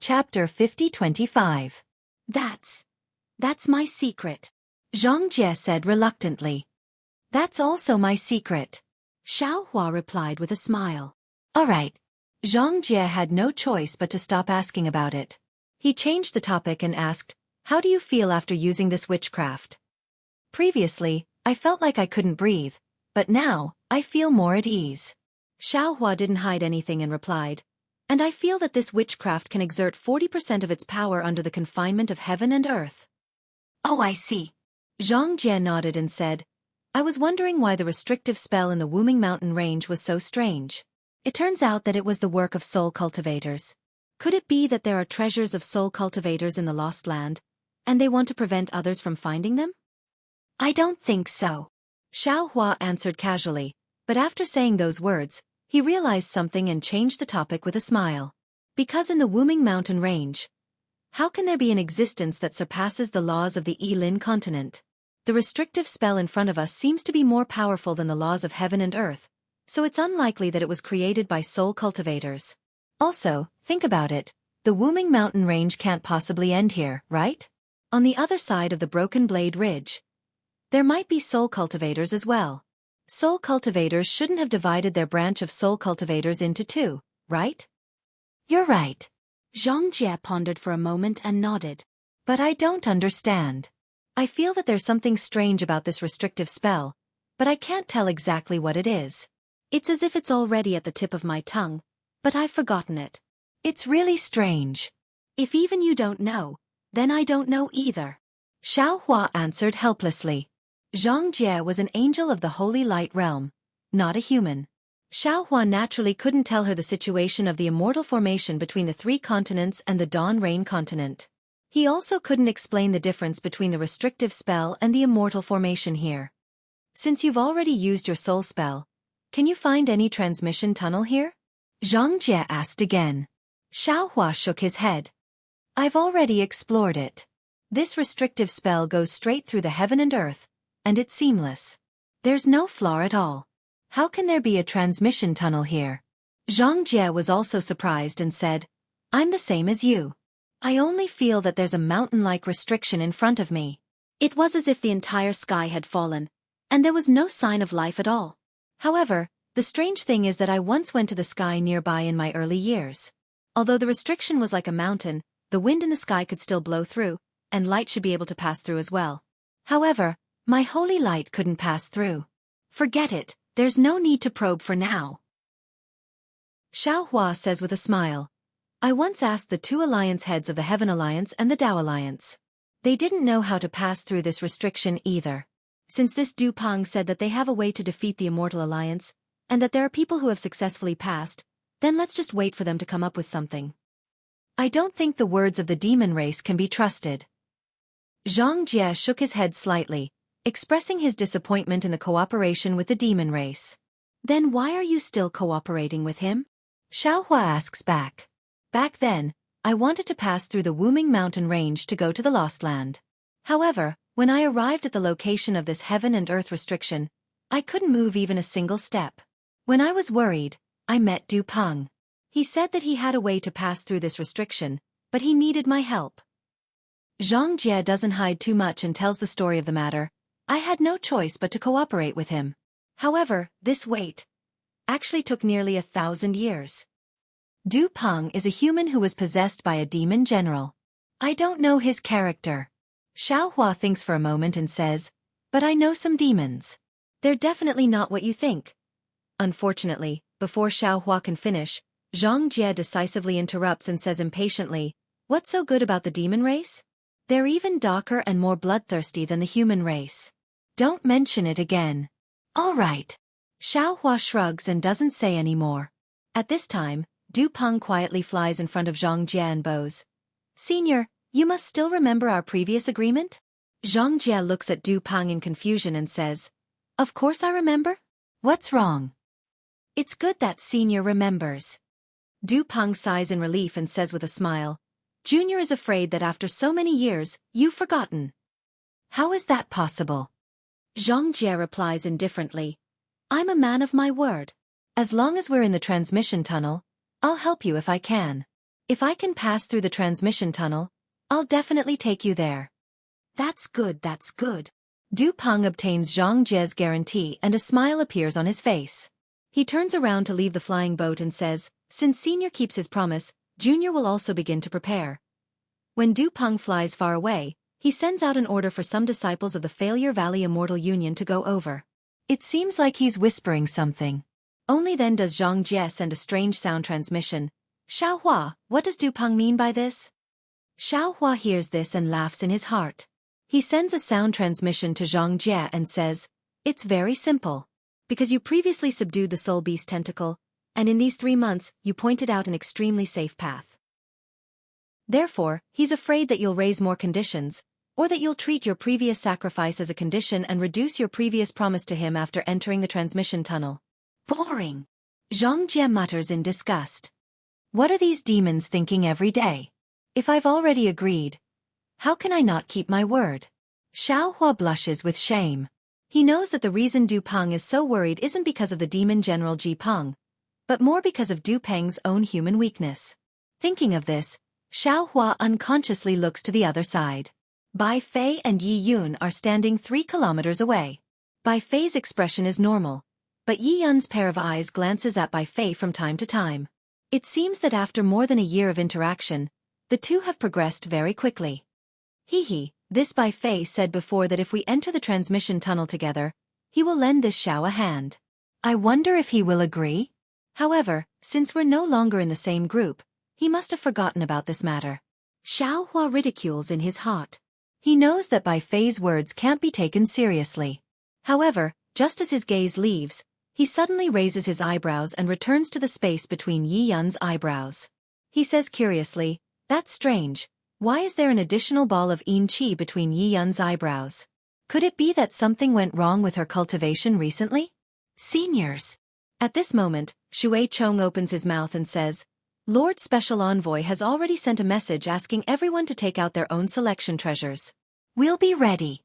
Chapter 50-25. That's my secret, Xianxia said reluctantly. That's also my secret, Xiaohua replied with a smile. All right. Xianxia had no choice but to stop asking about it. He changed the topic and asked, "How do you feel after using this witchcraft?" Previously, I felt like I couldn't breathe, but now, I feel more at ease. Xiaohua didn't hide anything and replied, "And I feel that this witchcraft can exert 40% of its power under the confinement of heaven and earth." Oh, I see. Xianxia nodded and said, "I was wondering why the restrictive spell in the Wuming Mountain range was so strange. It turns out that it was the work of soul cultivators. Could it be that there are treasures of soul cultivators in the Lost Land, and they want to prevent others from finding them?" I don't think so, Xiaohua answered casually, but after saying those words, he realized something and changed the topic with a smile. Because in the Wuming Mountain range, how can there be an existence that surpasses the laws of the Yilin continent? The restrictive spell in front of us seems to be more powerful than the laws of heaven and earth, so it's unlikely that it was created by soul cultivators. Also, think about it, the Wuming Mountain range can't possibly end here, right? On the other side of the Broken Blade Ridge, there might be soul cultivators as well. Soul cultivators shouldn't have divided their branch of soul cultivators into two, right? You're right. Xianxia pondered for a moment and nodded. But I don't understand. I feel that there's something strange about this restrictive spell, but I can't tell exactly what it is. It's as if it's already at the tip of my tongue, but I've forgotten it. It's really strange. If even you don't know, then I don't know either. Xiaohua answered helplessly. Xianxia was an angel of the Holy Light Realm, not a human. Xiaohua naturally couldn't tell her the situation of the immortal formation between the three continents and the Dawn Rain continent. He also couldn't explain the difference between the restrictive spell and the immortal formation here. Since you've already used your soul spell, can you find any transmission tunnel here? Xianxia asked again. Xiaohua shook his head. I've already explored it. This restrictive spell goes straight through the heaven and earth, and it's seamless. There's no flaw at all. How can there be a transmission tunnel here? Xianxia was also surprised and said, I'm the same as you. I only feel that there's a mountain-like restriction in front of me. It was as if the entire sky had fallen, and there was no sign of life at all. However, the strange thing is that I once went to the sky nearby in my early years. Although the restriction was like a mountain, the wind in the sky could still blow through, and light should be able to pass through as well. However, my holy light couldn't pass through. Forget it, there's no need to probe for now. Xiaohua says with a smile. I once asked the two alliance heads of the Heaven Alliance and the Dao Alliance. They didn't know how to pass through this restriction either. Since this Du Peng said that they have a way to defeat the Immortal Alliance, and that there are people who have successfully passed, then let's just wait for them to come up with something. I don't think the words of the demon race can be trusted. Xianxia shook his head slightly, expressing his disappointment in the cooperation with the demon race. Then why are you still cooperating with him? Xiaohua asks back. Back then, I wanted to pass through the Wuming Mountain range to go to the Lost Land. However, when I arrived at the location of this heaven and earth restriction, I couldn't move even a single step. When I was worried, I met Du Peng. He said that he had a way to pass through this restriction, but he needed my help. Xianxia doesn't hide too much and tells the story of the matter. I had no choice but to cooperate with him. However, this wait actually took nearly 1,000 years. Du Peng is a human who was possessed by a demon general. I don't know his character. Xiaohua thinks for a moment and says, but I know some demons. They're definitely not what you think. Unfortunately, before Xiaohua can finish, Xianxia decisively interrupts and says impatiently, what's so good about the demon race? They're even darker and more bloodthirsty than the human race. Don't mention it again. All right. Xiaohua shrugs and doesn't say any more. At this time, Du Peng quietly flies in front of Xianxia and bows. Senior, you must still remember our previous agreement? Xianxia looks at Du Peng in confusion and says, of course I remember. What's wrong? It's good that Senior remembers. Du Peng sighs in relief and says with a smile, Junior is afraid that after so many years, you've forgotten. How is that possible? Xianxia replies indifferently, I'm a man of my word. As long as we're in the transmission tunnel, I'll help you if I can. If I can pass through the transmission tunnel, I'll definitely take you there. That's good, that's good. Du Peng obtains Xianxia's guarantee and a smile appears on his face. He turns around to leave the flying boat and says, since Senior keeps his promise, Junior will also begin to prepare. When Du Peng flies far away, he sends out an order for some disciples of the Failure Valley Immortal Union to go over. It seems like he's whispering something. Only then does Xianxia send a strange sound transmission. Xiaohua, what does Du Peng mean by this? Xiaohua hears this and laughs in his heart. He sends a sound transmission to Xianxia and says, it's very simple. Because you previously subdued the soul beast tentacle, and in these 3 months you pointed out an extremely safe path. Therefore, he's afraid that you'll raise more conditions, or that you'll treat your previous sacrifice as a condition and reduce your previous promise to him after entering the transmission tunnel. Boring. Xianxia mutters in disgust. What are these demons thinking every day? If I've already agreed, how can I not keep my word? Xiaohua blushes with shame. He knows that the reason Du Peng is so worried isn't because of the demon general Ji Peng, but more because of Du Peng's own human weakness. Thinking of this, Xiaohua unconsciously looks to the other side. Bai Fei and Yi Yun are standing 3 kilometers away. Bai Fei's expression is normal, but Yi Yun's pair of eyes glances at Bai Fei from time to time. It seems that after more than a year of interaction, the two have progressed very quickly. This Bai Fei said before that if we enter the transmission tunnel together, he will lend this Xiao a hand. I wonder if he will agree? However, since we're no longer in the same group, he must have forgotten about this matter. Xiaohua ridicules in his heart. He knows that Bai Fei's words can't be taken seriously. However, just as his gaze leaves, he suddenly raises his eyebrows and returns to the space between Yi Yun's eyebrows. He says curiously, that's strange. Why is there an additional ball of yin qi between Yi Yun's eyebrows? Could it be that something went wrong with her cultivation recently? Seniors. At this moment, Shui Chong opens his mouth and says, Lord Special Envoy has already sent a message asking everyone to take out their own selection treasures. We'll be ready.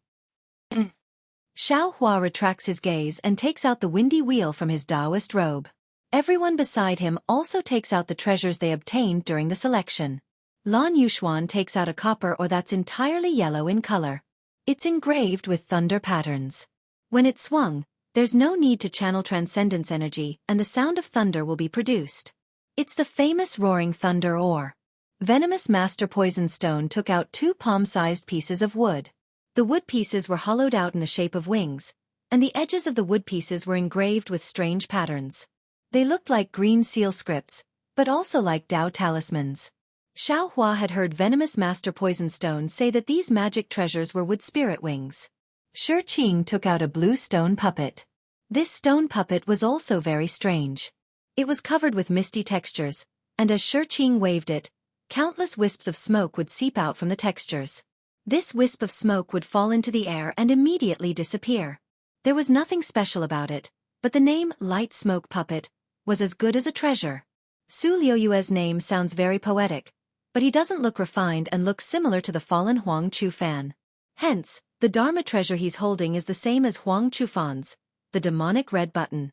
Xiaohua retracts his gaze and takes out the windy wheel from his Taoist robe. Everyone beside him also takes out the treasures they obtained during the selection. Lan Yuxuan takes out a copper ore that's entirely yellow in color. It's engraved with thunder patterns. When it's swung, there's no need to channel transcendence energy and the sound of thunder will be produced. It's the famous roaring thunder ore. Venomous Master Poison Stone took out 2 palm-sized pieces of wood. The wood pieces were hollowed out in the shape of wings, and the edges of the wood pieces were engraved with strange patterns. They looked like green seal scripts, but also like Dao talismans. Xiaohua had heard Venomous Master Poison Stone say that these magic treasures were wood spirit wings. Shi Qing took out a blue stone puppet. This stone puppet was also very strange. It was covered with misty textures, and as Shi Qing waved it, countless wisps of smoke would seep out from the textures. This wisp of smoke would fall into the air and immediately disappear. There was nothing special about it, but the name Light Smoke Puppet was as good as a treasure. Su Liuyue's name sounds very poetic, but he doesn't look refined and looks similar to the fallen Huang Chufan. Hence, the Dharma treasure he's holding is the same as Huang Chufan's, the demonic red button.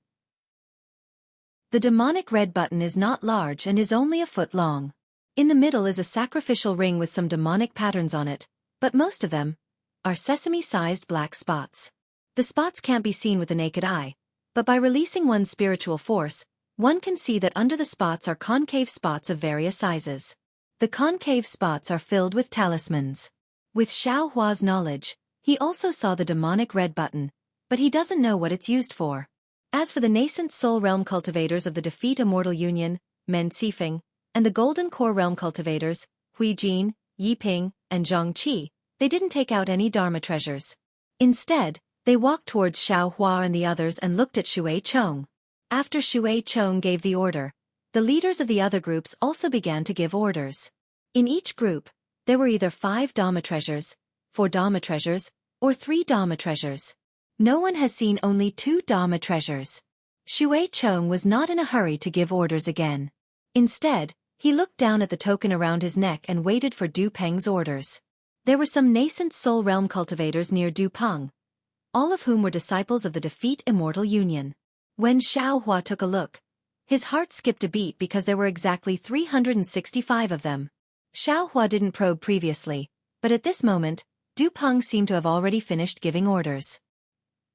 The demonic red button is not large and is only a foot long. In the middle is a sacrificial ring with some demonic patterns on it, but most of them are sesame-sized black spots. The spots can't be seen with the naked eye, but by releasing one's spiritual force, one can see that under the spots are concave spots of various sizes. The concave spots are filled with talismans. With Xiaohua's knowledge, he also saw the demonic red button, but he doesn't know what it's used for. As for the nascent soul realm cultivators of the Defeat Immortal Union, Men Cifeng, and the Golden Core realm cultivators, Hui Jin, Yi Ping, and Zhang Qi, they didn't take out any Dharma treasures. Instead, they walked towards Xiaohua and the others and looked at Shui Chong. After Shui Chong gave the order, the leaders of the other groups also began to give orders. In each group, there were either 5 Dharma treasures, 4 Dharma treasures, or 3 Dharma treasures. No one has seen only 2 Dharma treasures. Shui Chong was not in a hurry to give orders again. Instead, he looked down at the token around his neck and waited for Du Peng's orders. There were some nascent soul realm cultivators near Du Peng, all of whom were disciples of the Defeat Immortal Union. When Xiaohua took a look, His heart skipped a beat because there were exactly 365 of them. Xiaohua didn't probe previously, but at this moment, Du Peng seemed to have already finished giving orders.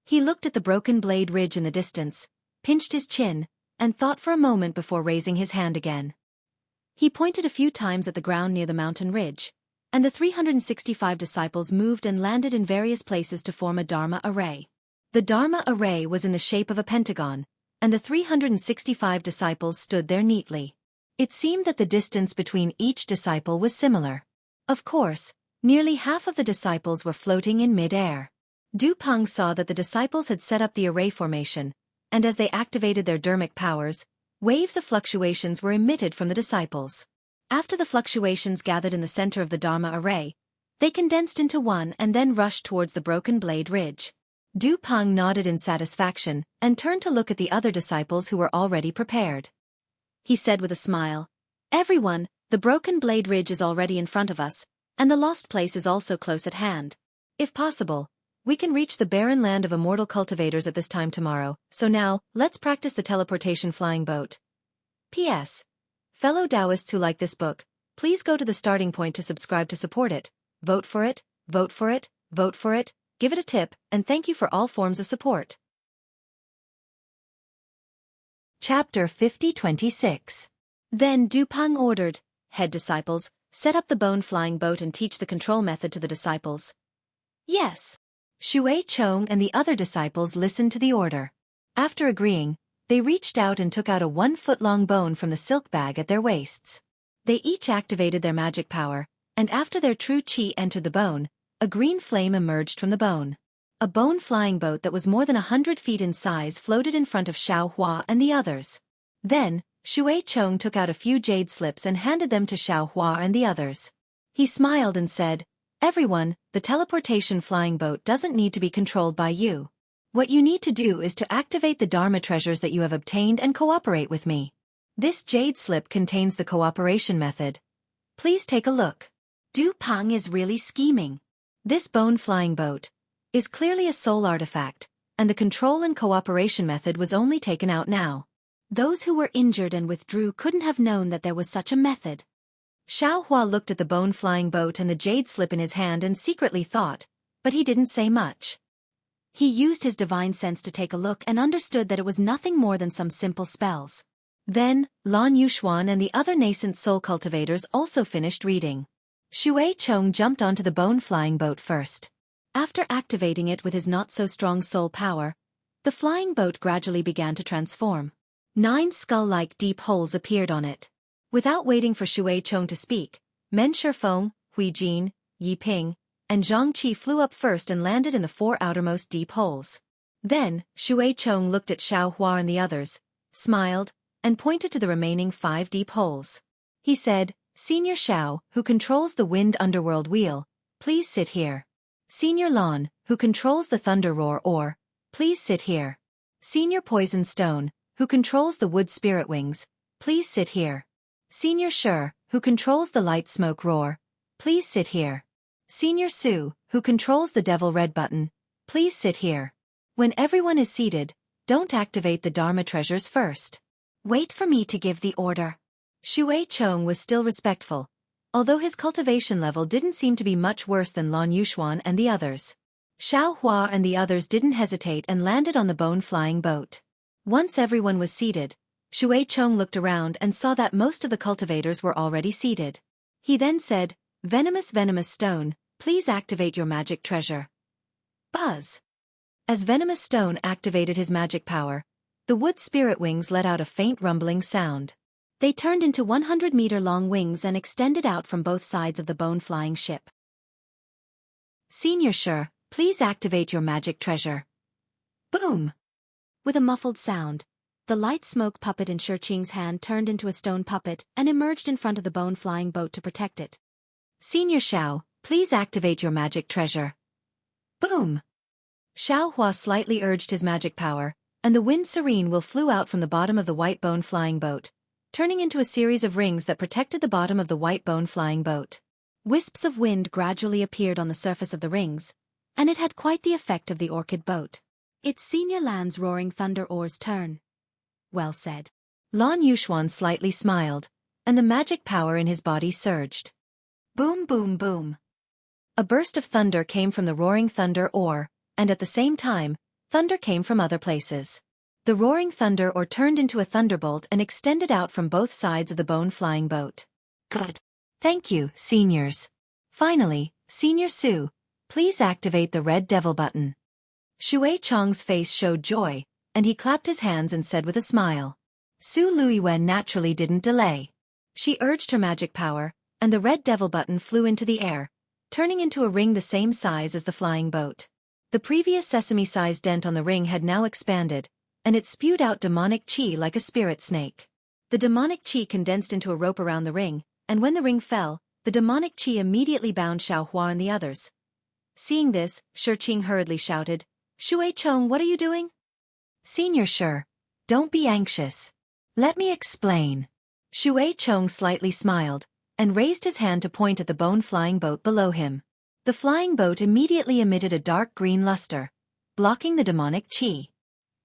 He looked at the broken blade ridge in the distance, pinched his chin, and thought for a moment before raising his hand again. He pointed a few times at the ground near the mountain ridge, and the 365 disciples moved and landed in various places to form a Dharma array. The Dharma array was in the shape of a pentagon, and the 365 disciples stood there neatly. It seemed that the distance between each disciple was similar. Of course, nearly half of the disciples were floating in mid-air. Du Peng saw that the disciples had set up the array formation, and as they activated their dharmic powers, waves of fluctuations were emitted from the disciples. After the fluctuations gathered in the center of the Dharma array, they condensed into one and then rushed towards the broken blade ridge. Du Peng nodded in satisfaction and turned to look at the other disciples who were already prepared. He said with a smile, "Everyone, the broken blade ridge is already in front of us, and the lost place is also close at hand. If possible, we can reach the barren land of immortal cultivators at this time tomorrow, so now, let's practice the teleportation flying boat. P.S. Fellow Taoists who like this book, please go to the starting point to subscribe to support it, vote for it, vote for it, vote for it, give it a tip, and thank you for all forms of support." Chapter 50-26. Then Du Peng ordered, "Head disciples, set up the bone-flying boat and teach the control method to the disciples." "Yes." Shui Chong and the other disciples listened to the order. After agreeing, they reached out and took out a 1-foot-long bone from the silk bag at their waists. They each activated their magic power, and after their true qi entered the bone, a green flame emerged from the bone. A bone-flying boat that was more than 100 feet in size floated in front of Xiaohua and the others. Then, Shui Chong took out a few jade slips and handed them to Xiaohua and the others. He smiled and said, "Everyone, the teleportation flying boat doesn't need to be controlled by you. What you need to do is to activate the Dharma treasures that you have obtained and cooperate with me. This jade slip contains the cooperation method. Please take a look." Du Peng is really scheming. This bone-flying boat is clearly a soul artifact, and the control and cooperation method was only taken out now. Those who were injured and withdrew couldn't have known that there was such a method. Xiaohua looked at the bone-flying boat and the jade slip in his hand and secretly thought, but he didn't say much. He used his divine sense to take a look and understood that it was nothing more than some simple spells. Then, Lan Yuxuan and the other nascent soul cultivators also finished reading. Shui Chong jumped onto the bone-flying boat first. After activating it with his not-so-strong soul power, the flying boat gradually began to transform. 9 skull-like deep holes appeared on it. Without waiting for Shui Chong to speak, Men Shifeng, Hui Jin, Yi Ping, and Zhang Qi flew up first and landed in the 4 outermost deep holes. Then, Shui Chong looked at Xiaohua and the others, smiled, and pointed to the remaining 5 deep holes. He said, "Senior Xiao, who controls the wind underworld wheel, please sit here. Senior Lan, who controls the thunder roar ore, please sit here. Senior Poison Stone, who controls the wood spirit wings, please sit here. Senior Shur, who controls the light smoke roar, please sit here. Senior Su, who controls the devil red button, please sit here." When everyone is seated, don't activate the Dharma treasures first. Wait for me to give the order. Shui Chong was still respectful, although his cultivation level didn't seem to be much worse than Lan Yuxuan and the others. Xiaohua and the others didn't hesitate and landed on the bone-flying boat. Once everyone was seated, Shui Chong looked around and saw that most of the cultivators were already seated. He then said, Venomous Stone, please activate your magic treasure." Buzz! As Venomous Stone activated his magic power, the wood spirit wings let out a faint rumbling sound. They turned into 100-meter-long wings and extended out from both sides of the bone-flying ship. "Senior Shur, please activate your magic treasure." Boom! With a muffled sound, the light smoke puppet in Shi Qing's hand turned into a stone puppet and emerged in front of the bone-flying boat to protect it. "Senior Xiao, please activate your magic treasure." Boom! Xiaohua slightly urged his magic power, and the wind serene will flew out from the bottom of the white bone-flying boat, turning into a series of rings that protected the bottom of the white bone-flying boat. Wisps of wind gradually appeared on the surface of the rings, and it had quite the effect of the orchid boat. "It's Senior Lan's roaring thunder oar's turn." "Well said." Lan Yuxuan slightly smiled, and the magic power in his body surged. Boom boom boom. A burst of thunder came from the roaring thunder ore, and at the same time, thunder came from other places. The roaring thunder ore turned into a thunderbolt and extended out from both sides of the bone-flying boat. Good. Thank you, seniors. Finally, Senior Su, please activate the red devil button. Shui Chong's face showed joy, and he clapped his hands and said with a smile. Su Luiwen naturally didn't delay. She urged her magic power, and the red devil button flew into the air, turning into a ring the same size as the flying boat. The previous sesame-sized dent on the ring had now expanded, and it spewed out demonic chi like a spirit snake. The demonic chi condensed into a rope around the ring, and when the ring fell, the demonic chi immediately bound Xiaohua and the others. Seeing this, Shi Qing hurriedly shouted, Shui Chong, what are you doing? Senior Shi, don't be anxious. Let me explain. Shui Chong slightly smiled, and raised his hand to point at the bone-flying boat below him. The flying boat immediately emitted a dark green luster, blocking the demonic chi.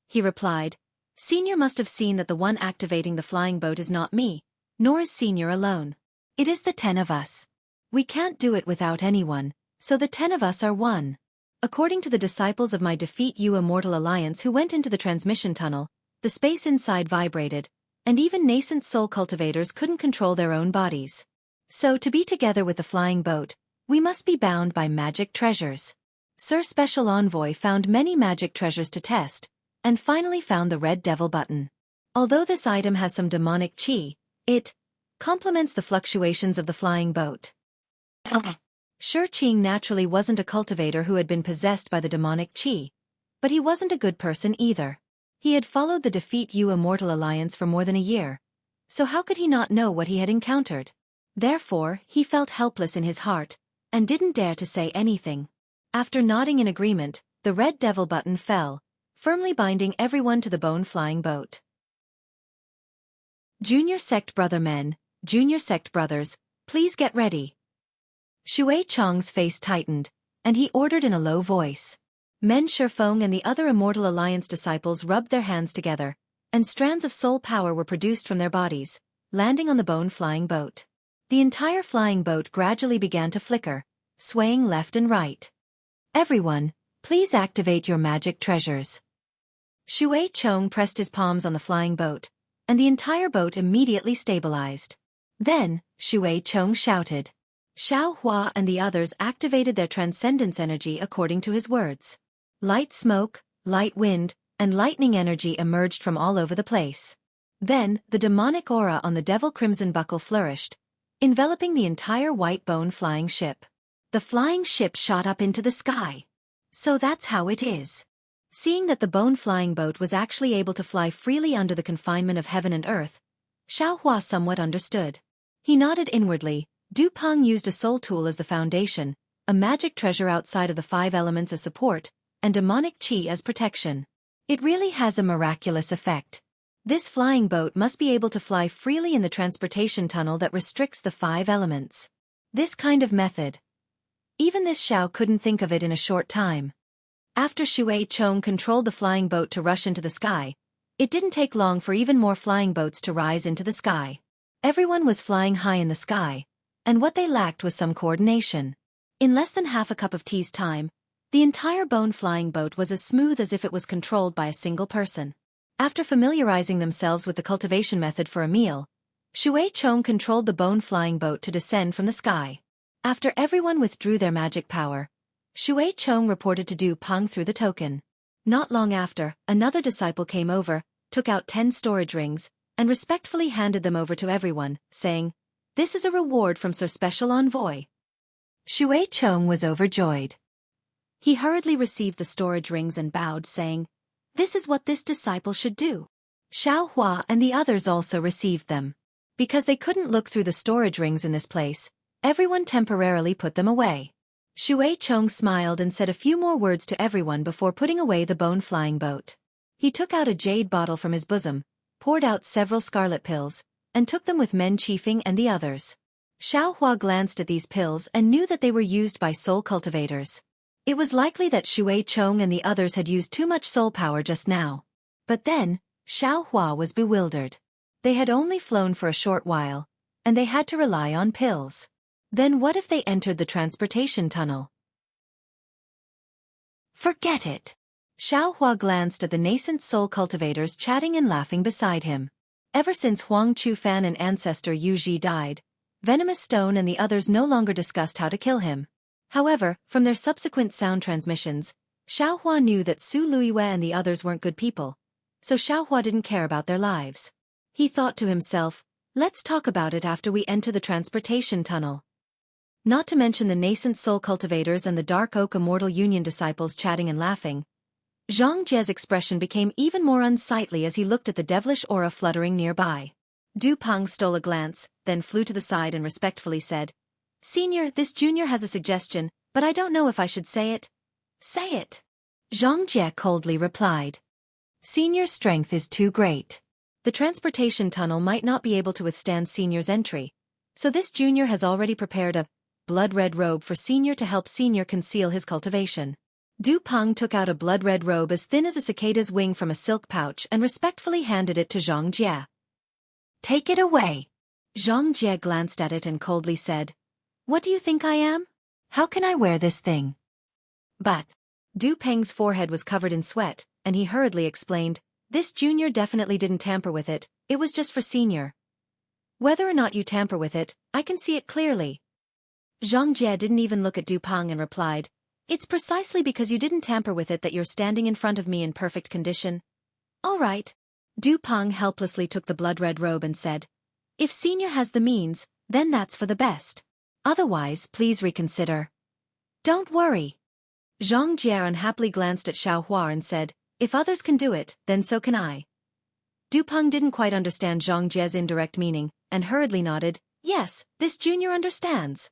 He replied, Senior must have seen that the one activating the flying boat is not me, nor is Senior alone. It is the 10 of us. We can't do it without anyone, so the 10 of us are one. According to the disciples of my Defeat You Immortal Alliance who went into the transmission tunnel, the space inside vibrated, and even nascent soul cultivators couldn't control their own bodies. So to be together with the flying boat, we must be bound by magic treasures. Sir Special Envoy found many magic treasures to test, and finally found the red devil button. Although this item has some demonic chi, it complements the fluctuations of the flying boat. Shi Qing naturally wasn't a cultivator who had been possessed by the demonic chi, but he wasn't a good person either. He had followed the Defeat You Immortal Alliance for more than a year, so how could he not know what he had encountered? Therefore, he felt helpless in his heart, and didn't dare to say anything. After nodding in agreement, the red devil button fell, firmly binding everyone to the bone-flying boat. Junior Sect Brother Men, Junior Sect Brothers, please get ready. Shui Chong's face tightened, and he ordered in a low voice. Men Shifeng and the other Immortal Alliance disciples rubbed their hands together, and strands of soul power were produced from their bodies, landing on the bone-flying boat. The entire flying boat gradually began to flicker, swaying left and right. Everyone, please activate your magic treasures. Shui Chong pressed his palms on the flying boat, and the entire boat immediately stabilized. Then, Shui Chong shouted. Xiao Hua and the others activated their transcendence energy according to his words. Light smoke, light wind, and lightning energy emerged from all over the place. Then, the demonic aura on the Devil Crimson Buckle flourished, enveloping the entire white bone-flying ship. The flying ship shot up into the sky. So that's how it is. Seeing that the bone-flying boat was actually able to fly freely under the confinement of heaven and earth, Xiao Hua somewhat understood. He nodded inwardly. Du Peng used a soul tool as the foundation, a magic treasure outside of the 5 elements as support, and demonic chi as protection. It really has a miraculous effect. This flying boat must be able to fly freely in the transportation tunnel that restricts the 5 elements. This kind of method. Even this Xiao couldn't think of it in a short time. After Shui Chong controlled the flying boat to rush into the sky, it didn't take long for even more flying boats to rise into the sky. Everyone was flying high in the sky, and what they lacked was some coordination. In less than half a cup of tea's time, the entire bone-flying boat was as smooth as if it was controlled by a single person. After familiarizing themselves with the cultivation method for a meal, Shui Chong controlled the bone-flying boat to descend from the sky. After everyone withdrew their magic power, Shui Chong reported to Du Peng through the token. Not long after, another disciple came over, took out 10 storage rings, and respectfully handed them over to everyone, saying, "This is a reward from Sir Special Envoy." Shui Chong was overjoyed. He hurriedly received the storage rings and bowed, saying, "This is what this disciple should do." Xiao Hua and the others also received them. Because they couldn't look through the storage rings in this place, everyone temporarily put them away. Shui Chong smiled and said a few more words to everyone before putting away the bone-flying boat. He took out a jade bottle from his bosom, poured out several scarlet pills, and took them with Men Chiefing and the others. Xiao Hua glanced at these pills and knew that they were used by soul cultivators. It was likely that Shui Chong and the others had used too much soul power just now. But then, Xiao Hua was bewildered. They had only flown for a short while, and they had to rely on pills. Then what if they entered the transportation tunnel? Forget it. Xiaohua glanced at the nascent soul cultivators chatting and laughing beside him. Ever since Huang Qufan and ancestor Yu Ji died, Venomous Stone and the others no longer discussed how to kill him. However, from their subsequent sound transmissions, Xiaohua knew that Su Luiyue and the others weren't good people, so Xiaohua didn't care about their lives. He thought to himself, let's talk about it after we enter the transportation tunnel. Not to mention the nascent soul cultivators and the Dark Oak Immortal Union disciples chatting and laughing. Xianxia's expression became even more unsightly as he looked at the devilish aura fluttering nearby. Du Peng stole a glance, then flew to the side and respectfully said, Senior, this junior has a suggestion, but I don't know if I should say it. Say it. Xianxia coldly replied. Senior's strength is too great. The transportation tunnel might not be able to withstand Senior's entry, so this junior has already prepared a blood-red robe for Senior to help Senior conceal his cultivation. Du Peng took out a blood-red robe as thin as a cicada's wing from a silk pouch and respectfully handed it to Xianxia. Take it away. Xianxia glanced at it and coldly said, What do you think I am? How can I wear this thing? But Du Peng's forehead was covered in sweat, and he hurriedly explained, This junior definitely didn't tamper with it, it was just for Senior. Whether or not you tamper with it, I can see it clearly. Xianxia didn't even look at Du Peng and replied, It's precisely because you didn't tamper with it that you're standing in front of me in perfect condition. All right. Du Peng helplessly took the blood-red robe and said, If Senior has the means, then that's for the best. Otherwise, please reconsider. Don't worry. Xianxia unhappily glanced at Xiaohua and said, If others can do it, then so can I. Du Peng didn't quite understand Xianxia's indirect meaning, and hurriedly nodded, Yes, this junior understands.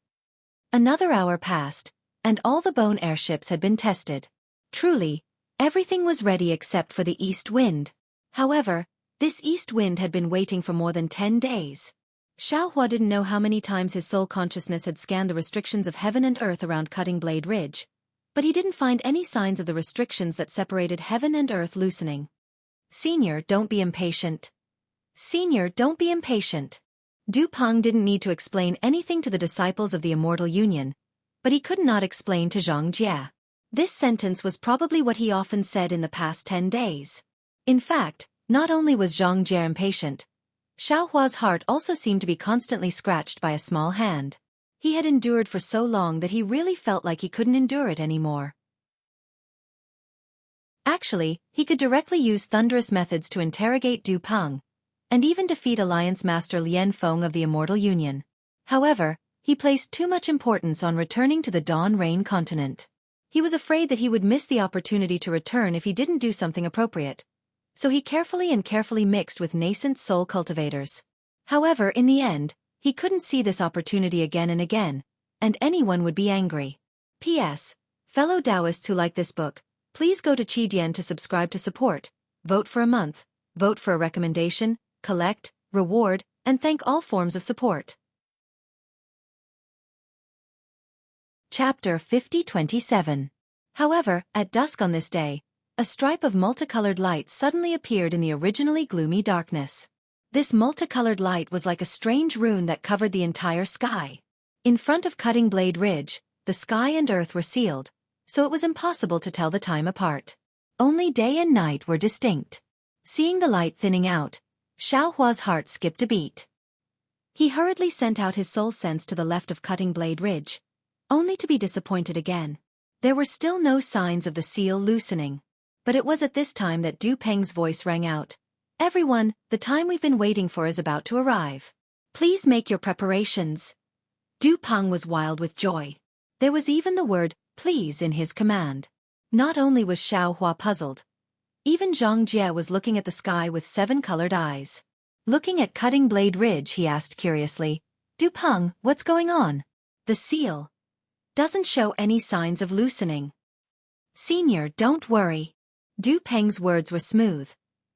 Another hour passed, and all the bone airships had been tested. Truly, everything was ready except for the east wind. However, this east wind had been waiting for more than 10 days. Xiaohua didn't know how many times his soul consciousness had scanned the restrictions of heaven and earth around Cutting Blade Ridge, but he didn't find any signs of the restrictions that separated heaven and earth loosening. Senior, don't be impatient. Senior, don't be impatient. Du Peng didn't need to explain anything to the disciples of the Immortal Union, but he could not explain to Xianxia. This sentence was probably what he often said in the past 10 days. In fact, not only was Xianxia impatient, Xiaohua's heart also seemed to be constantly scratched by a small hand. He had endured for so long that he really felt like he couldn't endure it anymore. Actually, he could directly use thunderous methods to interrogate Du Peng, and even defeat Alliance Master Lian Feng of the Immortal Union. However, he placed too much importance on returning to the Dawn Rain continent. He was afraid that he would miss the opportunity to return if he didn't do something appropriate, so he carefully mixed with nascent soul cultivators. However, in the end, he couldn't see this opportunity again and again, and anyone would be angry. P.S. Fellow Taoists who like this book, please go to Qidian to subscribe to support, vote for a month, vote for a recommendation, collect, reward, and thank all forms of support. Chapter 50-27. However, at dusk on this day, a stripe of multicolored light suddenly appeared in the originally gloomy darkness. This multicolored light was like a strange rune that covered the entire sky. In front of Cutting Blade Ridge, the sky and earth were sealed, so it was impossible to tell the time apart. Only day and night were distinct. Seeing the light thinning out, Xiaohua's heart skipped a beat. He hurriedly sent out his soul sense to the left of Cutting Blade Ridge, only to be disappointed again. There were still no signs of the seal loosening. But it was at this time that Du Peng's voice rang out. Everyone, the time we've been waiting for is about to arrive. Please make your preparations. Du Peng was wild with joy. There was even the word, please, in his command. Not only was Xiaohua puzzled, even Xianxia was looking at the sky with 7 colored eyes. Looking at Cutting Blade Ridge, he asked curiously, Du Peng, what's going on? The seal doesn't show any signs of loosening. Senior, don't worry. Du Peng's words were smooth,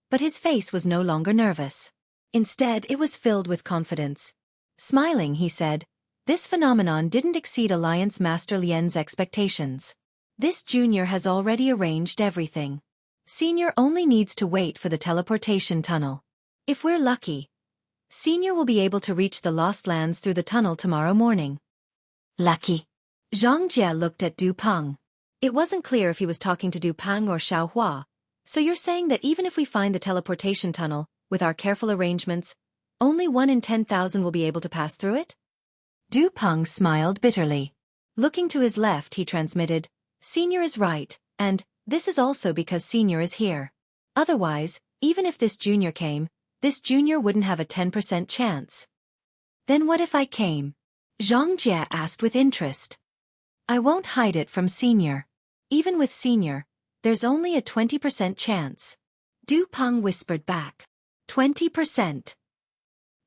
but his face was no longer nervous. Instead, it was filled with confidence. Smiling, he said, This phenomenon didn't exceed Alliance Master Lian's expectations. This junior has already arranged everything. Senior only needs to wait for the teleportation tunnel. If we're lucky, Senior will be able to reach the Lost Lands through the tunnel tomorrow morning. Lucky. Xianxia looked at Du Peng. It wasn't clear if he was talking to Du Peng or Xiaohua. So you're saying that even if we find the teleportation tunnel, with our careful arrangements, only 1 in 10,000 will be able to pass through it? Du Peng smiled bitterly. Looking to his left, he transmitted, Senior is right, and this is also because Senior is here. Otherwise, even if this junior came, this junior wouldn't have a 10% chance. Then what if I came? Xianxia asked with interest. I won't hide it from Senior. Even with Senior, there's only a 20% chance. Du Peng whispered back. 20%.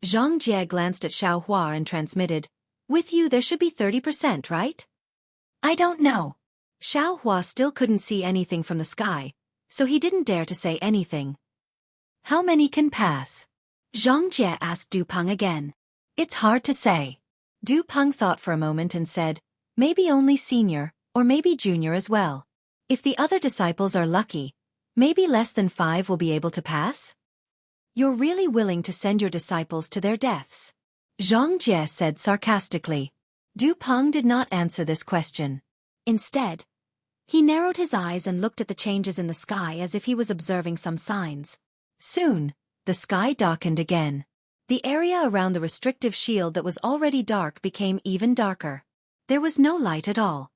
Xianxia glanced at Xiaohua and transmitted, with you there should be 30%, right? I don't know. Xiaohua still couldn't see anything from the sky, so he didn't dare to say anything. How many can pass? Xianxia asked Du Peng again. It's hard to say. Du Peng thought for a moment and said, maybe only Senior, or maybe Junior as well. If the other disciples are lucky, maybe less than 5 will be able to pass? You're really willing to send your disciples to their deaths? Xianxia said sarcastically. Du Peng did not answer this question. Instead, he narrowed his eyes and looked at the changes in the sky as if he was observing some signs. Soon, the sky darkened again. The area around the restrictive shield that was already dark became even darker. There was no light at all.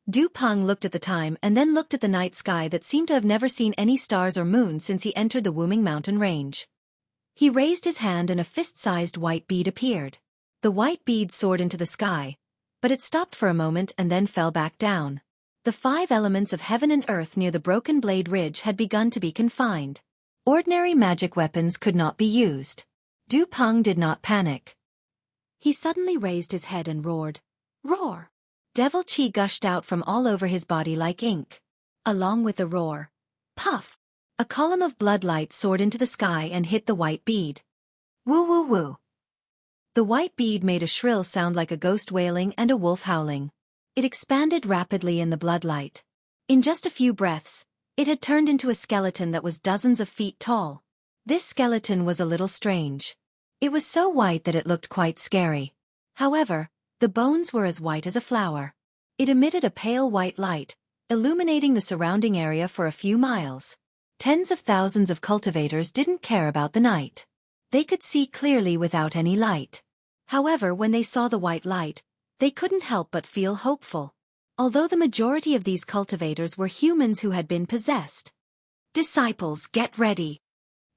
Du Peng looked at the time and then looked at the night sky that seemed to have never seen any stars or moon since he entered the Wuming mountain range. He raised his hand and a fist-sized white bead appeared. The white bead soared into the sky, but it stopped for a moment and then fell back down. The 5 elements of heaven and earth near the Broken Blade Ridge had begun to be confined. Ordinary magic weapons could not be used. Du Peng did not panic. He suddenly raised his head and roared. Roar! Devil chi gushed out from all over his body like ink. Along with the roar, puff! A column of bloodlight soared into the sky and hit the white bead. Woo woo woo! The white bead made a shrill sound like a ghost wailing and a wolf howling. It expanded rapidly in the bloodlight. In just a few breaths, it had turned into a skeleton that was dozens of feet tall. This skeleton was a little strange. It was so white that it looked quite scary. However, the bones were as white as a flower. It emitted a pale white light, illuminating the surrounding area for a few miles. Tens of thousands of cultivators didn't care about the night. They could see clearly without any light. However, when they saw the white light, they couldn't help but feel hopeful. Although the majority of these cultivators were humans who had been possessed. Disciples, get ready!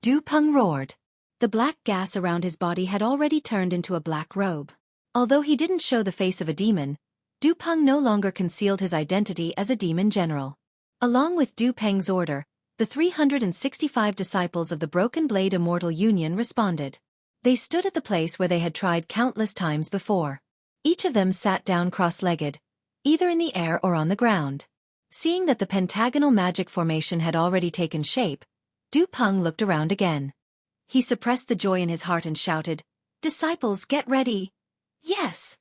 Du Peng roared. The black gas around his body had already turned into a black robe. Although he didn't show the face of a demon, Du Peng no longer concealed his identity as a demon general. Along with Du Peng's order, the 365 disciples of the Broken Blade Immortal Union responded. They stood at the place where they had tried countless times before. Each of them sat down cross-legged, either in the air or on the ground. Seeing that the pentagonal magic formation had already taken shape, Du Peng looked around again. He suppressed the joy in his heart and shouted, Disciples, get ready! Yes!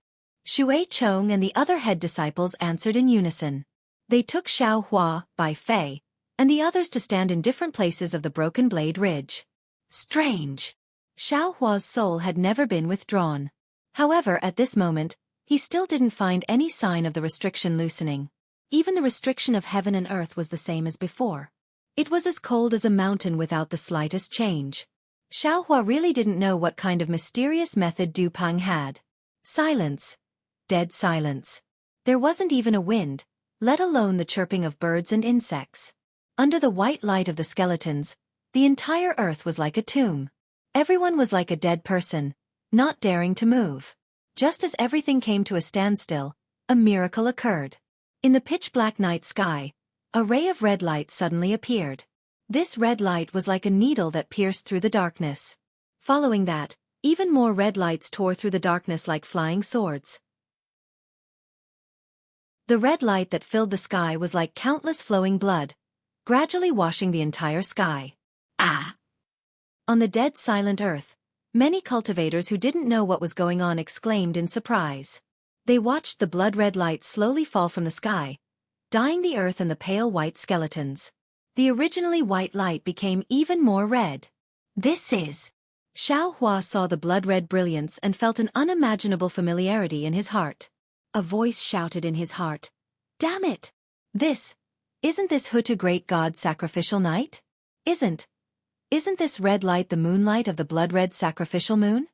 Xue Chong and the other head disciples answered in unison. They took Xiao Hua, Bai Fei, and the others to stand in different places of the Broken Blade Ridge. Strange! Xiao Hua's soul had never been withdrawn. However, at this moment, he still didn't find any sign of the restriction loosening. Even the restriction of heaven and earth was the same as before. It was as cold as a mountain without the slightest change. Xiao Hua really didn't know what kind of mysterious method Du Peng had. Silence. Dead silence. There wasn't even a wind, let alone the chirping of birds and insects. Under the white light of the skeletons, the entire earth was like a tomb. Everyone was like a dead person, not daring to move. Just as everything came to a standstill, a miracle occurred. In the pitch-black night sky, a ray of red light suddenly appeared. This red light was like a needle that pierced through the darkness. Following that, even more red lights tore through the darkness like flying swords. The red light that filled the sky was like countless flowing blood, gradually washing the entire sky. Ah! On the dead silent earth, many cultivators who didn't know what was going on exclaimed in surprise. They watched the blood-red light slowly fall from the sky, dyeing the earth and the pale white skeletons. The originally white light became even more red. This is. Xiao Hua saw the blood-red brilliance and felt an unimaginable familiarity in his heart. A voice shouted in his heart. Damn it! Isn't this Hutu great god's sacrificial night? Isn't this red light the moonlight of the blood-red sacrificial moon?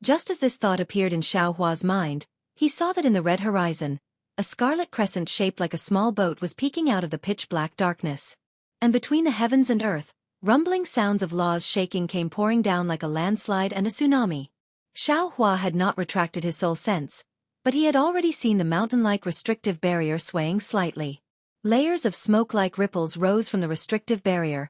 Just as this thought appeared in Xiao Hua's mind, he saw that in the red horizon, a scarlet crescent shaped like a small boat was peeking out of the pitch-black darkness. And between the heavens and earth, rumbling sounds of laws shaking came pouring down like a landslide and a tsunami. Xiao Hua had not retracted his soul sense, but he had already seen the mountain-like restrictive barrier swaying slightly. Layers of smoke-like ripples rose from the restrictive barrier,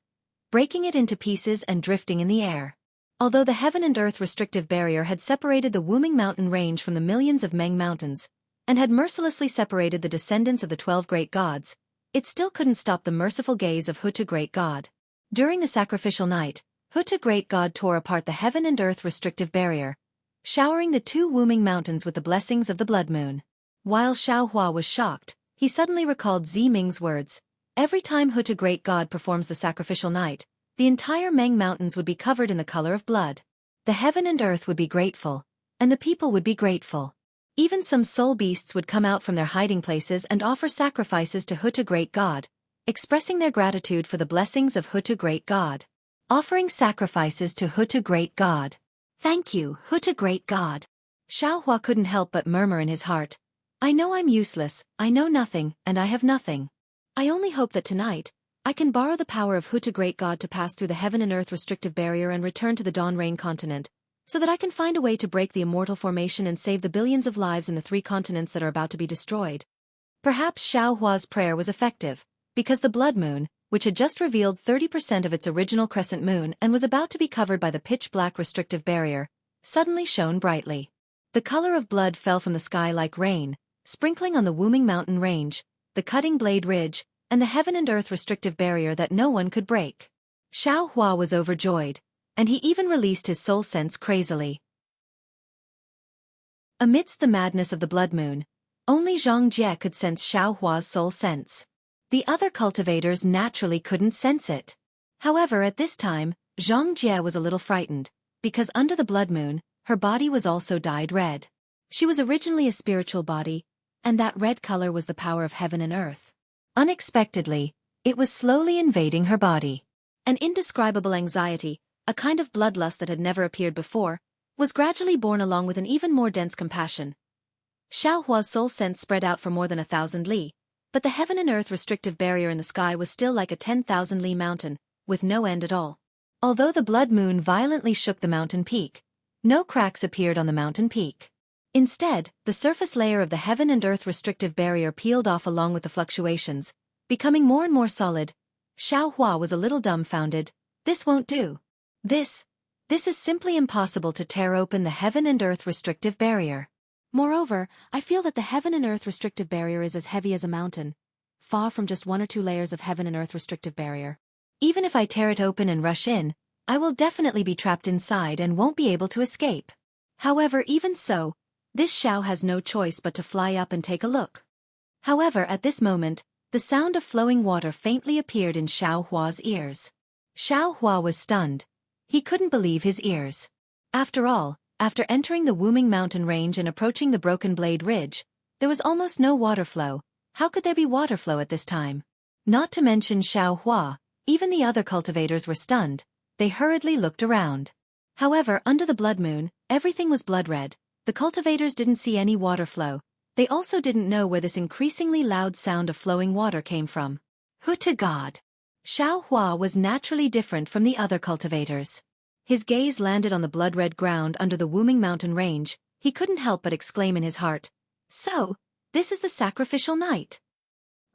breaking it into pieces and drifting in the air. Although the heaven and earth restrictive barrier had separated the Wuming mountain range from the millions of Meng mountains, and had mercilessly separated the descendants of the 12 great gods, it still couldn't stop the merciful gaze of Hutu great god. During the sacrificial night, Hutu great god tore apart the heaven and earth restrictive barrier, showering the 2 Wuming mountains with the blessings of the blood moon. While Xiao Hua was shocked, he suddenly recalled Zi Ming's words. Every time Hutu great god performs the sacrificial night, the entire Meng mountains would be covered in the color of blood. The heaven and earth would be grateful, and the people would be grateful. Even some soul beasts would come out from their hiding places and offer sacrifices to Hutu great god, expressing their gratitude for the blessings of Hutu great god. Offering sacrifices to Hutu great god. Thank you, Hutu great god. Xiao Hua couldn't help but murmur in his heart. I know I'm useless, I know nothing, and I have nothing. I only hope that tonight, I can borrow the power of Hutu great god to pass through the heaven and earth restrictive barrier and return to the Dawn Rain continent, so that I can find a way to break the Immortal formation and save the billions of lives in the 3 continents that are about to be destroyed. Perhaps Xiao Hua's prayer was effective, because the blood moon, which had just revealed 30% of its original crescent moon and was about to be covered by the pitch-black restrictive barrier, suddenly shone brightly. The color of blood fell from the sky like rain, sprinkling on the Wuming mountain range, the Cutting Blade Ridge, and the heaven and earth restrictive barrier that no one could break. Xiao Hua was overjoyed, and he even released his soul sense crazily. Amidst the madness of the blood moon, only Xianxia could sense Xiao Hua's soul sense. The other cultivators naturally couldn't sense it. However, at this time, Xianxia was a little frightened, because under the blood moon, her body was also dyed red. She was originally a spiritual body, and that red color was the power of heaven and earth. Unexpectedly, it was slowly invading her body. An indescribable anxiety, a kind of bloodlust that had never appeared before, was gradually born along with an even more dense compassion. Xiao Hua's soul sense spread out for more than 1,000 li, but the heaven and earth restrictive barrier in the sky was still like a 10,000 li mountain, with no end at all. Although the blood moon violently shook the mountain peak, no cracks appeared on the mountain peak. Instead, the surface layer of the heaven and earth restrictive barrier peeled off along with the fluctuations, becoming more and more solid. Xiao Hua was a little dumbfounded. This won't do. This is simply impossible to tear open the heaven and earth restrictive barrier. Moreover, I feel that the heaven and earth restrictive barrier is as heavy as a mountain, far from just 1 or 2 layers of heaven and earth restrictive barrier. Even if I tear it open and rush in, I will definitely be trapped inside and won't be able to escape. However, even so, this Xiao has no choice but to fly up and take a look. However, at this moment, the sound of flowing water faintly appeared in Xiao Hua's ears. Xiao Hua was stunned. He couldn't believe his ears. After all, after entering the Wuming mountain range and approaching the Broken Blade Ridge, there was almost no water flow. How could there be water flow at this time? Not to mention Xiao Hua, even the other cultivators were stunned. They hurriedly looked around. However, under the blood moon, everything was blood red. The cultivators didn't see any water flow. They also didn't know where this increasingly loud sound of flowing water came from. Hutu god! Xiao Hua was naturally different from the other cultivators. His gaze landed on the blood-red ground under the Wuming mountain range. He couldn't help but exclaim in his heart, "So, this is the sacrificial night."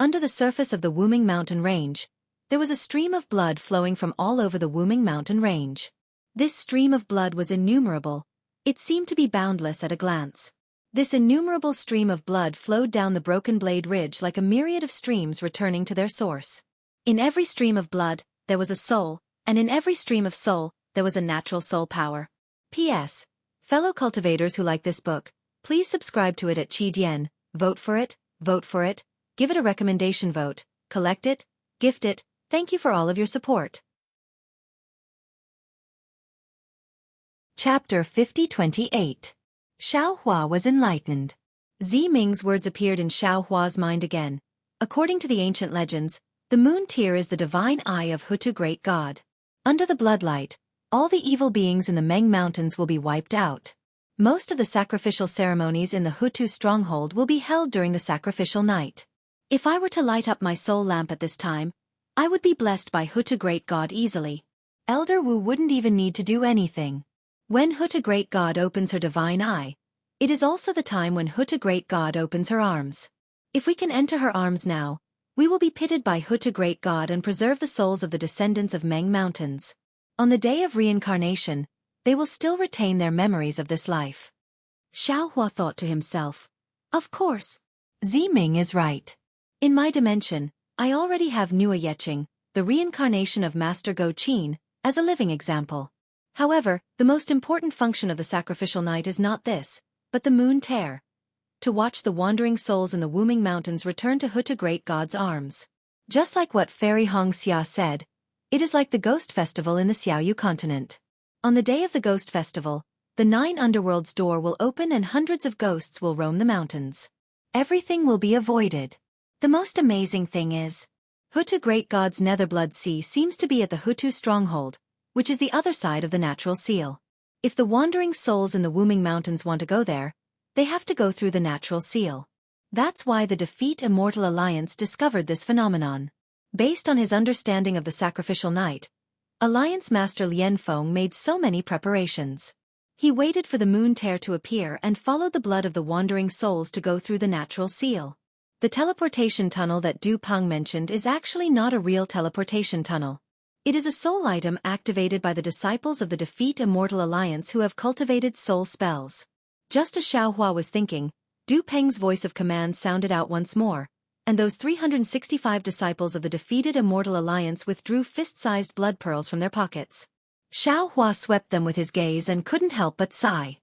Under the surface of the Wuming mountain range, there was a stream of blood flowing from all over the Wuming mountain range. This stream of blood was innumerable. It seemed to be boundless at a glance. This innumerable stream of blood flowed down the Broken Blade Ridge like a myriad of streams returning to their source. In every stream of blood, there was a soul, and in every stream of soul, there was a natural soul power. P.S. Fellow cultivators who like this book, please subscribe to it at Qidian, vote for it, give it a recommendation vote, collect it, gift it. Thank you for all of your support. Chapter 50-28. Xiaohua was enlightened. Zi Ming's words appeared in Xiaohua's mind again. According to the ancient legends, the moon tear is the divine eye of Hutu great god. Under the bloodlight, all the evil beings in the Meng Mountains will be wiped out. Most of the sacrificial ceremonies in the Hutu stronghold will be held during the sacrificial night. If I were to light up my soul lamp at this time, I would be blessed by Hutu great god easily. Elder Wu wouldn't even need to do anything. When Hutu great god opens her divine eye, it is also the time when Hutu great god opens her arms. If we can enter her arms now, we will be pitted by Hutu great god and preserve the souls of the descendants of Meng Mountains. On the day of reincarnation, they will still retain their memories of this life. Xiaohua thought to himself, of course, Zi Ming is right. In my dimension, I already have Nua Yeqing, the reincarnation of Master Go Qin, as a living example. However, the most important function of the sacrificial night is not this, but the moon tear. To watch the wandering souls in the Wuming Mountains return to Hutu great god's arms. Just like what Fairy Xianxia said, it is like the ghost festival in the Xiaoyu continent. On the day of the ghost festival, the 9 underworlds door will open and hundreds of ghosts will roam the mountains. Everything will be avoided. The most amazing thing is, Hutu great god's Netherblood Sea seems to be at the Hutu stronghold, which is the other side of the natural seal. If the wandering souls in the Wuming Mountains want to go there, they have to go through the natural seal. That's why the Defeat Immortal Alliance discovered this phenomenon. Based on his understanding of the sacrificial night, Alliance Master Lien Feng made so many preparations. He waited for the moon tear to appear and followed the blood of the wandering souls to go through the natural seal. The teleportation tunnel that Du Peng mentioned is actually not a real teleportation tunnel. It is a soul item activated by the disciples of the Defeat Immortal Alliance who have cultivated soul spells. Just as Xiaohua was thinking, Du Peng's voice of command sounded out once more, and those 365 disciples of the defeated Immortal Alliance withdrew fist-sized blood pearls from their pockets. Xiaohua swept them with his gaze and couldn't help but sigh.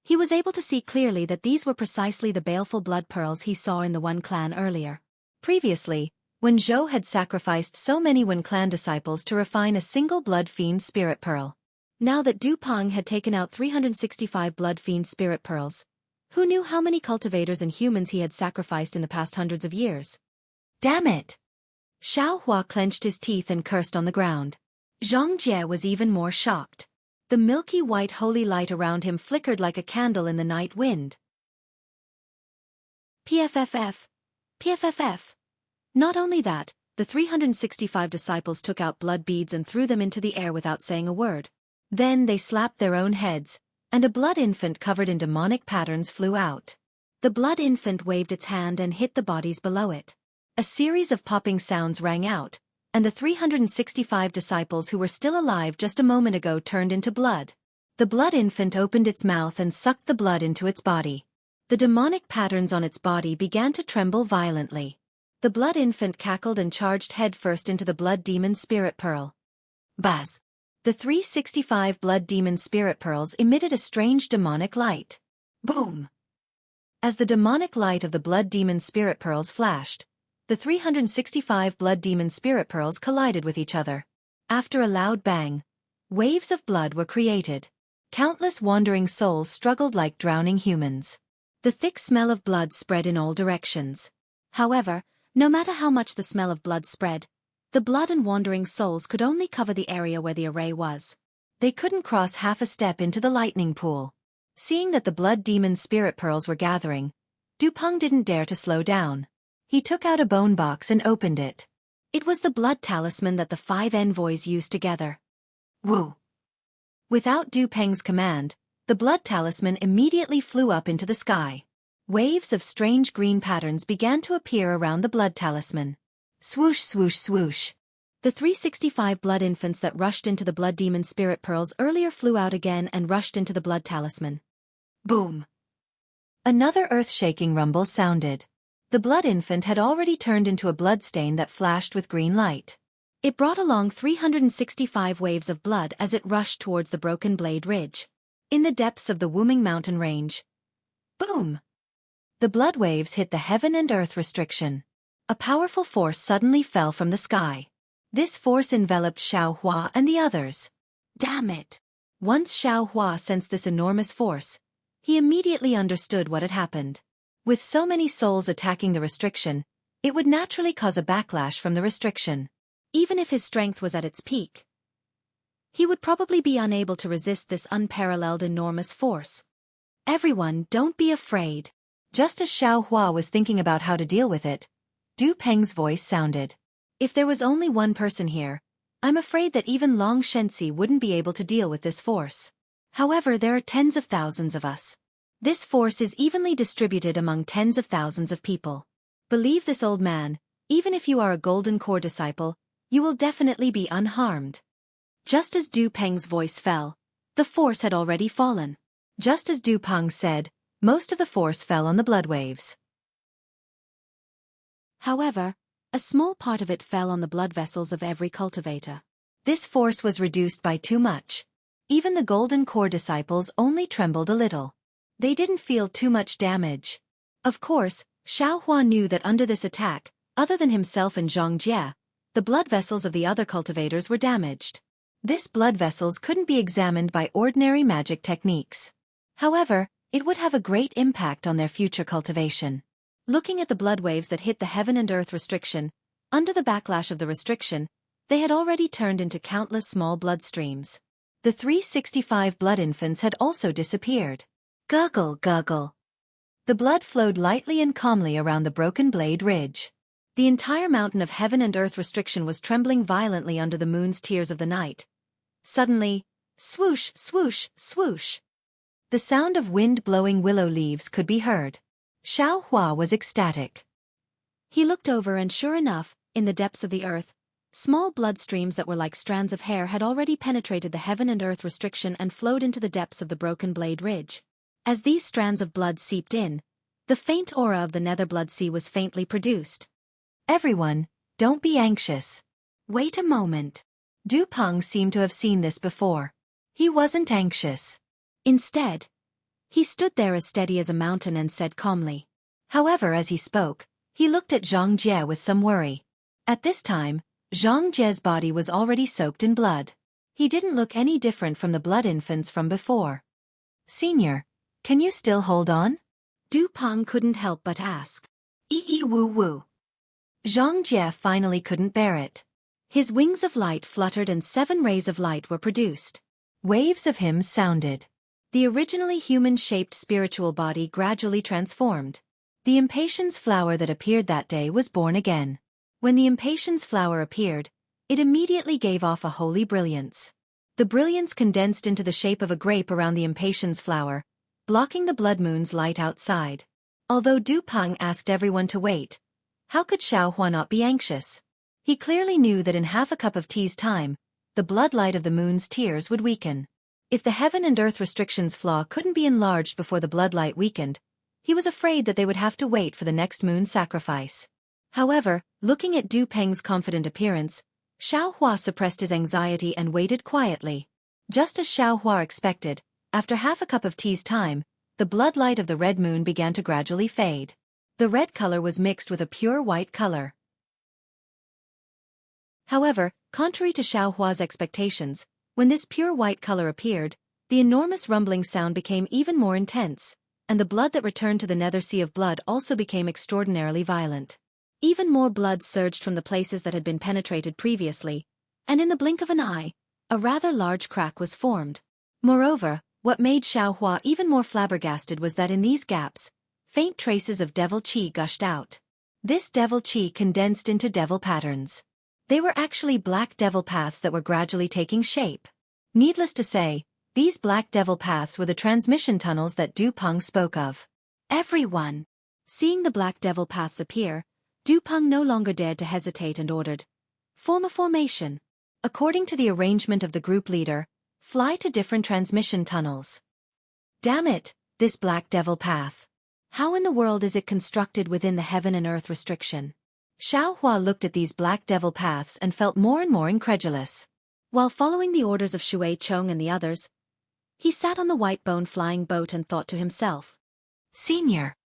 He was able to see clearly that these were precisely the baleful blood pearls he saw in the One Clan earlier. Previously, when Zhou had sacrificed so many One Clan disciples to refine a single Blood Fiend Spirit Pearl. Now that Du Peng had taken out 365 Blood Fiend Spirit Pearls, who knew how many cultivators and humans he had sacrificed in the past hundreds of years? Damn it! Xiaohua clenched his teeth and cursed on the ground. Xianxia was even more shocked. The milky white holy light around him flickered like a candle in the night wind. PFFF. PFFF. Not only that, the 365 disciples took out blood beads and threw them into the air without saying a word. Then they slapped their own heads, and a blood infant covered in demonic patterns flew out. The blood infant waved its hand and hit the bodies below it. A series of popping sounds rang out, and the 365 disciples who were still alive just a moment ago turned into blood. The blood infant opened its mouth and sucked the blood into its body. The demonic patterns on its body began to tremble violently. The blood infant cackled and charged headfirst into the blood demon spirit pearl. Buzz! The 365 blood demon spirit pearls emitted a strange demonic light. Boom! As the demonic light of the blood demon spirit pearls flashed, the 365 blood demon spirit pearls collided with each other. After a loud bang, waves of blood were created. Countless wandering souls struggled like drowning humans. The thick smell of blood spread in all directions. However, no matter how much the smell of blood spread, the blood and wandering souls could only cover the area where the array was. They couldn't cross half a step into the lightning pool. Seeing that the blood demon spirit pearls were gathering, Du Peng didn't dare to slow down. He took out a bone box and opened it. It was the blood talisman that the 5 envoys used together. Woo! Without Du Peng's command, the blood talisman immediately flew up into the sky. Waves of strange green patterns began to appear around the blood talisman. Swoosh, swoosh, swoosh. The 365 blood infants that rushed into the blood demon spirit pearls earlier flew out again and rushed into the blood talisman. Boom! Another earth-shaking rumble sounded. The blood infant had already turned into a bloodstain that flashed with green light. It brought along 365 waves of blood as it rushed towards the Broken Blade Ridge. In the depths of the Wuming Mountain Range. Boom! The blood waves hit the heaven and earth restriction. A powerful force suddenly fell from the sky. This force enveloped Xiaohua and the others. Damn it! Once Xianxia sensed this enormous force, he immediately understood what had happened. With so many souls attacking the restriction, it would naturally cause a backlash from the restriction. Even if his strength was at its peak, he would probably be unable to resist this unparalleled enormous force. Everyone, don't be afraid. Just as Xianxia was thinking about how to deal with it, Du Peng's voice sounded. If there was only one person here, I'm afraid that even Long Shenxi wouldn't be able to deal with this force. However, there are tens of thousands of us. This force is evenly distributed among tens of thousands of people. Believe this, old man, even if you are a golden core disciple, you will definitely be unharmed. Just as Du Peng's voice fell, the force had already fallen. Just as Du Peng said, most of the force fell on the blood waves. However, a small part of it fell on the blood vessels of every cultivator. This force was reduced by too much. Even the golden core disciples only trembled a little. They didn't feel too much damage. Of course, Xianxia knew that under this attack, other than himself and Xianxia, the blood vessels of the other cultivators were damaged. These blood vessels couldn't be examined by ordinary magic techniques. However, it would have a great impact on their future cultivation. Looking at the blood waves that hit the heaven and earth restriction, under the backlash of the restriction, they had already turned into countless small blood streams. The 365 blood infants had also disappeared. Gurgle, gurgle. The blood flowed lightly and calmly around the broken blade ridge. The entire mountain of heaven and earth restriction was trembling violently under the moon's tears of the night. Suddenly, swoosh, swoosh, swoosh. The sound of wind blowing willow leaves could be heard. Xianxia was ecstatic. He looked over and sure enough, in the depths of the earth, small blood streams that were like strands of hair had already penetrated the heaven and earth restriction and flowed into the depths of the broken blade ridge. As these strands of blood seeped in, the faint aura of the nether blood sea was faintly produced. Everyone, don't be anxious. Wait a moment. Du Peng seemed to have seen this before. He wasn't anxious. Instead, he stood there as steady as a mountain and said calmly. However, as he spoke, he looked at Xianxia with some worry. At this time, Xiangjia's body was already soaked in blood. He didn't look any different from the blood infants from before. Senior, can you still hold on? Du Peng couldn't help but ask. Woo woo. Xianxia finally couldn't bear it. His wings of light fluttered and 7 rays of light were produced. Waves of hymns sounded. The originally human-shaped spiritual body gradually transformed. The impatience flower that appeared that day was born again. When the impatience flower appeared, it immediately gave off a holy brilliance. The brilliance condensed into the shape of a grape around the impatience flower, blocking the blood moon's light outside. Although Du Peng asked everyone to wait, how could Xianxia not be anxious? He clearly knew that in half a cup of tea's time, the blood light of the moon's tears would weaken. If the heaven and earth restrictions flaw couldn't be enlarged before the blood light weakened, he was afraid that they would have to wait for the next moon sacrifice. However, looking at Du Peng's confident appearance, Xianxia suppressed his anxiety and waited quietly. Just as Xianxia expected, after half a cup of tea's time, the blood light of the red moon began to gradually fade. The red color was mixed with a pure white color. However, contrary to Xianxia's expectations, when this pure white color appeared, the enormous rumbling sound became even more intense, and the blood that returned to the nether sea of blood also became extraordinarily violent. Even more blood surged from the places that had been penetrated previously, and in the blink of an eye, a rather large crack was formed. Moreover, what made Xianxia even more flabbergasted was that in these gaps, faint traces of devil qi gushed out. This devil qi condensed into devil patterns. They were actually black devil paths that were gradually taking shape. Needless to say, these black devil paths were the transmission tunnels that Du Peng spoke of. Everyone! Seeing the black devil paths appear, Du Peng no longer dared to hesitate and ordered, "Form a formation. According to the arrangement of the group leader, fly to different transmission tunnels." Damn it, this black devil path. How in the world is it constructed within the heaven and earth restriction? Xianxia looked at these black devil paths and felt more and more incredulous. While following the orders of Shui Chong and the others, he sat on the white bone flying boat and thought to himself. Senior.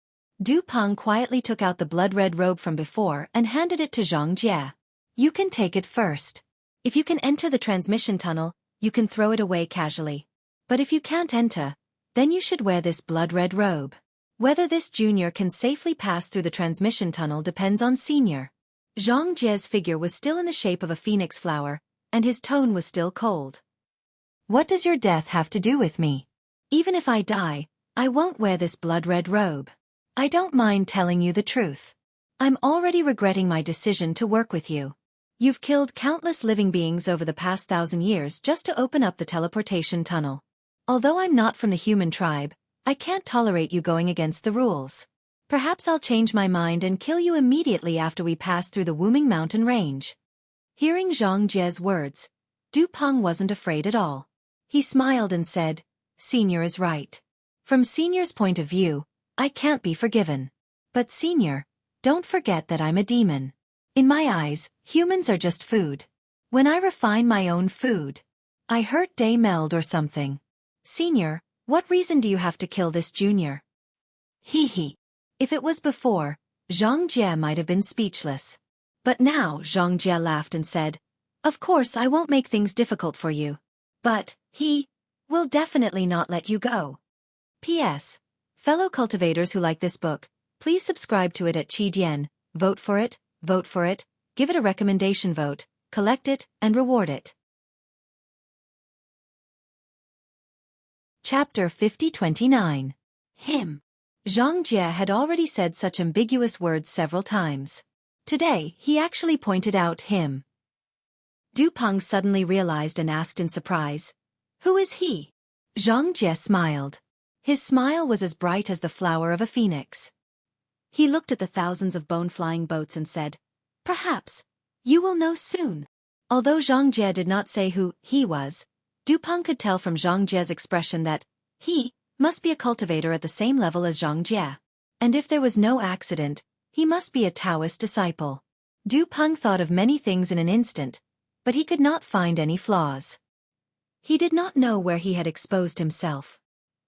Du Peng quietly took out the blood-red robe from before and handed it to Xianxia. You can take it first. If you can enter the transmission tunnel, you can throw it away casually. But if you can't enter, then you should wear this blood-red robe. Whether this junior can safely pass through the transmission tunnel depends on senior. Xianxia's figure was still in the shape of a phoenix flower, and his tone was still cold. What does your death have to do with me? Even if I die, I won't wear this blood-red robe. I don't mind telling you the truth. I'm already regretting my decision to work with you. You've killed countless living beings over the past 1,000 years just to open up the teleportation tunnel. Although I'm not from the human tribe, I can't tolerate you going against the rules. Perhaps I'll change my mind and kill you immediately after we pass through the Wuming mountain range. Hearing Xianxia's words, Du Peng wasn't afraid at all. He smiled and said, Senior is right. From Senior's point of view, I can't be forgiven. But Senior, don't forget that I'm a demon. In my eyes, humans are just food. When I refine my own food, I hurt Day Meld or something. Senior, what reason do you have to kill this junior? Hee. If it was before, Xianxia might have been speechless. But now Xianxia laughed and said, Of course I won't make things difficult for you. But, he will definitely not let you go. P.S. Fellow cultivators who like this book, please subscribe to it at Qidian, vote for it, give it a recommendation vote, collect it, and reward it. Chapter 50-29. Him. Xianxia had already said such ambiguous words several times. Today, he actually pointed out him. Du Peng suddenly realized and asked in surprise, Who is he? Xianxia smiled. His smile was as bright as the flower of a phoenix. He looked at the thousands of bone-flying boats and said, Perhaps, you will know soon. Although Xianxia did not say who he was, Du Peng could tell from Xianxia's expression that he must be a cultivator at the same level as Xianxia. And if there was no accident, he must be a Taoist disciple. Du Peng thought of many things in an instant, but he could not find any flaws. He did not know where he had exposed himself.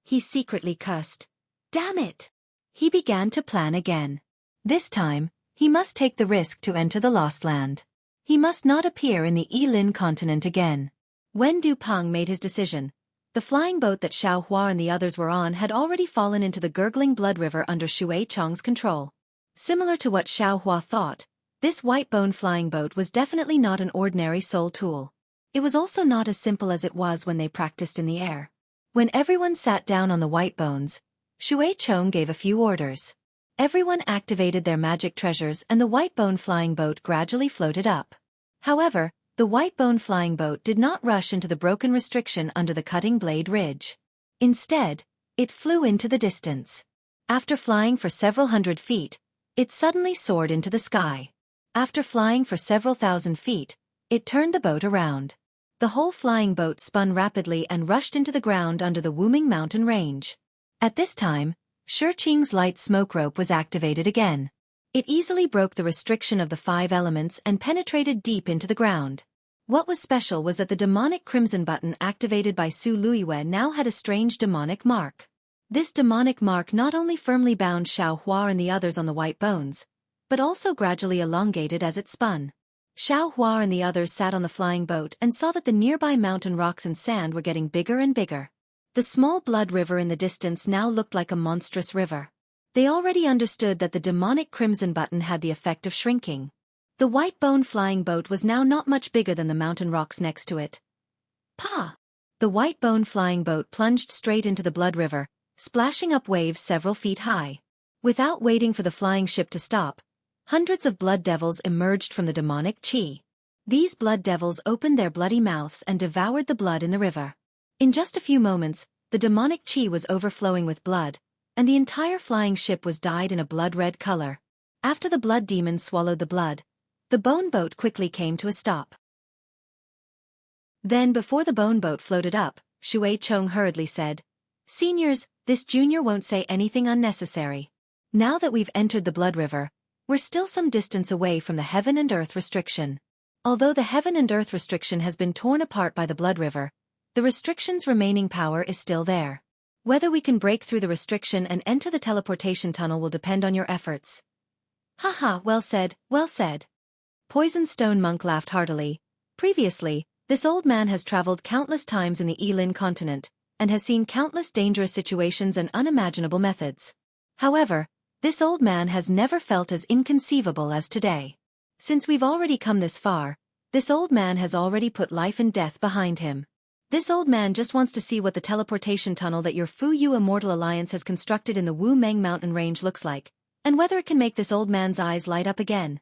He secretly cursed. Damn it! He began to plan again. This time, he must take the risk to enter the Lost Land. He must not appear in the Yilin continent again. When Du Peng made his decision, the flying boat that Xiaohua and the others were on had already fallen into the gurgling blood river under Shui Chong's control. Similar to what Xiaohua thought, this white bone flying boat was definitely not an ordinary soul tool. It was also not as simple as it was when they practiced in the air. When everyone sat down on the white bones, Shui Chong gave a few orders. Everyone activated their magic treasures and the white bone flying boat gradually floated up. However, the white bone flying boat did not rush into the broken restriction under the cutting blade ridge. Instead, it flew into the distance. After flying for several hundred feet, it suddenly soared into the sky. After flying for several thousand feet, it turned the boat around. The whole flying boat spun rapidly and rushed into the ground under the Wuming mountain range. At this time, Shiqing's light smoke rope was activated again. It easily broke the restriction of the 5 elements and penetrated deep into the ground. What was special was that the demonic crimson button activated by Su Luiwei now had a strange demonic mark. This demonic mark not only firmly bound Xiaohua and the others on the white bones, but also gradually elongated as it spun. Xiaohua and the others sat on the flying boat and saw that the nearby mountain rocks and sand were getting bigger and bigger. The small blood river in the distance now looked like a monstrous river. They already understood that the demonic crimson button had the effect of shrinking. The white bone flying boat was now not much bigger than the mountain rocks next to it. Pa! The white bone flying boat plunged straight into the blood river, splashing up waves several feet high. Without waiting for the flying ship to stop, hundreds of blood devils emerged from the demonic qi. These blood devils opened their bloody mouths and devoured the blood in the river. In just a few moments, the demonic qi was overflowing with blood, and the entire flying ship was dyed in a blood-red color. After the blood demons swallowed the blood, the bone boat quickly came to a stop. Then before the bone boat floated up, Shui Chong hurriedly said, Seniors, this junior won't say anything unnecessary. Now that we've entered the blood river, we're still some distance away from the heaven and earth restriction. Although the heaven and earth restriction has been torn apart by the blood river, the restriction's remaining power is still there. Whether we can break through the restriction and enter the teleportation tunnel will depend on your efforts. Haha, well said, well said. Poison Stone Monk laughed heartily. Previously, this old man has traveled countless times in the Yilin continent, and has seen countless dangerous situations and unimaginable methods. However, this old man has never felt as inconceivable as today. Since we've already come this far, this old man has already put life and death behind him. This old man just wants to see what the teleportation tunnel that your Fu Yu Immortal Alliance has constructed in the Wu Meng mountain range looks like, and whether it can make this old man's eyes light up again.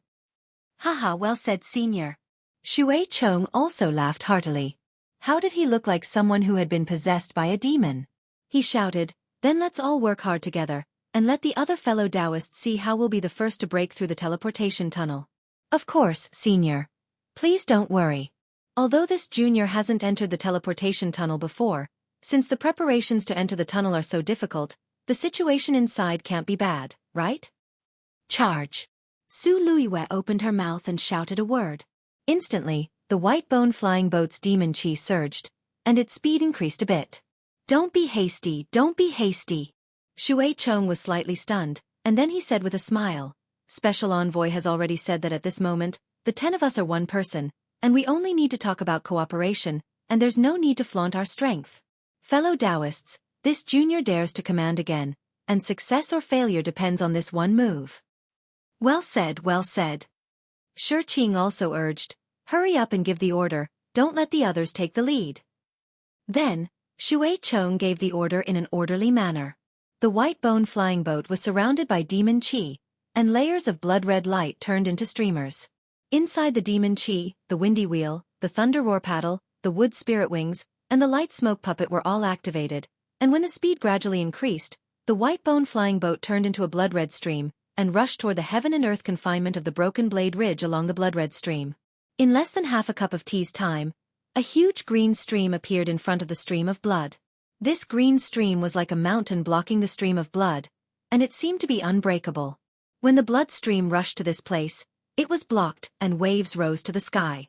Haha, well said, senior. Shui Chong also laughed heartily. How did he look like someone who had been possessed by a demon? He shouted, then let's all work hard together, and let the other fellow Taoists see how we'll be the first to break through the teleportation tunnel. Of course, senior. Please don't worry. Although this junior hasn't entered the teleportation tunnel before, since the preparations to enter the tunnel are so difficult, the situation inside can't be bad, right? Charge! Su Luiyue opened her mouth and shouted a word. Instantly, the white bone flying boat's demon chi surged, and its speed increased a bit. Don't be hasty, don't be hasty. Shui Chong was slightly stunned, and then he said with a smile, Special Envoy has already said that at this moment, the 10 of us are one person, and we only need to talk about cooperation, and there's no need to flaunt our strength. Fellow Taoists, this junior dares to command again, and success or failure depends on this one move. Well said, well said. Shi Qing also urged, hurry up and give the order, don't let the others take the lead. Then, Shui Chong gave the order in an orderly manner. The white bone flying boat was surrounded by demon chi, and layers of blood-red light turned into streamers. Inside the demon chi, the windy wheel, the thunder roar paddle, the wood spirit wings, and the light smoke puppet were all activated, and when the speed gradually increased, the white bone flying boat turned into a blood-red stream, and rushed toward the heaven and earth confinement of the broken blade ridge along the blood-red stream. In less than half a cup of tea's time, a huge green stream appeared in front of the stream of blood. This green stream was like a mountain blocking the stream of blood, and it seemed to be unbreakable. When the blood stream rushed to this place, it was blocked and waves rose to the sky.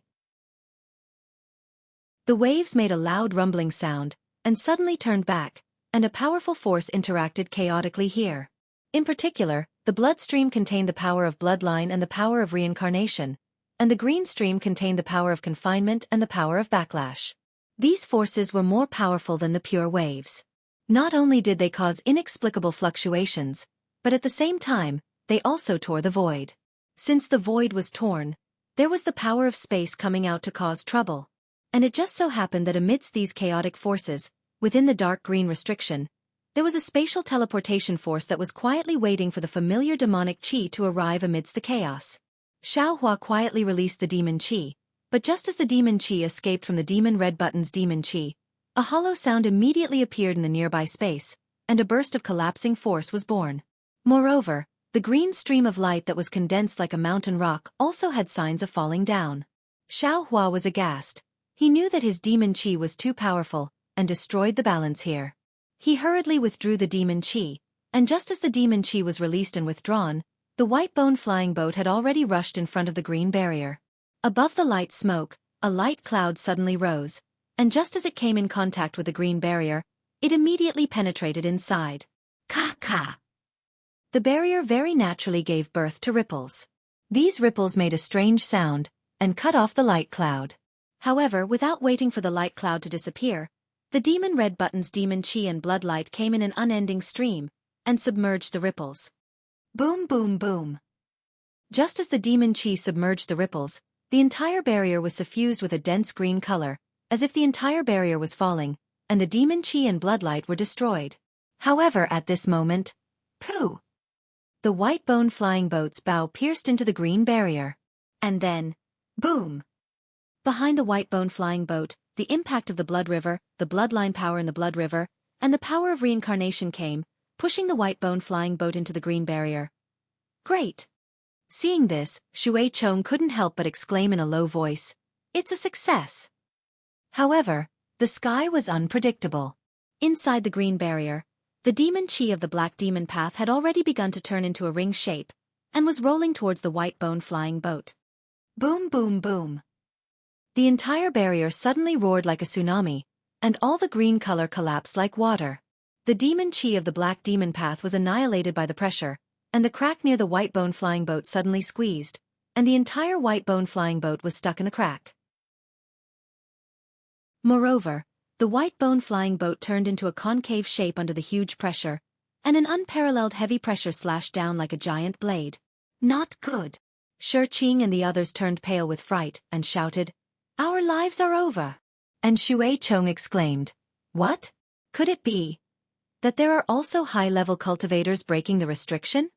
The waves made a loud rumbling sound, and suddenly turned back, and a powerful force interacted chaotically here. In particular, the blood stream contained the power of bloodline and the power of reincarnation, and the green stream contained the power of confinement and the power of backlash. These forces were more powerful than the pure waves. Not only did they cause inexplicable fluctuations, but at the same time, they also tore the void. Since the void was torn, there was the power of space coming out to cause trouble. And it just so happened that amidst these chaotic forces, within the dark green restriction, there was a spatial teleportation force that was quietly waiting for the familiar demonic chi to arrive amidst the chaos. Xiaohua quietly released the demon chi, but just as the demon chi escaped from the demon red button's demon chi, a hollow sound immediately appeared in the nearby space, and a burst of collapsing force was born. Moreover, the green stream of light that was condensed like a mountain rock also had signs of falling down. Xiaohua was aghast. He knew that his demon chi was too powerful, and destroyed the balance here. He hurriedly withdrew the demon chi, and just as the demon chi was released and withdrawn, the white bone flying boat had already rushed in front of the green barrier. Above the light smoke, a light cloud suddenly rose, and just as it came in contact with the green barrier, it immediately penetrated inside. Ka-ka! The barrier very naturally gave birth to ripples. These ripples made a strange sound, and cut off the light cloud. However, without waiting for the light cloud to disappear, the demon red button's demon chi and bloodlight came in an unending stream, and submerged the ripples. Boom boom boom. Just as the demon chi submerged the ripples, the entire barrier was suffused with a dense green color, as if the entire barrier was falling, and the demon chi and bloodlight were destroyed. However, at this moment, pooh! The white bone flying boat's bow pierced into the green barrier. And then, boom! Behind the white bone flying boat, the impact of the blood river, the bloodline power in the blood river, and the power of reincarnation came, pushing the white bone flying boat into the green barrier. Great! Seeing this, Shui Chong couldn't help but exclaim in a low voice, "It's a success!" However, the sky was unpredictable. Inside the green barrier, the demon chi of the black demon path had already begun to turn into a ring shape, and was rolling towards the white bone flying boat. Boom boom boom. The entire barrier suddenly roared like a tsunami, and all the green color collapsed like water. The demon chi of the black demon path was annihilated by the pressure, and the crack near the white bone flying boat suddenly squeezed, and the entire white bone flying boat was stuck in the crack. Moreover, The white bone flying boat turned into a concave shape under the huge pressure, and an unparalleled heavy pressure slashed down like a giant blade. Not good. Shi Qing and the others turned pale with fright and shouted, "Our lives are over." And Shui Chong exclaimed, "What? Could it be that there are also high-level cultivators breaking the restriction?"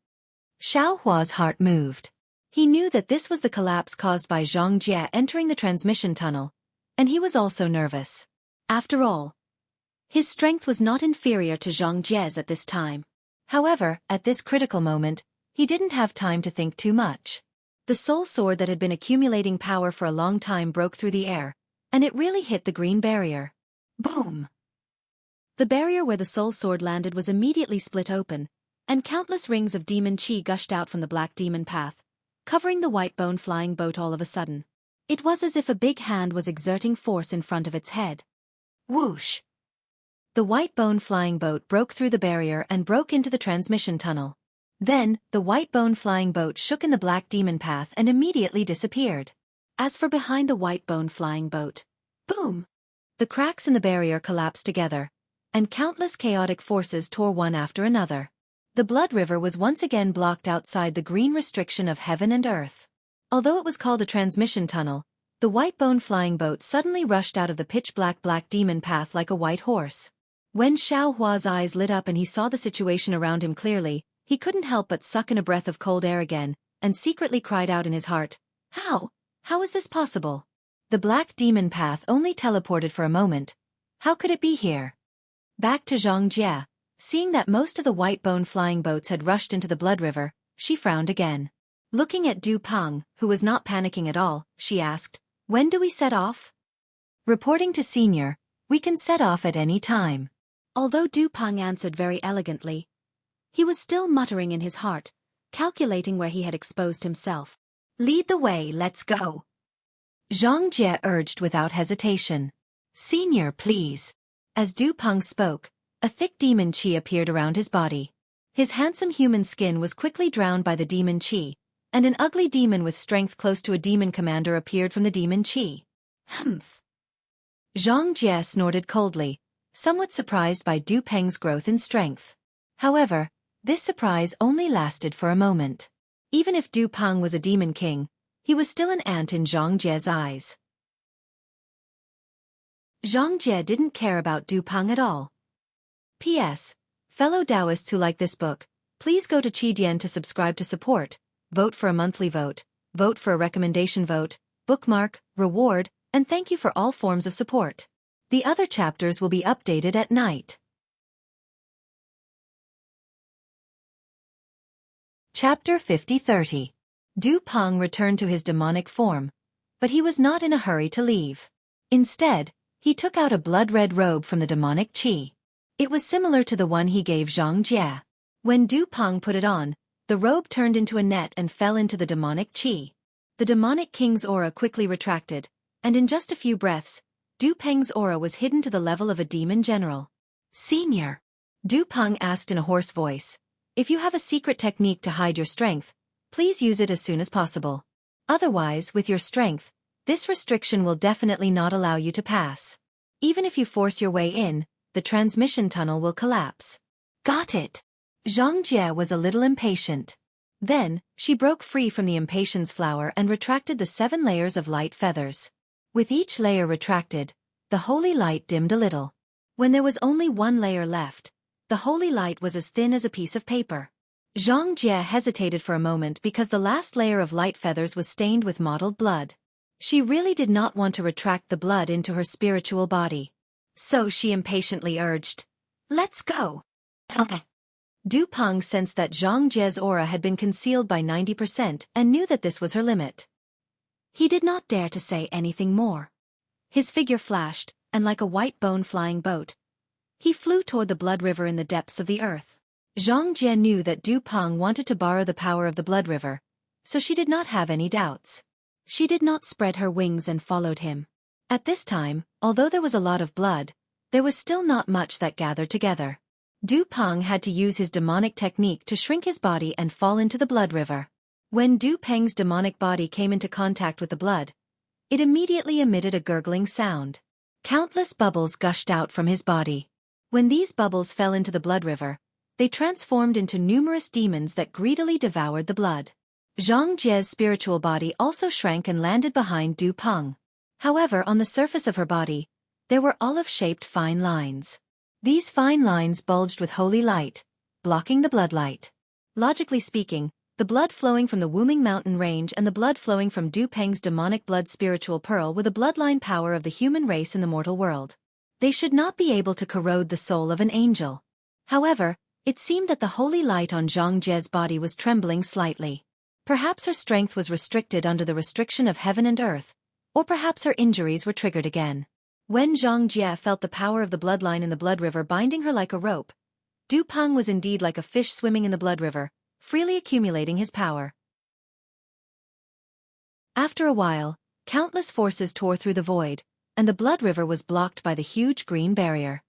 Xiao Hua's heart moved. He knew that this was the collapse caused by Xianxia entering the transmission tunnel, and he was also nervous. After all, his strength was not inferior to Xianxia's at this time. However, at this critical moment, he didn't have time to think too much. The soul sword that had been accumulating power for a long time broke through the air, and it really hit the green barrier. Boom! The barrier where the soul sword landed was immediately split open, and countless rings of demon qi gushed out from the black demon path, covering the white bone flying boat all of a sudden. It was as if a big hand was exerting force in front of its head. Whoosh! The white bone flying boat broke through the barrier and broke into the transmission tunnel. Then, the white bone flying boat shook in the black demon path and immediately disappeared. As for behind the white bone flying boat, boom! The cracks in the barrier collapsed together, and countless chaotic forces tore one after another. The blood river was once again blocked outside the green restriction of heaven and earth. Although it was called a transmission tunnel, the white bone flying boat suddenly rushed out of the pitch-black black demon path like a white horse. When Xiao Hua's eyes lit up and he saw the situation around him clearly, he couldn't help but suck in a breath of cold air again, and secretly cried out in his heart, "How? How is this possible? The black demon path only teleported for a moment. How could it be here?" Back to Xianxia, seeing that most of the white bone flying boats had rushed into the blood river, she frowned again. Looking at Du Peng, who was not panicking at all, she asked, "When do we set off?" Reporting to Senior, "We can set off at any time." Although Du Peng answered very elegantly, he was still muttering in his heart, calculating where he had exposed himself. "Lead the way, let's go." Xianxia urged without hesitation. "Senior, please." As Du Peng spoke, a thick demon qi appeared around his body. His handsome human skin was quickly drowned by the demon qi, and an ugly demon with strength close to a demon commander appeared from the demon qi. Humph! Xianxia snorted coldly, somewhat surprised by Du Peng's growth in strength. However, this surprise only lasted for a moment. Even if Du Peng was a demon king, he was still an ant in Xianxia's eyes. Xianxia didn't care about Du Peng at all. P.S. Fellow Taoists who like this book, please go to Qidian to subscribe to support, vote for a monthly vote, vote for a recommendation vote, bookmark, reward, and thank you for all forms of support. The other chapters will be updated at night. Chapter 50-30. Du Peng returned to his demonic form, but he was not in a hurry to leave. Instead, he took out a blood-red robe from the demonic qi. It was similar to the one he gave Xianxia. When Du Peng put it on, the robe turned into a net and fell into the demonic qi. The demonic king's aura quickly retracted, and in just a few breaths, Du Peng's aura was hidden to the level of a demon general. "Senior," Du Peng asked in a hoarse voice, "if you have a secret technique to hide your strength, please use it as soon as possible. Otherwise, with your strength, this restriction will definitely not allow you to pass. Even if you force your way in, the transmission tunnel will collapse." "Got it." Xianxia was a little impatient. Then, she broke free from the impatience flower and retracted the 7 layers of light feathers. With each layer retracted, the holy light dimmed a little. When there was only one layer left, the holy light was as thin as a piece of paper. Xianxia hesitated for a moment because the last layer of light feathers was stained with mottled blood. She really did not want to retract the blood into her spiritual body. So she impatiently urged, "Let's go." Okay. Du Peng sensed that Xianxia's aura had been concealed by 90% and knew that this was her limit. He did not dare to say anything more. His figure flashed, and like a white bone flying boat, he flew toward the blood river in the depths of the earth. Xianxia knew that Du Peng wanted to borrow the power of the blood river, so she did not have any doubts. She did not spread her wings and followed him. At this time, although there was a lot of blood, there was still not much that gathered together. Du Peng had to use his demonic technique to shrink his body and fall into the blood river. When Du Peng's demonic body came into contact with the blood, it immediately emitted a gurgling sound. Countless bubbles gushed out from his body. When these bubbles fell into the blood river, they transformed into numerous demons that greedily devoured the blood. Xianxia's spiritual body also shrank and landed behind Du Peng. However, on the surface of her body, there were olive-shaped fine lines. These fine lines bulged with holy light, blocking the bloodlight. Logically speaking, the blood flowing from the Wuming mountain range and the blood flowing from Du Peng's demonic blood spiritual pearl were the bloodline power of the human race in the mortal world. They should not be able to corrode the soul of an angel. However, it seemed that the holy light on Xianxia's body was trembling slightly. Perhaps her strength was restricted under the restriction of heaven and earth, or perhaps her injuries were triggered again. When Xianxia felt the power of the bloodline in the blood river binding her like a rope, Du Peng was indeed like a fish swimming in the blood river, freely accumulating his power. After a while, countless forces tore through the void, and the blood river was blocked by the huge green barrier.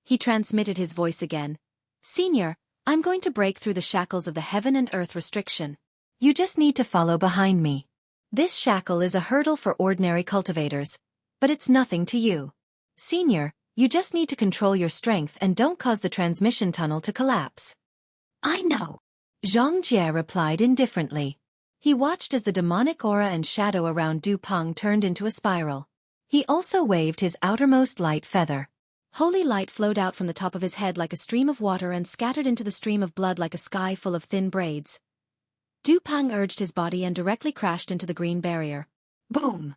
He transmitted his voice again. "Senior, I'm going to break through the shackles of the heaven and earth restriction. You just need to follow behind me. This shackle is a hurdle for ordinary cultivators, but it's nothing to you. Senior, you just need to control your strength and don't cause the transmission tunnel to collapse." "I know," Xianxia replied indifferently. He watched as the demonic aura and shadow around Du Peng turned into a spiral. He also waved his outermost light feather. Holy light flowed out from the top of his head like a stream of water and scattered into the stream of blood like a sky full of thin braids. Du Peng urged his body and directly crashed into the green barrier. Boom!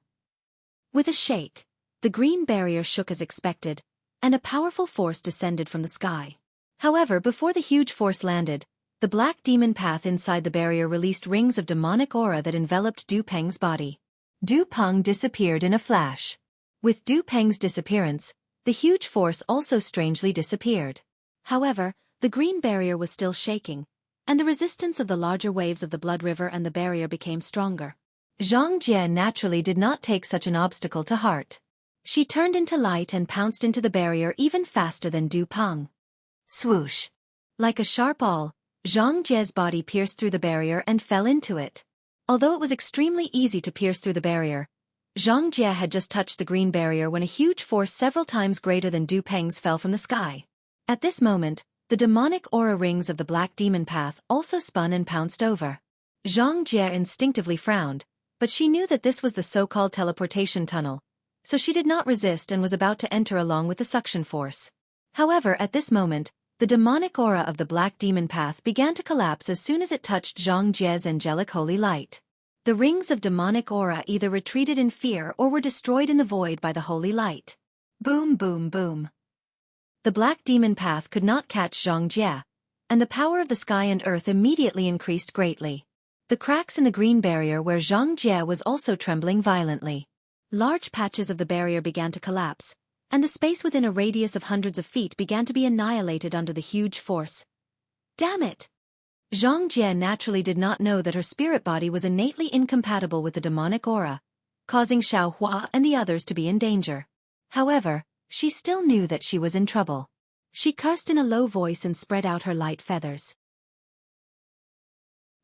With a shake, the green barrier shook as expected, and a powerful force descended from the sky. However, before the huge force landed, the black demon path inside the barrier released rings of demonic aura that enveloped Du Peng's body. Du Peng disappeared in a flash. With Du Peng's disappearance, the huge force also strangely disappeared. However, the green barrier was still shaking, and the resistance of the larger waves of the blood river and the barrier became stronger. Xianxia naturally did not take such an obstacle to heart. She turned into light and pounced into the barrier even faster than Du Peng. Swoosh! Like a sharp awl, Xianxia's body pierced through the barrier and fell into it. Although it was extremely easy to pierce through the barrier, Xianxia had just touched the green barrier when a huge force several times greater than Du Peng's fell from the sky. At this moment, the demonic aura rings of the black demon path also spun and pounced over. Xianxia instinctively frowned, but she knew that this was the so-called teleportation tunnel, so she did not resist and was about to enter along with the suction force. However, at this moment, the demonic aura of the black demon path began to collapse as soon as it touched Xianxia's angelic holy light. The rings of demonic aura either retreated in fear or were destroyed in the void by the holy light. Boom, boom, boom. The black demon path could not catch Xianxia, and the power of the sky and earth immediately increased greatly. The cracks in the green barrier where Xianxia was also trembling violently. Large patches of the barrier began to collapse, and the space within a radius of hundreds of feet began to be annihilated under the huge force. Damn it! Xianxia naturally did not know that her spirit body was innately incompatible with the demonic aura, causing Xiaohua and the others to be in danger. However, she still knew that she was in trouble. She cursed in a low voice and spread out her light feathers.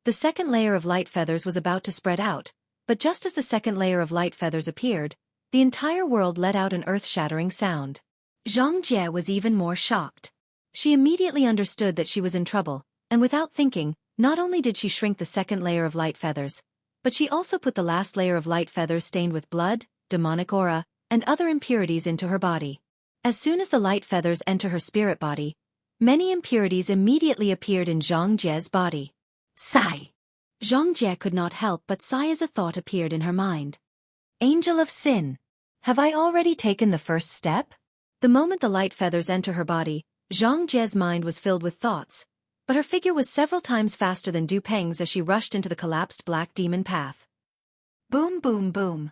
The second layer of light feathers was about to spread out, but just as the second layer of light feathers appeared, the entire world let out an earth-shattering sound. Xianxia was even more shocked. She immediately understood that she was in trouble, and without thinking, not only did she shrink the second layer of light feathers, but she also put the last layer of light feathers stained with blood, demonic aura, and other impurities into her body. As soon as the light feathers enter her spirit body, many impurities immediately appeared in Xianxia's body. Sigh! Xianxia could not help but sigh as a thought appeared in her mind. Angel of Sin! Have I already taken the first step? The moment the light feathers enter her body, Xianxia's mind was filled with thoughts, but her figure was several times faster than Du Peng's as she rushed into the collapsed black demon path. Boom, boom, boom.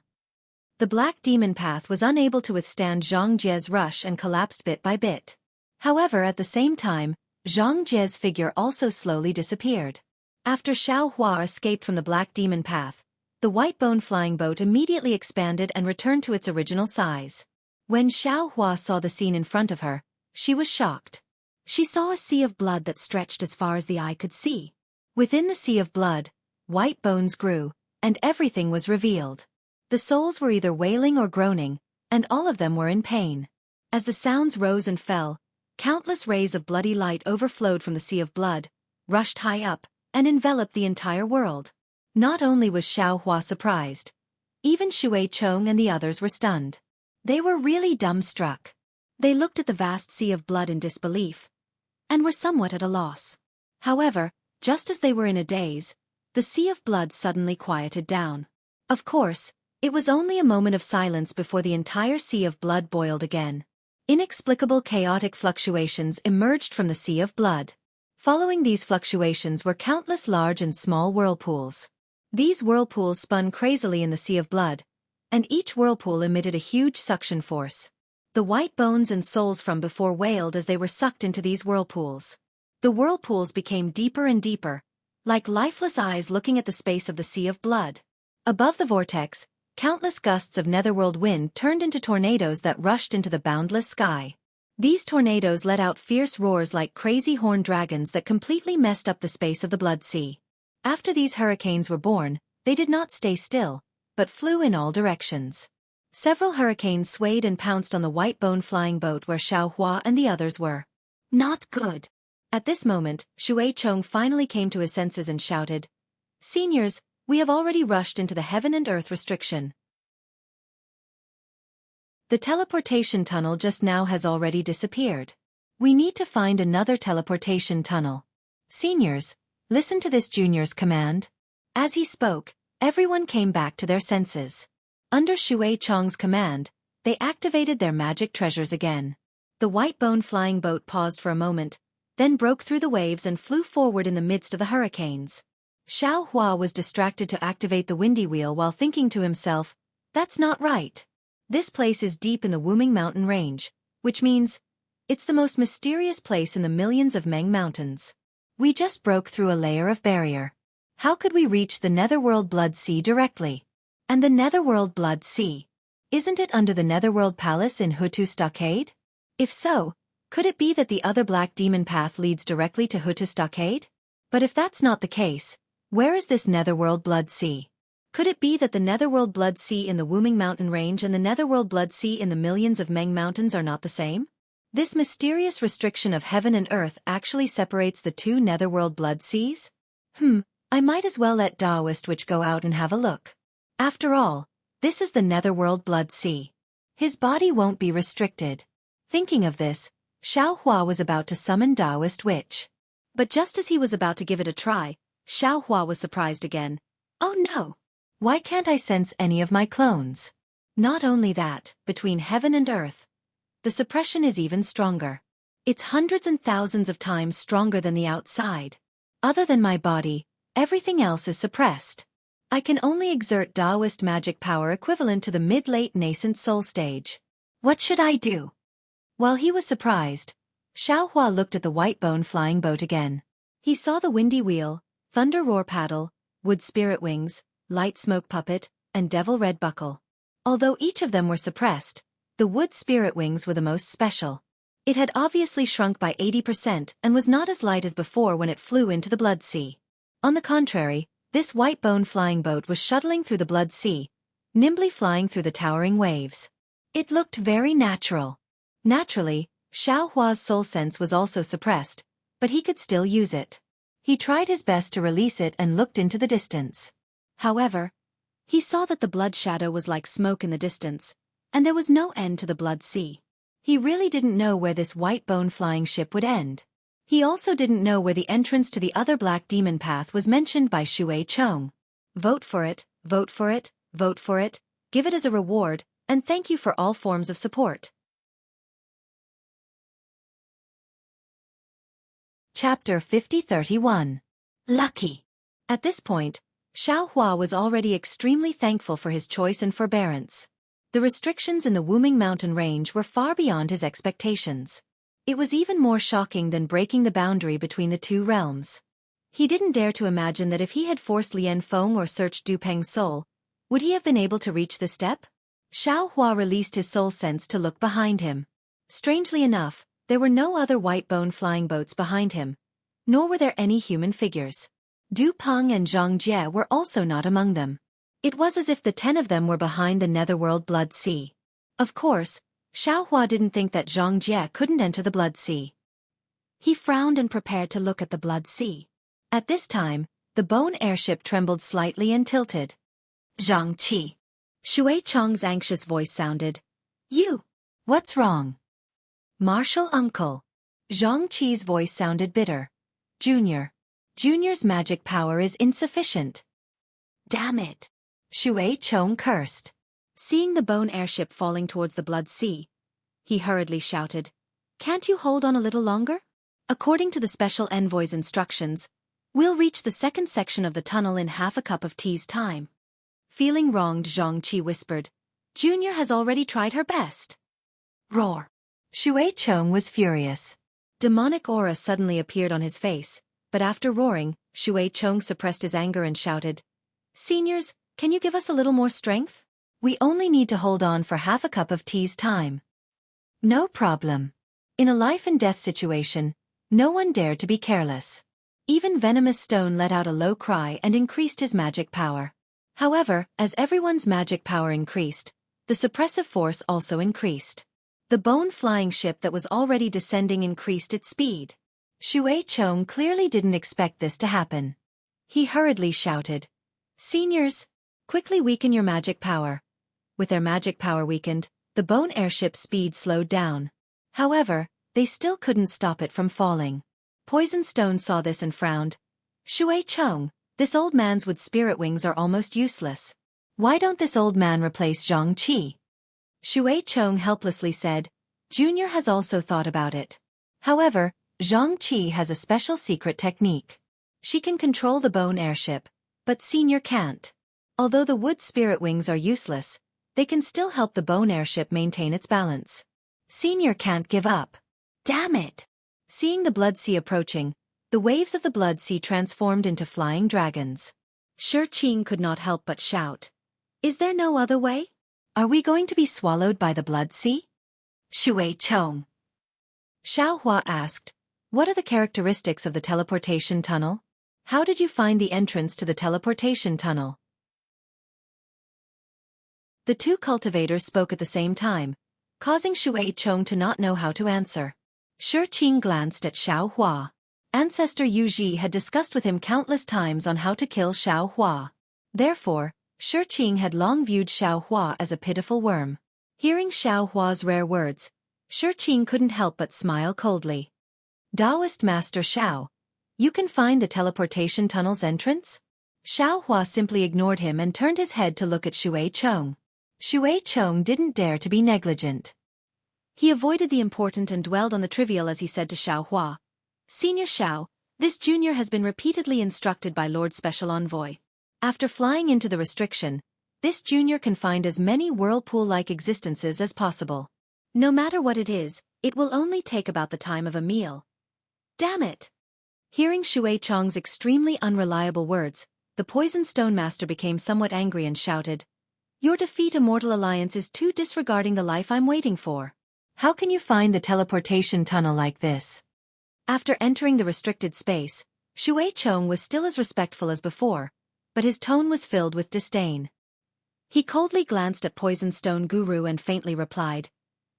The black demon path was unable to withstand Xianxia's rush and collapsed bit by bit. However, at the same time, Xianxia's figure also slowly disappeared. After Xiaohua escaped from the black demon path, the white bone flying boat immediately expanded and returned to its original size. When Xiaohua saw the scene in front of her, she was shocked. She saw a sea of blood that stretched as far as the eye could see. Within the sea of blood, white bones grew, and everything was revealed. The souls were either wailing or groaning, and all of them were in pain. As the sounds rose and fell, countless rays of bloody light overflowed from the sea of blood, rushed high up, and enveloped the entire world. Not only was Xiaohua surprised, even Shuai-Chong and the others were stunned. They were really dumbstruck. They looked at the vast sea of blood in disbelief, and were somewhat at a loss. However, just as they were in a daze, the sea of blood suddenly quieted down. Of course, it was only a moment of silence before the entire sea of blood boiled again. Inexplicable chaotic fluctuations emerged from the sea of blood. Following these fluctuations were countless large and small whirlpools. These whirlpools spun crazily in the sea of blood, and each whirlpool emitted a huge suction force. The white bones and souls from before wailed as they were sucked into these whirlpools. The whirlpools became deeper and deeper, like lifeless eyes looking at the space of the sea of blood. Above the vortex, countless gusts of netherworld wind turned into tornadoes that rushed into the boundless sky. These tornadoes let out fierce roars like crazy horned dragons that completely messed up the space of the blood sea. After these hurricanes were born, they did not stay still, but flew in all directions. Several hurricanes swayed and pounced on the white bone flying boat where Xiaohua and the others were. Not good. At this moment, Shuai-Chong finally came to his senses and shouted, "Seniors, we have already rushed into the heaven and earth restriction. The teleportation tunnel just now has already disappeared. We need to find another teleportation tunnel. Seniors, listen to this junior's command." As he spoke, everyone came back to their senses. Under Shuai-Chong's command, they activated their magic treasures again. The white bone flying boat paused for a moment, then broke through the waves and flew forward in the midst of the hurricanes. Xiaohua was distracted to activate the windy wheel while thinking to himself, "That's not right. This place is deep in the Wuming mountain range, which means it's the most mysterious place in the millions of Meng mountains. We just broke through a layer of barrier. How could we reach the Netherworld Blood Sea directly? And the Netherworld Blood Sea, isn't it under the Netherworld Palace in Hutu Stockade? If so, could it be that the other Black Demon path leads directly to Hutu Stockade? But if that's not the case, where is this Netherworld Blood Sea? Could it be that the Netherworld Blood Sea in the Wuming mountain range and the Netherworld Blood Sea in the millions of Meng mountains are not the same? This mysterious restriction of heaven and earth actually separates the two Netherworld Blood Seas? I might as well let Daoist Witch go out and have a look. After all, this is the Netherworld Blood Sea. His body won't be restricted. Thinking of this, Xiaohua was about to summon Daoist Witch. But just as he was about to give it a try, Xiaohua was surprised again. Oh no! Why can't I sense any of my clones? Not only that, between heaven and earth, the suppression is even stronger. It's hundreds and thousands of times stronger than the outside. Other than my body, everything else is suppressed. I can only exert Daoist magic power equivalent to the mid-late nascent soul stage. What should I do? While he was surprised, Xiaohua looked at the white bone flying boat again. He saw the windy wheel, thunder roar paddle, wood spirit wings, light smoke puppet, and devil red buckle. Although each of them were suppressed, the wood spirit wings were the most special. It had obviously shrunk by 80% and was not as light as before when it flew into the Blood Sea. On the contrary, this white bone flying boat was shuttling through the Blood Sea, nimbly flying through the towering waves. It looked very natural. Naturally, Xiaohua's soul sense was also suppressed, but he could still use it. He tried his best to release it and looked into the distance. However, he saw that the blood shadow was like smoke in the distance, and there was no end to the Blood Sea. He really didn't know where this white bone flying ship would end. He also didn't know where the entrance to the other Black Demon path was mentioned by Shuai-Chong. Vote for it, vote for it, vote for it, give it as a reward, and thank you for all forms of support. Chapter 50-31. Lucky. At this point, Xiaohua was already extremely thankful for his choice and forbearance. The restrictions in the Wuming mountain range were far beyond his expectations. It was even more shocking than breaking the boundary between the two realms. He didn't dare to imagine that if he had forced Lian Feng or searched Du Peng's soul, would he have been able to reach the step? Xiaohua released his soul sense to look behind him. Strangely enough, there were no other white bone flying boats behind him, nor were there any human figures. Du Peng and Xianxia were also not among them. It was as if the 10 of them were behind the Netherworld Blood Sea. Of course, Xiaohua didn't think that Xianxia couldn't enter the Blood Sea. He frowned and prepared to look at the Blood Sea. At this time, the bone airship trembled slightly and tilted. Zhangqi. Shui Chong's anxious voice sounded. You. What's wrong? Martial uncle. Zhangqi's voice sounded bitter. Junior. Junior's magic power is insufficient. Damn it. Shui Chong cursed. Seeing the bone airship falling towards the Blood Sea, he hurriedly shouted, Can't you hold on a little longer? According to the special envoy's instructions, we'll reach the second section of the tunnel in half a cup of tea's time. Feeling wronged, Zhangqi whispered, Junior has already tried her best. Roar. Shui Chong was furious. Demonic aura suddenly appeared on his face, but after roaring, Shui Chong suppressed his anger and shouted, Seniors, can you give us a little more strength? We only need to hold on for half a cup of tea's time. No problem. In a life-and-death situation, no one dared to be careless. Even Venomous Stone let out a low cry and increased his magic power. However, as everyone's magic power increased, the suppressive force also increased. The bone-flying ship that was already descending increased its speed. Shui Chong clearly didn't expect this to happen. He hurriedly shouted, Seniors, quickly weaken your magic power. With their magic power weakened, the bone airship's speed slowed down. However, they still couldn't stop it from falling. Poison Stone saw this and frowned. Shui Chong, this old man's wood spirit wings are almost useless. Why don't this old man replace Zhangqi? Shui Chong helplessly said, Junior has also thought about it. However, Zhangqi has a special secret technique. She can control the bone airship, but Senior can't. Although the wood spirit wings are useless, they can still help the bone airship maintain its balance. Senior can't give up. Damn it! Seeing the Blood Sea approaching, the waves of the Blood Sea transformed into flying dragons. Shi Qing could not help but shout. Is there no other way? Are we going to be swallowed by the Blood Sea? Shui Chong. Xiaohua asked, What are the characteristics of the teleportation tunnel? How did you find the entrance to the teleportation tunnel? The two cultivators spoke at the same time, causing Shui Chong to not know how to answer. Shi Qing glanced at Xiaohua. Ancestor Yu Ji had discussed with him countless times on how to kill Xiaohua. Therefore, Shi Qing had long viewed Xiaohua as a pitiful worm. Hearing Xiaohua's rare words, Shi Qing couldn't help but smile coldly. Taoist Master Xiao, you can find the teleportation tunnel's entrance? Xiaohua simply ignored him and turned his head to look at Shui Chong. Shui Chong didn't dare to be negligent. He avoided the important and dwelled on the trivial as he said to Xiaohua, Senior Xiao, this junior has been repeatedly instructed by Lord Special Envoy. After flying into the restriction, this junior can find as many whirlpool-like existences as possible. No matter what it is, it will only take about the time of a meal. Damn it! Hearing Shui Chong's extremely unreliable words, the Poison Stone Master became somewhat angry and shouted, Your defeat Immortal Alliance is too disregarding the life I'm waiting for. How can you find the teleportation tunnel like this? After entering the restricted space, Shui Chong was still as respectful as before, but his tone was filled with disdain. He coldly glanced at Poison Stone Guru and faintly replied,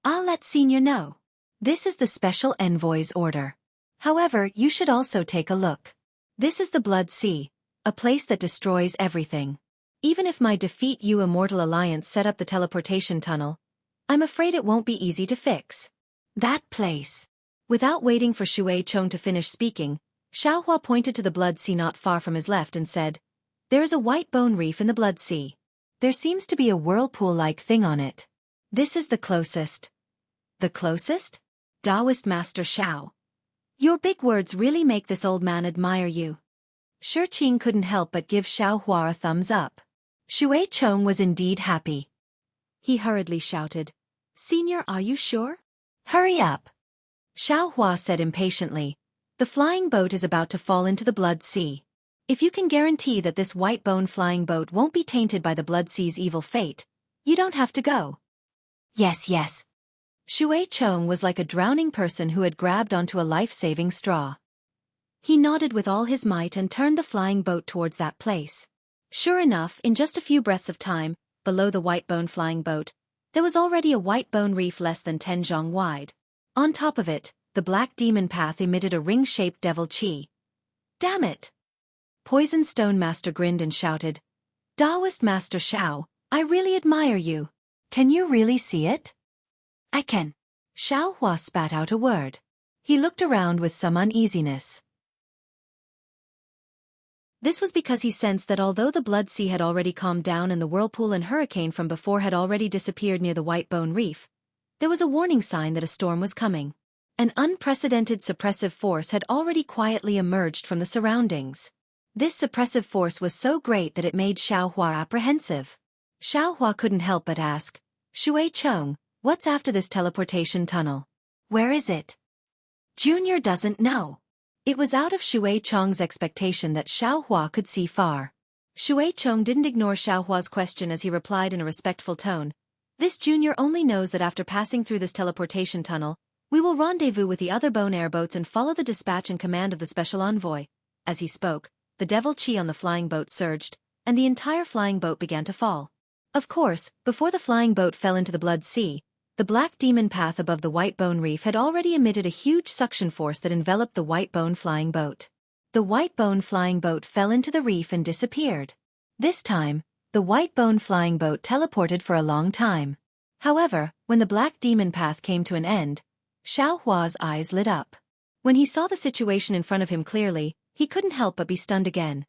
I'll let Senior know. This is the Special Envoy's order. However, you should also take a look. This is the Blood Sea, a place that destroys everything. Even if my Defeat You Immortal Alliance set up the teleportation tunnel, I'm afraid it won't be easy to fix. That place. Without waiting for Shui Chong to finish speaking, Xiaohua pointed to the Blood Sea not far from his left and said, There is a white bone reef in the Blood Sea. There seems to be a whirlpool-like thing on it. This is the closest. The closest? Taoist Master Xiao. Your big words really make this old man admire you. Shi Qing couldn't help but give Xiaohua a thumbs up. Shui Chong was indeed happy. He hurriedly shouted, Senior, are you sure? Hurry up. Xiaohua said impatiently, The flying boat is about to fall into the Blood Sea. If you can guarantee that this white bone flying boat won't be tainted by the Blood Sea's evil fate, you don't have to go. Yes, yes. Shui Chong was like a drowning person who had grabbed onto a life-saving straw. He nodded with all his might and turned the flying boat towards that place. Sure enough, in just a few breaths of time, below the white bone flying boat, There was already a white bone reef less than 10 zhong wide. On top of it, the black demon path emitted a ring-shaped devil chi. Damn it! Poison Stone Master grinned and shouted, Taoist Master Xiao, I really admire you. Can you really see it? I can. Xiao Hua spat out a word. He looked around with some uneasiness. This was because he sensed that although the blood sea had already calmed down and the whirlpool and hurricane from before had already disappeared near the white bone reef, there was a warning sign that a storm was coming. An unprecedented suppressive force had already quietly emerged from the surroundings. This suppressive force was so great that it made Xiao Hua apprehensive. Xiao Hua couldn't help but ask, Shui Chong, what's after this teleportation tunnel? Where is it? Junior doesn't know. It was out of Shui Chong's expectation that Xiao Hua could see far. Shui Chong didn't ignore Xiao Hua's question as he replied in a respectful tone. This junior only knows that after passing through this teleportation tunnel, we will rendezvous with the other bone airboats and follow the dispatch and command of the special envoy. As he spoke, the devil chi on the flying boat surged, and the entire flying boat began to fall. Of course, before the flying boat fell into the blood sea, the black demon path above the white bone reef had already emitted a huge suction force that enveloped the white bone flying boat. The white bone flying boat fell into the reef and disappeared. This time, the white bone flying boat teleported for a long time. However, when the black demon path came to an end, Xiao Hua's eyes lit up. When he saw the situation in front of him clearly, he couldn't help but be stunned again.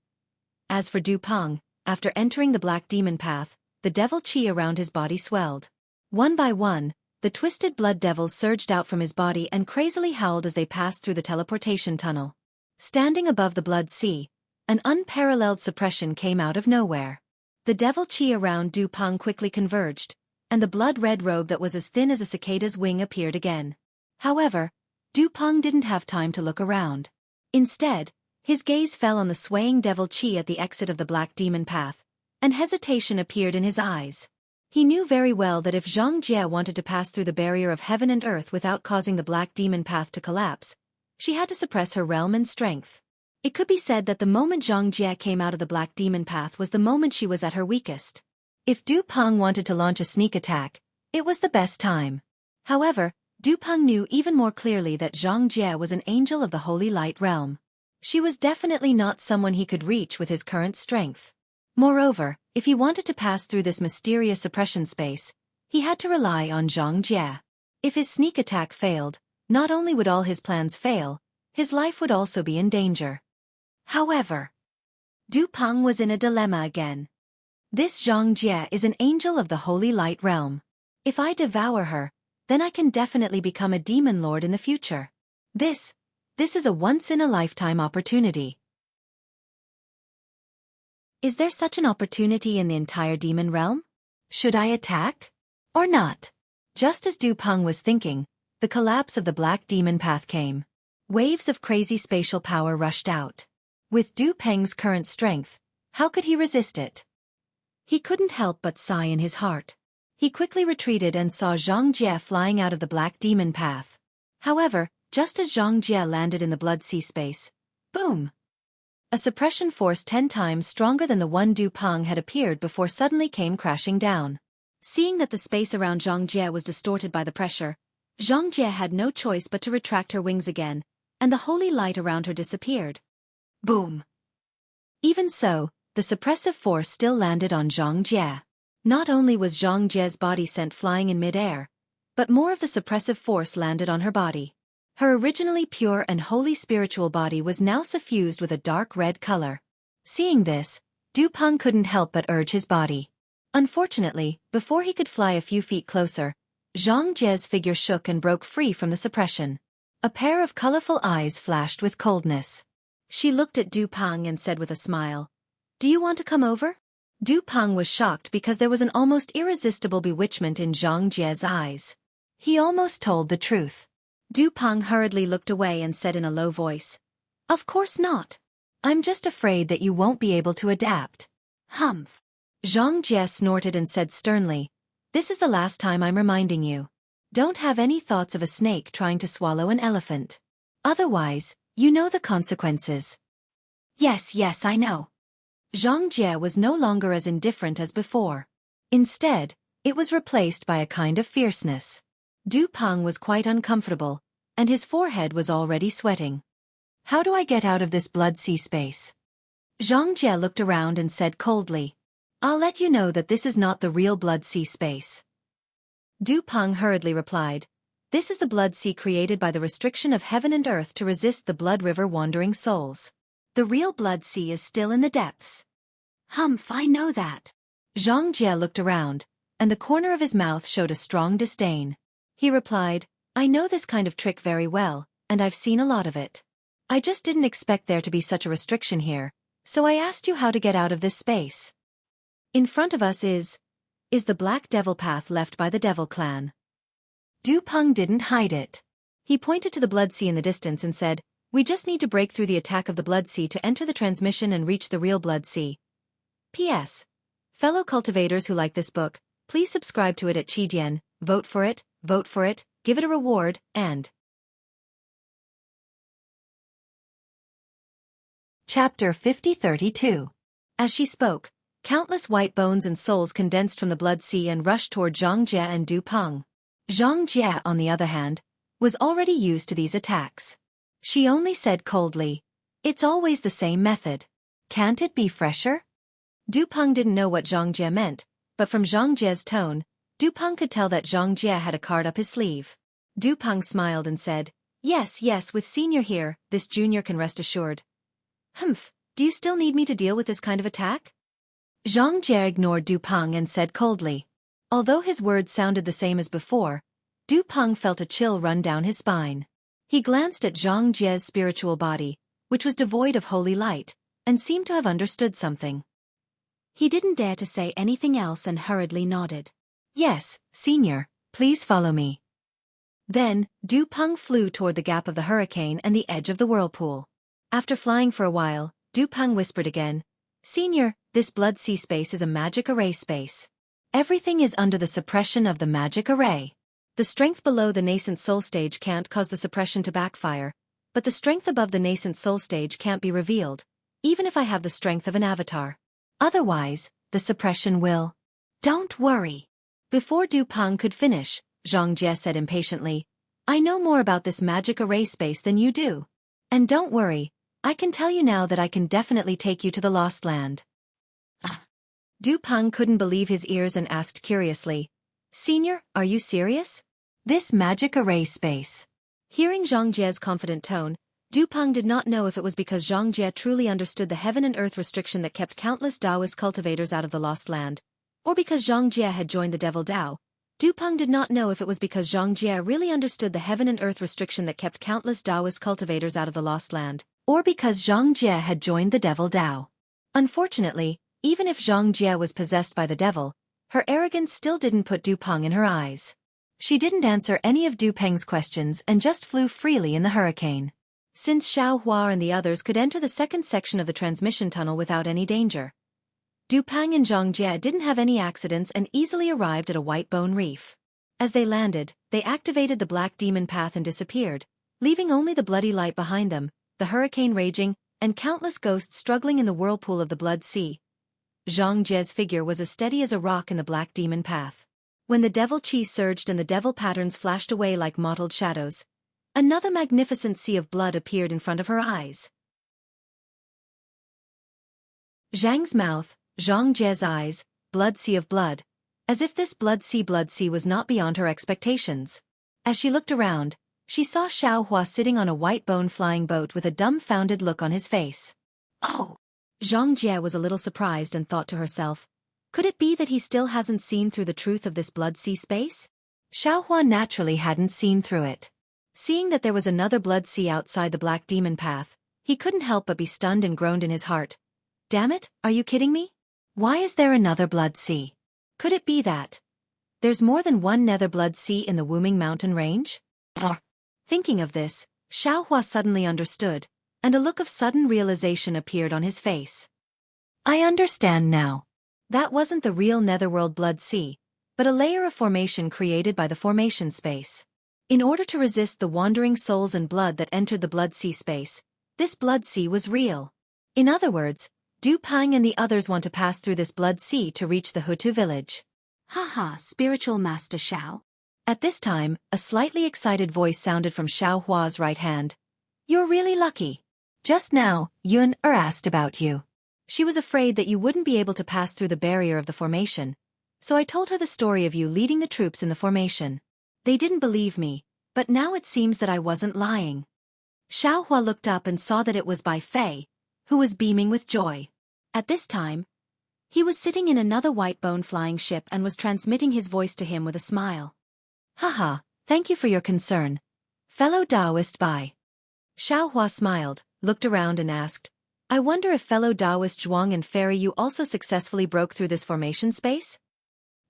As for Du Peng, after entering the black demon path, the devil chi around his body swelled. One by one, the twisted blood devils surged out from his body and crazily howled as they passed through the teleportation tunnel. Standing above the blood sea, an unparalleled suppression came out of nowhere. The devil chi around Du Peng quickly converged, and the blood-red robe that was as thin as a cicada's wing appeared again. However, Du Peng didn't have time to look around. Instead, his gaze fell on the swaying devil chi at the exit of the black demon path, and hesitation appeared in his eyes. He knew very well that if Xianxia wanted to pass through the barrier of heaven and earth without causing the black demon path to collapse, she had to suppress her realm and strength. It could be said that the moment Xianxia came out of the black demon path was the moment she was at her weakest. If Du Peng wanted to launch a sneak attack, it was the best time. However, Du Peng knew even more clearly that Xianxia was an angel of the holy light realm. She was definitely not someone he could reach with his current strength. Moreover, if he wanted to pass through this mysterious suppression space, he had to rely on Xianxia. If his sneak attack failed, not only would all his plans fail, his life would also be in danger. However, Du Peng was in a dilemma again. This Xianxia is an angel of the holy light realm. If I devour her, then I can definitely become a demon lord in the future. This is a once-in-a-lifetime opportunity. Is there such an opportunity in the entire demon realm? Should I attack? Or not? Just as Du Peng was thinking, the collapse of the black demon path came. Waves of crazy spatial power rushed out. With Du Peng's current strength, how could he resist it? He couldn't help but sigh in his heart. He quickly retreated and saw Xianxia flying out of the black demon path. However, just as Xianxia landed in the blood sea space, boom! A suppression force 10 times stronger than the one Du Peng had appeared before suddenly came crashing down. Seeing that the space around Xianxia was distorted by the pressure, Xianxia had no choice but to retract her wings again, and the holy light around her disappeared. Boom! Even so, the suppressive force still landed on Xianxia. Not only was Xianxia's body sent flying in mid-air, but more of the suppressive force landed on her body. Her originally pure and holy spiritual body was now suffused with a dark red color. Seeing this, Du Peng couldn't help but urge his body. Unfortunately, before he could fly a few feet closer, Xianxia's figure shook and broke free from the suppression. A pair of colorful eyes flashed with coldness. She looked at Du Peng and said with a smile, "Do you want to come over?" Du Peng was shocked because there was an almost irresistible bewitchment in Xianxia's eyes. He almost told the truth. Du Peng hurriedly looked away and said in a low voice, "Of course not. I'm just afraid that you won't be able to adapt." Humph. Xianxia snorted and said sternly, "This is the last time I'm reminding you. Don't have any thoughts of a snake trying to swallow an elephant. Otherwise, you know the consequences." Yes, I know. Xianxia was no longer as indifferent as before. Instead, It was replaced by a kind of fierceness. Du Peng was quite uncomfortable, and his forehead was already sweating. How do I get out of this blood sea space? Xianxia looked around and said coldly, I'll let you know that this is not the real blood sea space. Du Peng hurriedly replied, This is the blood sea created by the restriction of heaven and earth to resist the blood river wandering souls. The real blood sea is still in the depths. Humph, I know that. Xianxia looked around, and the corner of his mouth showed a strong disdain. He replied, I know this kind of trick very well, and I've seen a lot of it. I just didn't expect there to be such a restriction here, so I asked you how to get out of this space. In front of us is the Black Devil path left by the Devil clan. Du Peng didn't hide it. He pointed to the blood sea in the distance and said, We just need to break through the attack of the blood sea to enter the transmission and reach the real blood sea. P.S. Fellow cultivators who like this book, please subscribe to it at Qidian, vote for it, give it a reward, and... Chapter 50-32. As she spoke, countless white bones and souls condensed from the blood sea and rushed toward Xianxia and Du Peng. Xianxia, on the other hand, was already used to these attacks. She only said coldly, It's always the same method. Can't it be fresher? Du Peng didn't know what Xianxia meant, but from Xiangjia's tone, Du Peng could tell that Xianxia had a card up his sleeve. Du Peng smiled and said, Yes, with senior here, this junior can rest assured. Humph, do you still need me to deal with this kind of attack? Xianxia ignored Du Peng and said coldly. Although his words sounded the same as before, Du Peng felt a chill run down his spine. He glanced at Xiangjia's spiritual body, which was devoid of holy light, and seemed to have understood something. He didn't dare to say anything else and hurriedly nodded. Yes, senior, please follow me. Then, Du Peng flew toward the gap of the hurricane and the edge of the whirlpool. After flying for a while, Du Peng whispered again, Senior, this blood sea space is a magic array space. Everything is under the suppression of the magic array. The strength below the nascent soul stage can't cause the suppression to backfire, but the strength above the nascent soul stage can't be revealed, even if I have the strength of an avatar. Otherwise, the suppression will. Don't worry. Before Du Peng could finish, Xianxia said impatiently, I know more about this magic array space than you do. And don't worry, I can tell you now that I can definitely take you to the Lost Land. Du Peng couldn't believe his ears and asked curiously, Senior, are you serious? This magic array space. Hearing Xiangjia's confident tone, Du Peng did not know if it was because Xianxia truly understood the heaven and earth restriction that kept countless Taoist cultivators out of the Lost Land, or because Xianxia had joined the Devil Dao. Du Peng did not know if it was because Xianxia really understood the heaven and earth restriction that kept countless Taoist cultivators out of the Lost Land, or because Xianxia had joined the Devil Dao. Unfortunately, even if Xianxia was possessed by the devil, her arrogance still didn't put Du Peng in her eyes. She didn't answer any of Du Peng's questions and just flew freely in the hurricane. Since Xiaohua and the others could enter the second section of the transmission tunnel without any danger, Du Peng and Xianxia didn't have any accidents and easily arrived at a white bone reef. As they landed, they activated the black demon path and disappeared, leaving only the bloody light behind them, the hurricane raging, and countless ghosts struggling in the whirlpool of the blood sea. Xiangjia's figure was as steady as a rock in the black demon path. When the devil chi surged and the devil patterns flashed away like mottled shadows, another magnificent sea of blood appeared in front of her eyes. Zhang's mouth, Xiangjia's eyes, blood sea of blood, as if this blood sea was not beyond her expectations. As she looked around, she saw Xiaohua sitting on a white bone flying boat with a dumbfounded look on his face. Oh! Xianxia was a little surprised and thought to herself, could it be that he still hasn't seen through the truth of this blood sea space? Xiaohua naturally hadn't seen through it. Seeing that there was another blood sea outside the black demon path, he couldn't help but be stunned and groaned in his heart. Damn it, are you kidding me? Why is there another blood sea? Could it be that there's more than one nether blood sea in the Wuming mountain range? Thinking of this, Xiaohua suddenly understood, and a look of sudden realization appeared on his face. I understand now. That wasn't the real netherworld blood sea, but a layer of formation created by the formation space. In order to resist the wandering souls and blood that entered the blood sea space, this blood sea was real. In other words, Du Peng and the others want to pass through this blood sea to reach the Hutu village. Haha, spiritual master Xiao. At this time, a slightly excited voice sounded from Xiao Hua's right hand. You're really lucky. Just now, Yun asked about you. She was afraid that you wouldn't be able to pass through the barrier of the formation, so I told her the story of you leading the troops in the formation. They didn't believe me, but now it seems that I wasn't lying. Xiao Hua looked up and saw that it was Bai Fei, who was beaming with joy. At this time, he was sitting in another white-bone flying ship and was transmitting his voice to him with a smile. Haha, thank you for your concern. Fellow Taoist Bai. Xiao Hua smiled, looked around and asked, I wonder if fellow Taoist Zhuang and Fairy Yu also successfully broke through this formation space?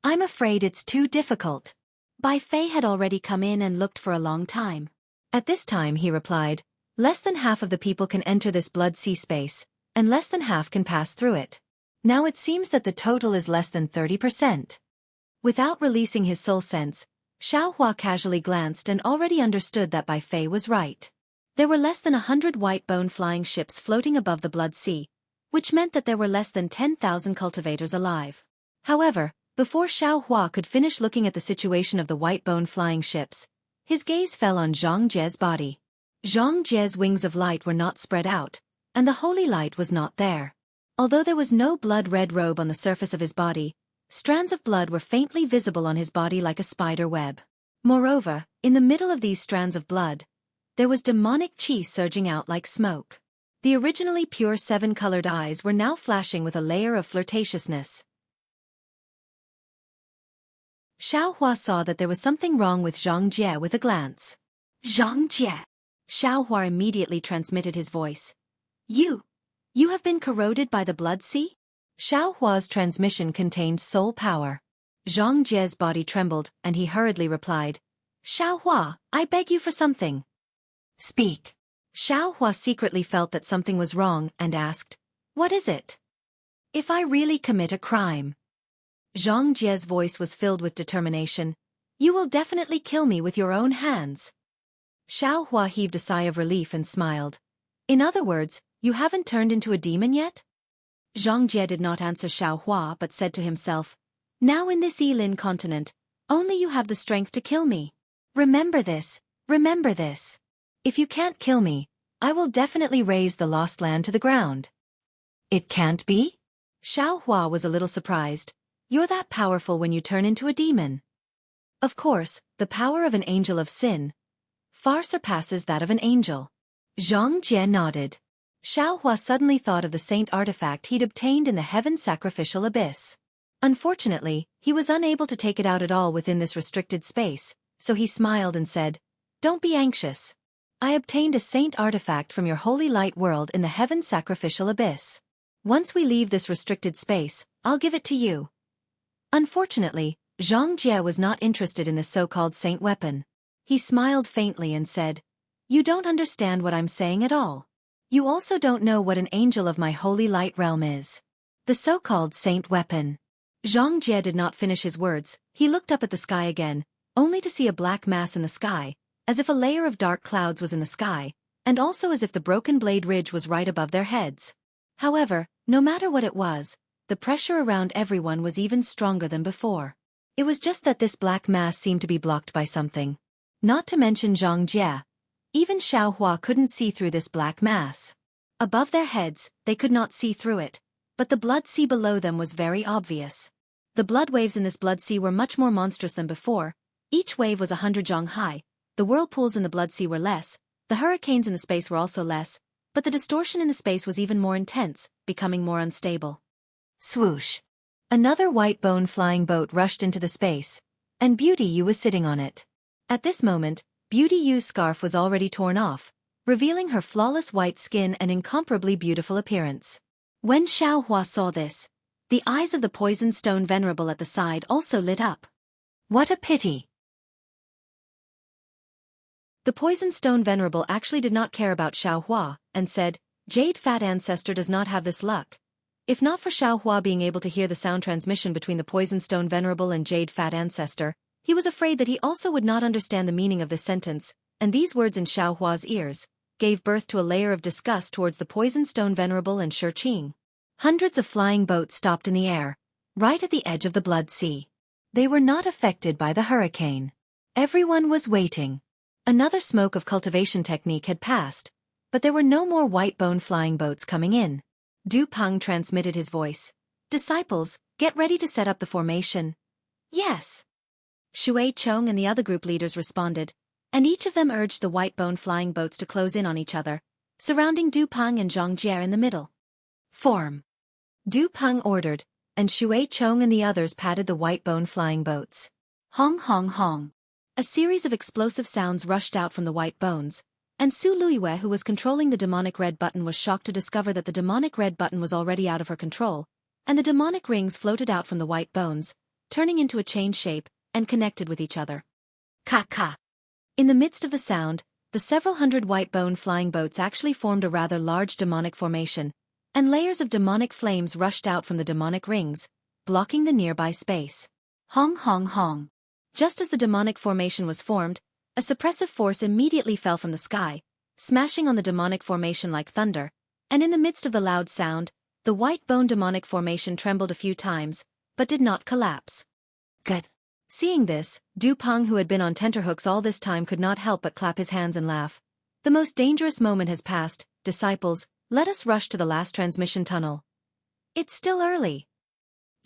I'm afraid it's too difficult. Bai Fei had already come in and looked for a long time. At this time he replied, less than half of the people can enter this blood sea space, and less than half can pass through it. Now it seems that the total is less than 30%. Without releasing his soul sense, Xiao Hua casually glanced and already understood that Bai Fei was right. There were less than 100 white-bone flying ships floating above the blood sea, which meant that there were less than 10,000 cultivators alive. However, before Xiao Hua could finish looking at the situation of the white-bone flying ships, his gaze fell on Zhang Jie's body. Zhang Jie's wings of light were not spread out, and the holy light was not there. Although there was no blood-red robe on the surface of his body, strands of blood were faintly visible on his body like a spider web. Moreover, in the middle of these strands of blood, there was demonic qi surging out like smoke. The originally pure seven-colored eyes were now flashing with a layer of flirtatiousness. Xiao Hua saw that there was something wrong with Zhang Jie with a glance. Zhang Jie. Xiao Hua immediately transmitted his voice. You have been corroded by the blood sea? Xiao Hua's transmission contained soul power. Zhang Jie's body trembled, and he hurriedly replied, Xiao Hua, I beg you for something. Speak. Xiao Hua secretly felt that something was wrong and asked, What is it? If I really commit a crime. Zhang Jie's voice was filled with determination. You will definitely kill me with your own hands. Xiao Hua heaved a sigh of relief and smiled. In other words, you haven't turned into a demon yet? Zhang Jie did not answer Xiao Hua but said to himself, Now in this Yilin continent, only you have the strength to kill me. Remember this, remember this. If you can't kill me, I will definitely raze the lost land to the ground. It can't be? Xiao Hua was a little surprised. You're that powerful when you turn into a demon. Of course, the power of an angel of sin far surpasses that of an angel. Zhang Jie nodded. Xiao Hua suddenly thought of the saint artifact he'd obtained in the heaven sacrificial abyss. Unfortunately, he was unable to take it out at all within this restricted space, so he smiled and said, Don't be anxious. I obtained a saint artifact from your holy light world in the heaven sacrificial abyss. Once we leave this restricted space, I'll give it to you. Unfortunately, Zhang Jie was not interested in this so-called saint weapon. He smiled faintly and said, You don't understand what I'm saying at all. You also don't know what an angel of my holy light realm is. The so-called saint weapon. Zhang Jie did not finish his words. He looked up at the sky again, only to see a black mass in the sky, as if a layer of dark clouds was in the sky, and also as if the broken blade ridge was right above their heads. However, no matter what it was, the pressure around everyone was even stronger than before. It was just that this black mass seemed to be blocked by something. Not to mention Zhang Jie. Even Xiao Hua couldn't see through this black mass. Above their heads, they could not see through it, but the blood sea below them was very obvious. The blood waves in this blood sea were much more monstrous than before. Each wave was 100 zhang high. The whirlpools in the blood sea were less, the hurricanes in the space were also less, but the distortion in the space was even more intense, becoming more unstable. Swoosh! Another white-bone flying boat rushed into the space, and Beauty Yu was sitting on it. At this moment, Beauty Yu's scarf was already torn off, revealing her flawless white skin and incomparably beautiful appearance. When Xiao Hua saw this, the eyes of the poisoned stone venerable at the side also lit up. What a pity! The poisoned stone venerable actually did not care about Xiao Hua, and said, Jade Fat Ancestor does not have this luck. If not for Xiao Hua being able to hear the sound transmission between the poisoned stone venerable and Jade Fat Ancestor, he was afraid that he also would not understand the meaning of this sentence, and these words in Xiao Hua's ears gave birth to a layer of disgust towards the poisoned stone venerable and Shi. Hundreds of flying boats stopped in the air, right at the edge of the blood sea. They were not affected by the hurricane. Everyone was waiting. Another smoke of cultivation technique had passed, but there were no more white bone flying boats coming in. Du Peng transmitted his voice. Disciples, get ready to set up the formation. Yes. Shui Chong and the other group leaders responded, and each of them urged the white bone flying boats to close in on each other, surrounding Du Peng and Xianxia in the middle. Form. Du Peng ordered, and Shui Chong and the others patted the white bone flying boats. Hong hong hong. A series of explosive sounds rushed out from the white bones, and Su Luiyue, who was controlling the demonic red button, was shocked to discover that the demonic red button was already out of her control, and the demonic rings floated out from the white bones, turning into a chain shape, and connected with each other. Ka-ka. In the midst of the sound, the several hundred white bone flying boats actually formed a rather large demonic formation, and layers of demonic flames rushed out from the demonic rings, blocking the nearby space. Hong hong hong. Just as the demonic formation was formed, a suppressive force immediately fell from the sky, smashing on the demonic formation like thunder, and in the midst of the loud sound, the white bone demonic formation trembled a few times, but did not collapse. Good. Seeing this, Du Peng, who had been on tenterhooks all this time, could not help but clap his hands and laugh. The most dangerous moment has passed, disciples, let us rush to the last transmission tunnel. It's still early.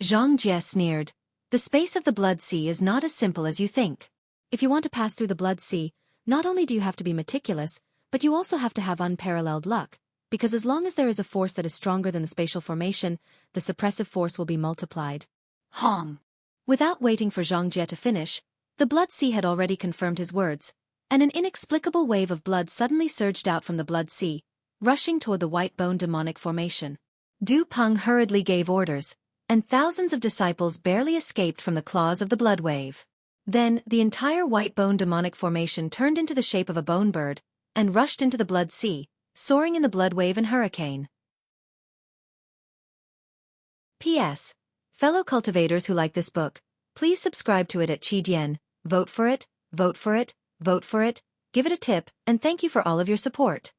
Zhang Jie sneered. The space of the Blood Sea is not as simple as you think. If you want to pass through the Blood Sea, not only do you have to be meticulous, but you also have to have unparalleled luck, because as long as there is a force that is stronger than the spatial formation, the suppressive force will be multiplied. Hong. Without waiting for Zhang Jie to finish, the Blood Sea had already confirmed his words, and an inexplicable wave of blood suddenly surged out from the Blood Sea, rushing toward the white bone demonic formation. Du Peng hurriedly gave orders, and thousands of disciples barely escaped from the claws of the blood wave. Then, the entire white bone demonic formation turned into the shape of a bone bird, and rushed into the Blood Sea, soaring in the blood wave and hurricane. P.S. Fellow cultivators who like this book, please subscribe to it at Qidian, vote for it, vote for it, vote for it, give it a tip, and thank you for all of your support.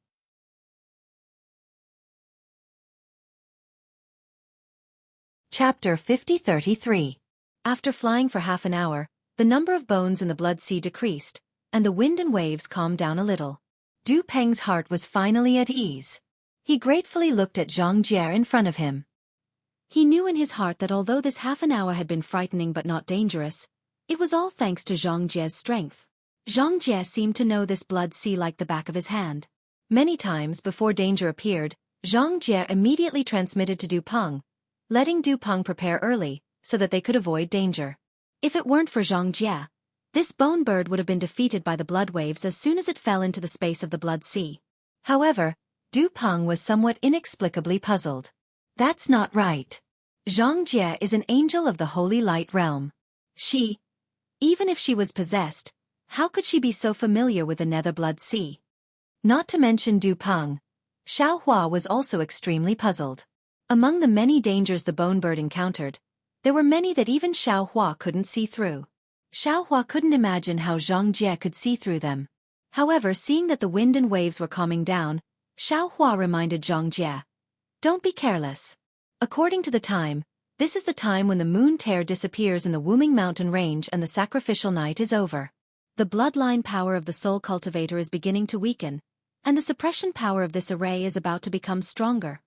Chapter 50-33. After flying for half an hour, the number of bones in the Blood Sea decreased, and the wind and waves calmed down a little. Du Peng's heart was finally at ease. He gratefully looked at Zhang Jie in front of him. He knew in his heart that although this half an hour had been frightening but not dangerous, it was all thanks to Zhang Jie's strength. Zhang Jie seemed to know this Blood Sea like the back of his hand. Many times before danger appeared, Zhang Jie immediately transmitted to Du Peng, letting Du Peng prepare early, so that they could avoid danger. If it weren't for Zhang Jie, this bone bird would have been defeated by the blood waves as soon as it fell into the space of the Blood Sea. However, Du Peng was somewhat inexplicably puzzled. That's not right. Zhang Jie is an angel of the Holy Light Realm. Even if she was possessed, how could she be so familiar with the Nether Blood Sea? Not to mention Du Peng, Xiaohua was also extremely puzzled. Among the many dangers the bone bird encountered, there were many that even Xiaohua couldn't see through. Xiaohua couldn't imagine how Zhang Jie could see through them. However, seeing that the wind and waves were calming down, Xiaohua reminded Zhang Jie, "Don't be careless. According to the time, this is the time when the moon tear disappears in the Wuming Mountain range and the sacrificial night is over. The bloodline power of the soul cultivator is beginning to weaken, and the suppression power of this array is about to become stronger."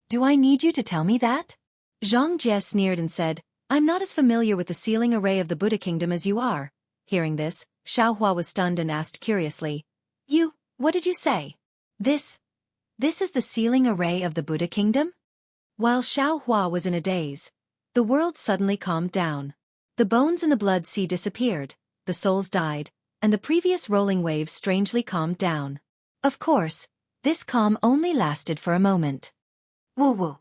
"Do I need you to tell me that?" Zhang Jie sneered and said, "I'm not as familiar with the sealing array of the Buddha kingdom as you are." Hearing this, Xiaohua was stunned and asked curiously, What did you say? This is the sealing array of the Buddha kingdom?" While Xiaohua was in a daze, the world suddenly calmed down. The bones in the Blood Sea disappeared, the souls died, and the previous rolling waves strangely calmed down. Of course, this calm only lasted for a moment. Woo-woo.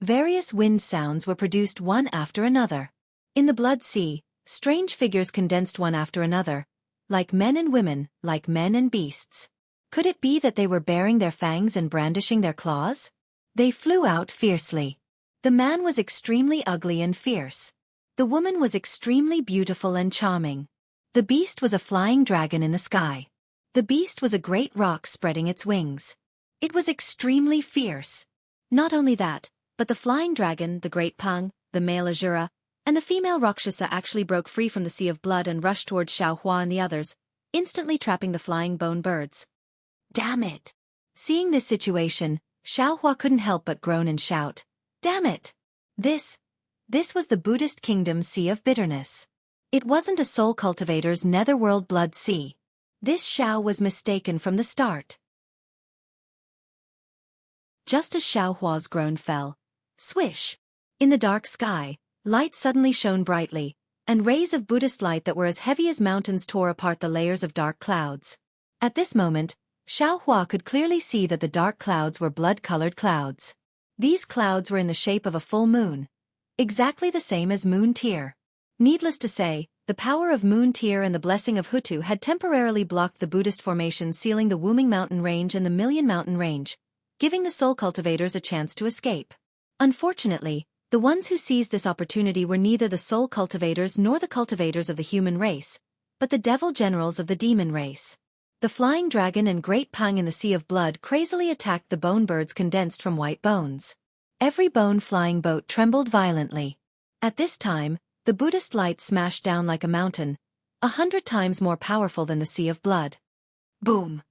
Various wind sounds were produced one after another. In the Blood Sea, strange figures condensed one after another, like men and women, like men and beasts. Could it be that they were baring their fangs and brandishing their claws? They flew out fiercely. The man was extremely ugly and fierce. The woman was extremely beautiful and charming. The beast was a flying dragon in the sky. The beast was a great rock spreading its wings. It was extremely fierce. Not only that, but the flying dragon, the great Peng, the male Azura, And the female Rakshasa actually broke free from the sea of blood and rushed toward Xiaohua and the others, instantly trapping the flying bone birds. Damn it! Seeing this situation, Xiaohua couldn't help but groan and shout, "Damn it! This was the Buddhist kingdom's sea of bitterness. It wasn't a soul cultivator's netherworld blood sea. This Xiao was mistaken from the start." Just as Xiaohua's groan fell, swish! In the dark sky, light suddenly shone brightly, and rays of Buddhist light that were as heavy as mountains tore apart the layers of dark clouds. At this moment, Xiaohua could clearly see that the dark clouds were blood-colored clouds. These clouds were in the shape of a full moon, exactly the same as moon tear. Needless to say, the power of moon tear and the blessing of Hutu had temporarily blocked the Buddhist formation, sealing the Wuming Mountain Range and the Million Mountain Range, giving the soul cultivators a chance to escape. Unfortunately, the ones who seized this opportunity were neither the soul cultivators nor the cultivators of the human race, but the devil generals of the demon race. The flying dragon and great Pang in the sea of blood crazily attacked the bone birds condensed from white bones. Every bone-flying boat trembled violently. At this time, the Buddhist light smashed down like a mountain, 100 times more powerful than the sea of blood. Boom!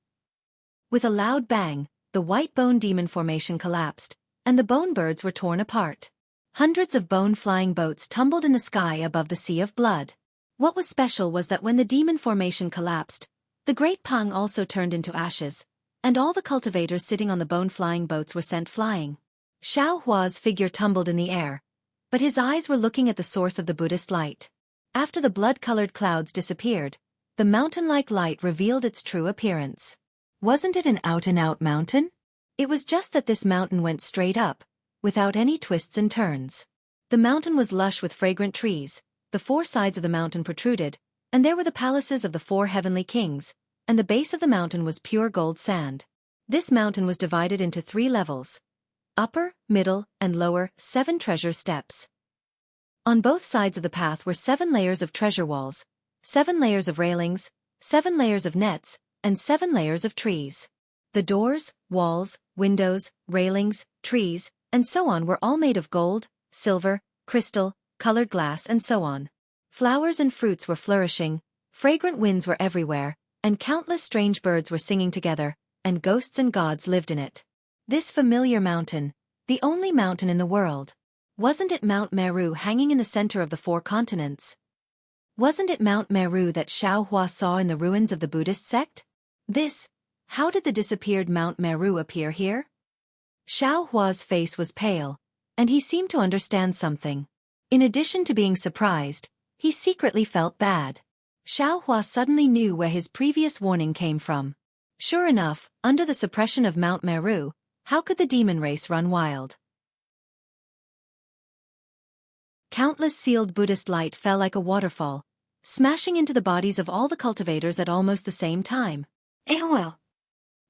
With a loud bang, the white bone demon formation collapsed, and the bone birds were torn apart. Hundreds of bone-flying boats tumbled in the sky above the sea of blood. What was special was that when the demon formation collapsed, the great Pang also turned into ashes, and all the cultivators sitting on the bone-flying boats were sent flying. Xiaohua's figure tumbled in the air, but his eyes were looking at the source of the Buddhist light. After the blood-colored clouds disappeared, the mountain-like light revealed its true appearance. Wasn't it an out-and-out mountain? It was just that this mountain went straight up, without any twists and turns. The mountain was lush with fragrant trees, the 4 sides of the mountain protruded, and there were the palaces of the 4 heavenly kings, and the base of the mountain was pure gold sand. This mountain was divided into 3 levels: upper, middle, and lower, 7 treasure steps. On both sides of the path were 7 layers of treasure walls, 7 layers of railings, 7 layers of nets, and 7 layers of trees. The doors, walls, windows, railings, trees, and so on were all made of gold, silver, crystal, colored glass, and so on. Flowers and fruits were flourishing, fragrant winds were everywhere, and countless strange birds were singing together, and ghosts and gods lived in it. This familiar mountain, the only mountain in the world. Wasn't it Mount Meru hanging in the center of the 4 continents? Wasn't it Mount Meru that Xiaohua saw in the ruins of the Buddhist sect? How did the disappeared Mount Meru appear here? Xiaohua's face was pale, and he seemed to understand something. In addition to being surprised, he secretly felt bad. Xiaohua suddenly knew where his previous warning came from. Sure enough, under the suppression of Mount Meru, how could the demon race run wild? Countless sealed Buddhist light fell like a waterfall, smashing into the bodies of all the cultivators at almost the same time.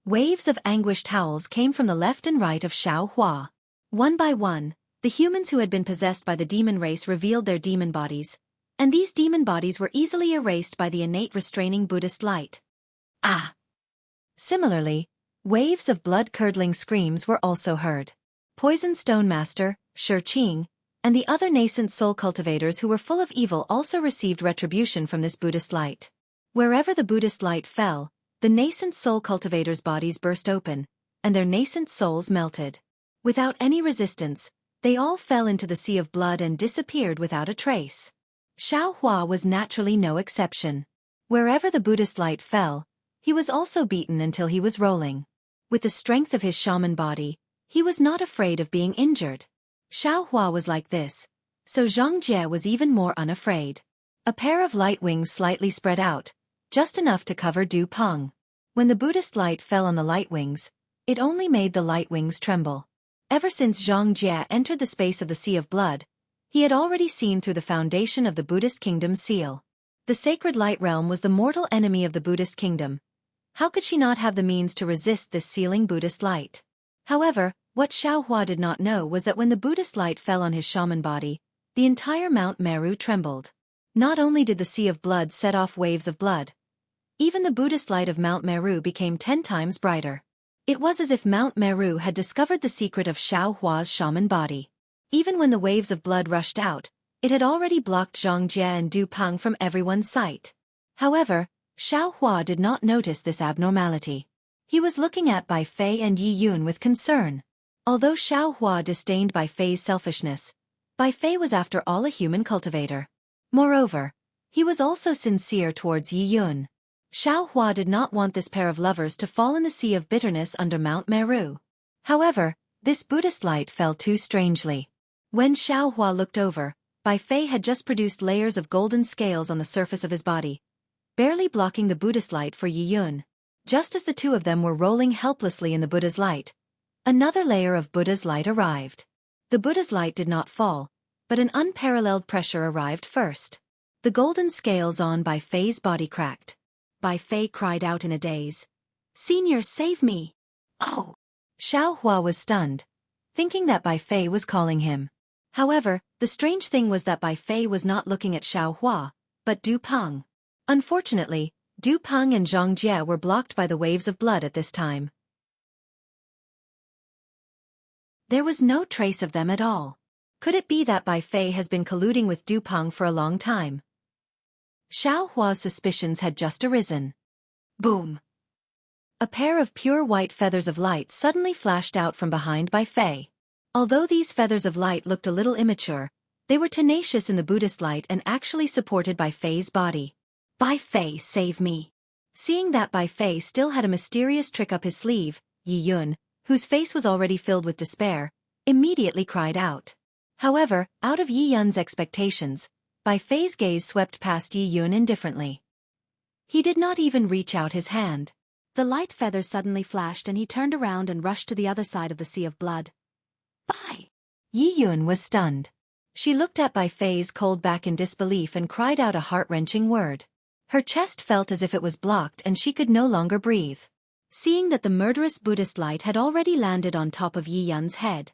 Waves of anguished howls came from the left and right of Xiaohua. One by one, the humans who had been possessed by the demon race revealed their demon bodies, and these demon bodies were easily erased by the innate restraining Buddhist light. Similarly, waves of blood-curdling screams were also heard. Poison Stone Master, Shi Qing, and the other nascent soul cultivators who were full of evil also received retribution from this Buddhist light. Wherever the Buddhist light fell, the nascent soul cultivators' bodies burst open, and their nascent souls melted. Without any resistance, they all fell into the sea of blood and disappeared without a trace. Xiaohua was naturally no exception. Wherever the Buddhist light fell, he was also beaten until he was rolling. With the strength of his shaman body, he was not afraid of being injured. Xiaohua was like this, so Xianxia was even more unafraid. A pair of light wings slightly spread out, just enough to cover Du Peng. When the Buddhist light fell on the light wings, it only made the light wings tremble. Ever since Xianxia entered the space of the Sea of Blood, he had already seen through the foundation of the Buddhist kingdom's seal. The sacred light realm was the mortal enemy of the Buddhist kingdom. How could she not have the means to resist this sealing Buddhist light? However, what Xiaohua did not know was that when the Buddhist light fell on his shaman body, the entire Mount Meru trembled. Not only did the Sea of Blood set off waves of blood, even the Buddhist light of Mount Meru became 10 times brighter. It was as if Mount Meru had discovered the secret of Xiaohua's shaman body. Even when the waves of blood rushed out, It had already blocked Xianxia and Du Peng from everyone's sight. However, Xiaohua did not notice this abnormality. He was looking at Bai Fei and Yi Yun with concern. Although Xiaohua disdained Bai Fei's selfishness, Bai Fei was after all a human cultivator. Moreover, he was also sincere towards Yi Yun. Xiaohua did not want this pair of lovers to fall in the sea of bitterness under Mount Meru. However, this Buddhist light fell too strangely. When Xiaohua looked over, Bai Fei had just produced layers of golden scales on the surface of his body, barely blocking the Buddhist light for Yi Yun. Just as the two of them were rolling helplessly in the Buddha's light, another layer of Buddha's light arrived. The Buddha's light did not fall, but an unparalleled pressure arrived first. The golden scales on Bai Fei's body cracked. Bai Fei cried out in a daze. "Senior, save me!" "Oh!" Xiaohua was stunned, thinking that Bai Fei was calling him. However, the strange thing was that Bai Fei was not looking at Xiaohua, but Du Peng. Unfortunately, Du Peng and Xianxia were blocked by the waves of blood at this time. There was no trace of them at all. Could it be that Bai Fei has been colluding with Du Peng for a long time? Xiaohua's suspicions had just arisen. Boom! A pair of pure white feathers of light suddenly flashed out from behind Bai Fei. Although these feathers of light looked a little immature, they were tenacious in the Buddhist light and actually supported Bai Fei's body. "Bai Fei, save me!" Seeing that Bai Fei still had a mysterious trick up his sleeve, Yi Yun, whose face was already filled with despair, immediately cried out. However, out of Yi Yun's expectations, Bai Fei's gaze swept past Yi Yun indifferently. He did not even reach out his hand. The light feather suddenly flashed and he turned around and rushed to the other side of the sea of blood. "Bai!" Yi Yun was stunned. She looked at Bai Fei's cold back in disbelief and cried out a heart-wrenching word. Her chest felt as if it was blocked and she could no longer breathe. Seeing that the murderous Buddhist light had already landed on top of Yi Yun's head.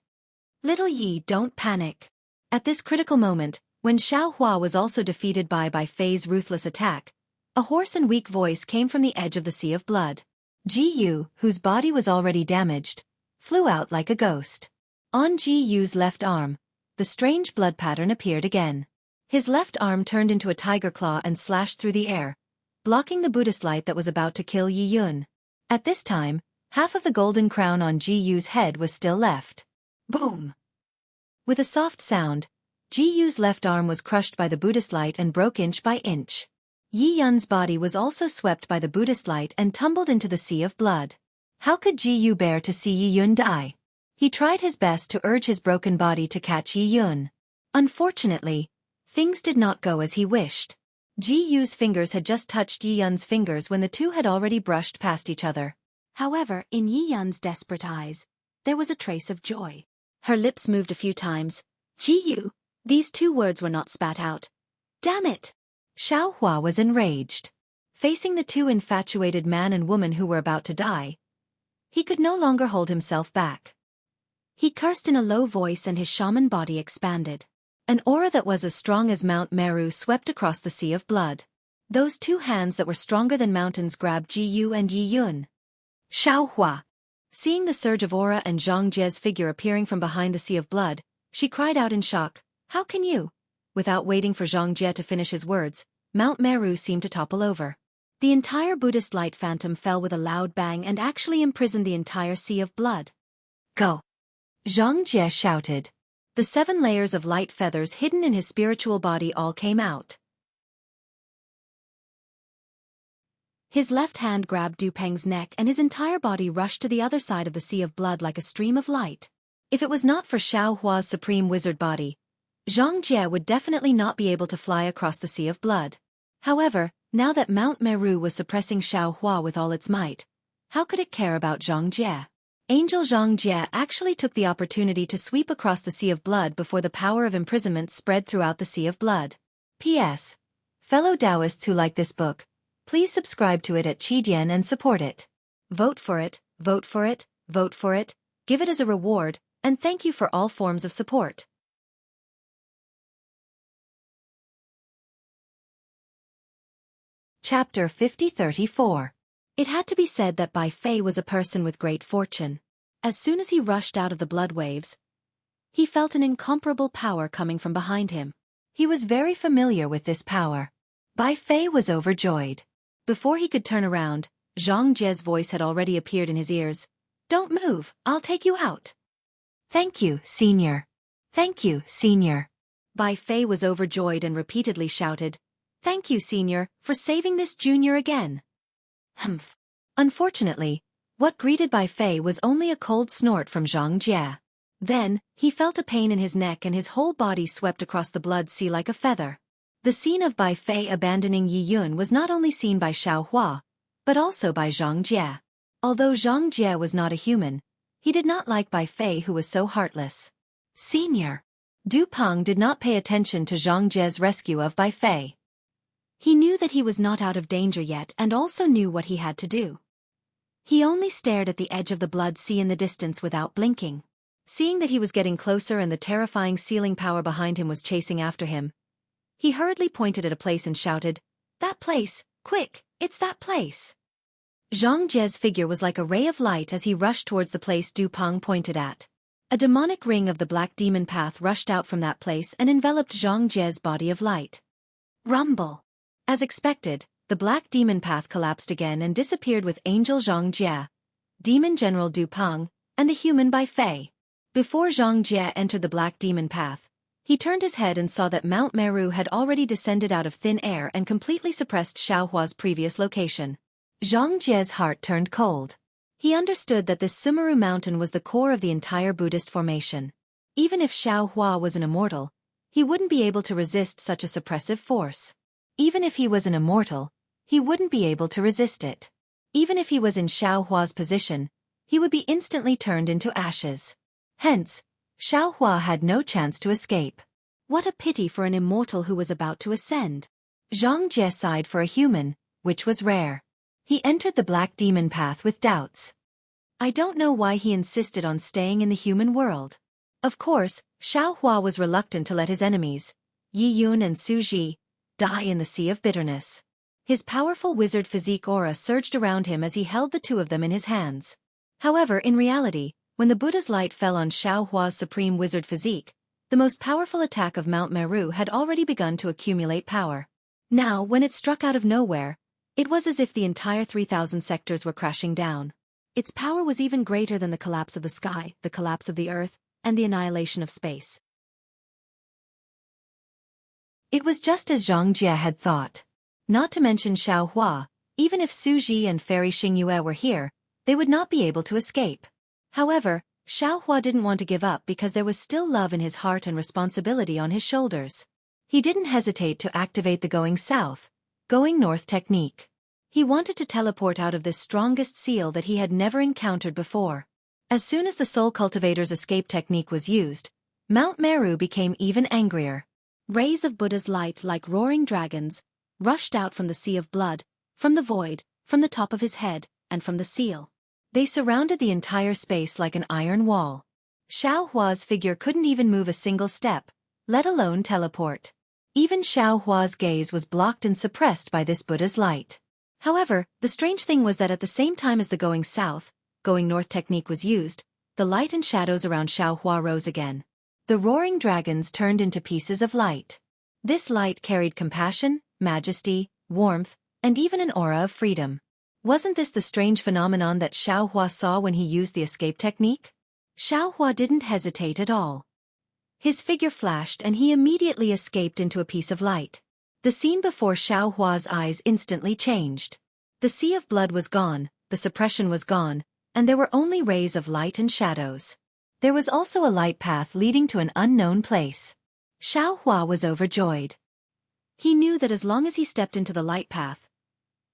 "Little Yi, don't panic." At this critical moment, when Xiaohua was also defeated by Bai Fei's ruthless attack, a hoarse and weak voice came from the edge of the sea of blood. Ji Yu, whose body was already damaged, flew out like a ghost. On Ji Yu's left arm, the strange blood pattern appeared again. His left arm turned into a tiger claw and slashed through the air, blocking the Buddhist light that was about to kill Yi Yun. At this time, half of the golden crown on Ji Yu's head was still left. Boom! With a soft sound, Ji Yu's left arm was crushed by the Buddhist light and broke inch by inch. Yi Yun's body was also swept by the Buddhist light and tumbled into the sea of blood. How could Ji Yu bear to see Yi Yun die? He tried his best to urge his broken body to catch Yi Yun. Unfortunately, things did not go as he wished. Ji Yu's fingers had just touched Yi Yun's fingers when the two had already brushed past each other. However, in Yi Yun's desperate eyes, there was a trace of joy. Her lips moved a few times. "Ji Yu!" These two words were not spat out. "Damn it!" Xiaohua was enraged. Facing the two infatuated man and woman who were about to die, he could no longer hold himself back. He cursed in a low voice and his shaman body expanded. An aura that was as strong as Mount Meru swept across the sea of blood. Those two hands that were stronger than mountains grabbed Ji Yu and Yi Yun. Xiaohua! Seeing the surge of aura and Zhang Jie's figure appearing from behind the sea of blood, she cried out in shock, "How can you?" Without waiting for Zhang Jie to finish his words, Mount Meru seemed to topple over. The entire Buddhist light phantom fell with a loud bang and actually imprisoned the entire sea of blood. "Go!" Zhang Jie shouted. The 7 layers of light feathers hidden in his spiritual body all came out. His left hand grabbed Du Peng's neck and his entire body rushed to the other side of the sea of blood like a stream of light. If it was not for Xiaohua's supreme wizard body, Zhang Jie would definitely not be able to fly across the sea of blood. However, now that Mount Meru was suppressing Xiaohua with all its might, how could it care about Zhang Jie? Angel Zhang Jie actually took the opportunity to sweep across the sea of blood before the power of imprisonment spread throughout the sea of blood. P.S. Fellow Taoists who like this book, please subscribe to it at Qidian and support it. Vote for it, vote for it, vote for it, give it as a reward, and thank you for all forms of support. Chapter 50-34. It had to be said that Bai Fei was a person with great fortune. As soon as he rushed out of the blood waves, he felt an incomparable power coming from behind him. He was very familiar with this power. Bai Fei was overjoyed. Before he could turn around, Zhang Jie's voice had already appeared in his ears. "Don't move, I'll take you out." "Thank you, senior. Thank you, senior." Bai Fei was overjoyed and repeatedly shouted, "Thank you, senior, for saving this junior again." Humph. Unfortunately, what greeted Bai Fei was only a cold snort from Zhang Jie. Then, he felt a pain in his neck and his whole body swept across the blood sea like a feather. The scene of Bai Fei abandoning Yi Yun was not only seen by Xiaohua, but also by Zhang Jie. Although Zhang Jie was not a human, he did not like Bai Fei, who was so heartless. "Senior." Du Peng did not pay attention to Zhang Jie's rescue of Bai Fei. He knew that he was not out of danger yet and also knew what he had to do. He only stared at the edge of the blood sea in the distance without blinking. Seeing that he was getting closer and the terrifying sealing power behind him was chasing after him, he hurriedly pointed at a place and shouted, "That place, quick, it's that place." Zhang Jie's figure was like a ray of light as he rushed towards the place Du Peng pointed at. A demonic ring of the black demon path rushed out from that place and enveloped Zhang Jie's body of light. Rumble. As expected, the black demon path collapsed again and disappeared with Angel Zhang Jie, Demon General Du Peng, and the human Bai Fei. Before Zhang Jie entered the black demon path, he turned his head and saw that Mount Meru had already descended out of thin air and completely suppressed Xiaohua's previous location. Zhang Jie's heart turned cold. He understood that this Sumeru mountain was the core of the entire Buddhist formation. Even if Xiaohua was an immortal, he wouldn't be able to resist such a suppressive force. Even if he was an immortal, he wouldn't be able to resist it. Even if he was in Xiaohua's position, he would be instantly turned into ashes. Hence, Xiaohua had no chance to escape. What a pity for an immortal who was about to ascend. Zhang Jie sighed for a human, which was rare. He entered the black demon path with doubts. I don't know why he insisted on staying in the human world. Of course, Xiaohua was reluctant to let his enemies, Yi Yun and Su Ji, die in the sea of bitterness. His powerful wizard physique aura surged around him as he held the two of them in his hands. However, in reality, when the Buddha's light fell on Xiaohua's supreme wizard physique, the most powerful attack of Mount Meru had already begun to accumulate power. Now, when it struck out of nowhere, it was as if the entire 3,000 sectors were crashing down. Its power was even greater than the collapse of the sky, the collapse of the earth, and the annihilation of space. It was just as Zhang Jie had thought. Not to mention Xiaohua, even if Su Ji and Fairy Xingyue were here, they would not be able to escape. However, Xiaohua didn't want to give up because there was still love in his heart and responsibility on his shoulders. He didn't hesitate to activate the going south, going north technique. He wanted to teleport out of this strongest seal that he had never encountered before. As soon as the soul cultivator's escape technique was used, Mount Meru became even angrier. Rays of Buddha's light like roaring dragons rushed out from the sea of blood, from the void, from the top of his head, and from the seal. They surrounded the entire space like an iron wall. Xiaohua's figure couldn't even move a single step, let alone teleport. Even Xiaohua's gaze was blocked and suppressed by this Buddha's light. However, the strange thing was that at the same time as the going south, going north technique was used, the light and shadows around Xiaohua rose again. The roaring dragons turned into pieces of light. This light carried compassion, majesty, warmth, and even an aura of freedom. Wasn't this the strange phenomenon that Xiaohua saw when he used the escape technique? Xiaohua didn't hesitate at all. His figure flashed and he immediately escaped into a piece of light. The scene before Xiaohua's eyes instantly changed. The sea of blood was gone, the suppression was gone, and there were only rays of light and shadows. There was also a light path leading to an unknown place. Xiaohua was overjoyed. He knew that as long as he stepped into the light path,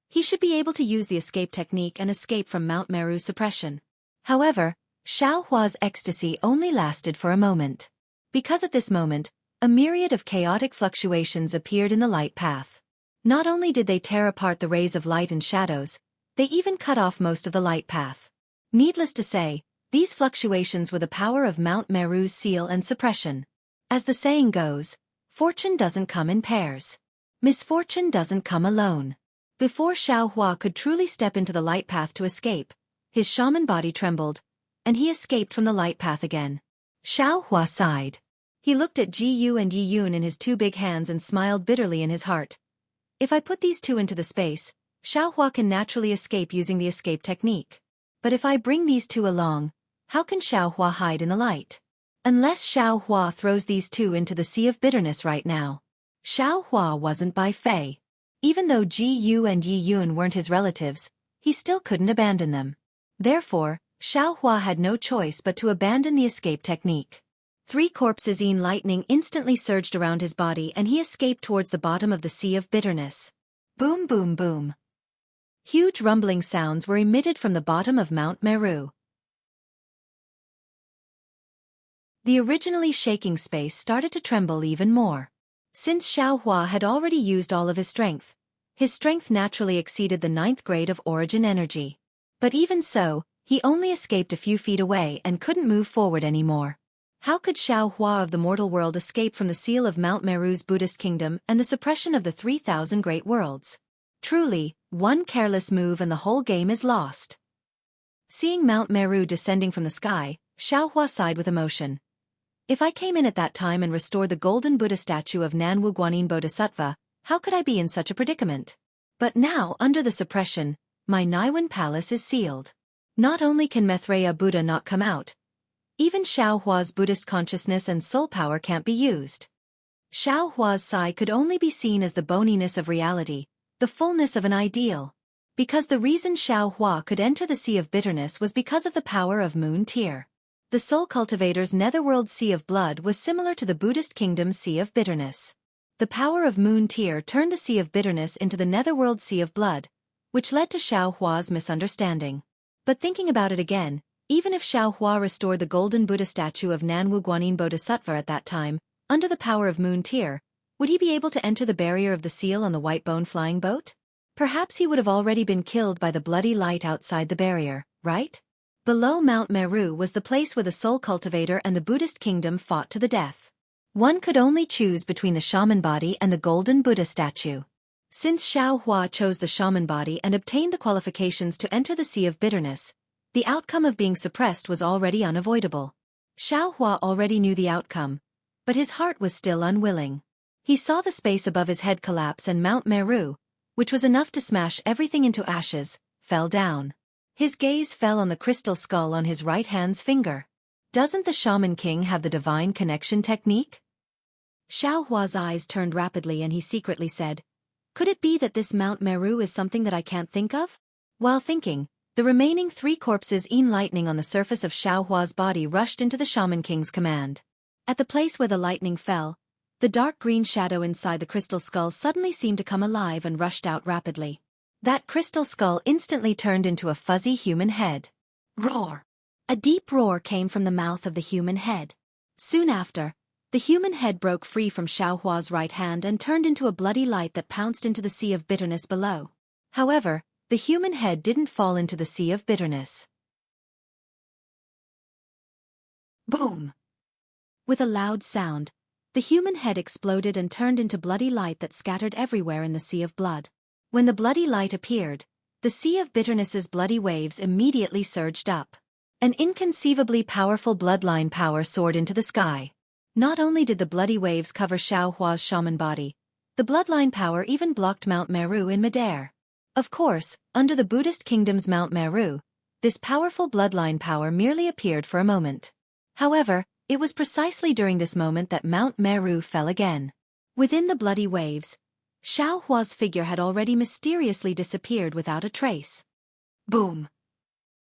he should be able to use the escape technique and escape from Mount Meru's suppression. However, Xiaohua's ecstasy only lasted for a moment. Because at this moment, a myriad of chaotic fluctuations appeared in the light path. Not only did they tear apart the rays of light and shadows, they even cut off most of the light path. Needless to say, these fluctuations were the power of Mount Meru's seal and suppression. As the saying goes, fortune doesn't come in pairs. Misfortune doesn't come alone. Before Xiaohua could truly step into the light path to escape, his shaman body trembled, and he escaped from the light path again. Xiaohua sighed. He looked at Ji Yu and Yi Yun in his two big hands and smiled bitterly in his heart. If I put these two into the space, Xiaohua can naturally escape using the escape technique. But if I bring these two along, how can Xiaohua hide in the light? Unless Xiaohua throws these two into the sea of bitterness right now. Xiaohua wasn't by fei. Even though Ji Yu and Yi Yun weren't his relatives, he still couldn't abandon them. Therefore, Xiaohua had no choice but to abandon the escape technique. 3 corpses in lightning instantly surged around his body and he escaped towards the bottom of the sea of bitterness. Boom boom boom. Huge rumbling sounds were emitted from the bottom of Mount Meru. The originally shaking space started to tremble even more. Since Xiaohua had already used all of his strength naturally exceeded the 9th grade of origin energy. But even so, he only escaped a few feet away and couldn't move forward anymore. How could Xiaohua of the mortal world escape from the seal of Mount Meru's Buddhist kingdom and the suppression of the 3,000 great worlds? Truly, one careless move and the whole game is lost. Seeing Mount Meru descending from the sky, Xiaohua sighed with emotion. If I came in at that time and restored the golden Buddha statue of Nanwu Guanyin Bodhisattva, how could I be in such a predicament? But now, under the suppression, my Naiwan palace is sealed. Not only can Maitreya Buddha not come out, even Xiaohua's Buddhist consciousness and soul power can't be used. Xiaohua's sigh could only be seen as the boniness of reality, the fullness of an ideal. Because the reason Xiaohua could enter the Sea of Bitterness was because of the power of Moon Tear. The soul cultivator's netherworld Sea of Blood was similar to the Buddhist kingdom's Sea of Bitterness. The power of Moon Tear turned the Sea of Bitterness into the netherworld Sea of Blood, which led to Xiaohua's misunderstanding. But thinking about it again, even if Xiaohua restored the golden Buddha statue of Nanwu Guanyin Bodhisattva at that time, under the power of Moon Tear, would he be able to enter the barrier of the seal on the white bone flying boat? Perhaps he would have already been killed by the bloody light outside the barrier, right? Below Mount Meru was the place where the soul cultivator and the Buddhist kingdom fought to the death. One could only choose between the shaman body and the golden Buddha statue. Since Xiaohua chose the shaman body and obtained the qualifications to enter the Sea of Bitterness, the outcome of being suppressed was already unavoidable. Xiaohua already knew the outcome, but his heart was still unwilling. He saw the space above his head collapse and Mount Meru, which was enough to smash everything into ashes, fell down. His gaze fell on the crystal skull on his right hand's finger. Doesn't the Shaman King have the divine connection technique? Xiaohua's eyes turned rapidly and he secretly said, "Could it be that this Mount Meru is something that I can't think of?" While thinking, the remaining 3 corpses in lightning on the surface of Xiaohua's body rushed into the Shaman King's command. At the place where the lightning fell, the dark green shadow inside the crystal skull suddenly seemed to come alive and rushed out rapidly. That crystal skull instantly turned into a fuzzy human head. Roar! A deep roar came from the mouth of the human head. Soon after, the human head broke free from Xiaohua's right hand and turned into a bloody light that pounced into the Sea of Bitterness below. However, the human head didn't fall into the Sea of Bitterness. Boom! With a loud sound, the human head exploded and turned into bloody light that scattered everywhere in the Sea of Blood. When the bloody light appeared, the Sea of Bitterness's bloody waves immediately surged up. An inconceivably powerful bloodline power soared into the sky. Not only did the bloody waves cover Xiaohua's shaman body, the bloodline power even blocked Mount Meru in midair. Of course, under the Buddhist kingdom's Mount Meru, this powerful bloodline power merely appeared for a moment. However, it was precisely during this moment that Mount Meru fell again. Within the bloody waves, Xiaohua's figure had already mysteriously disappeared without a trace. Boom!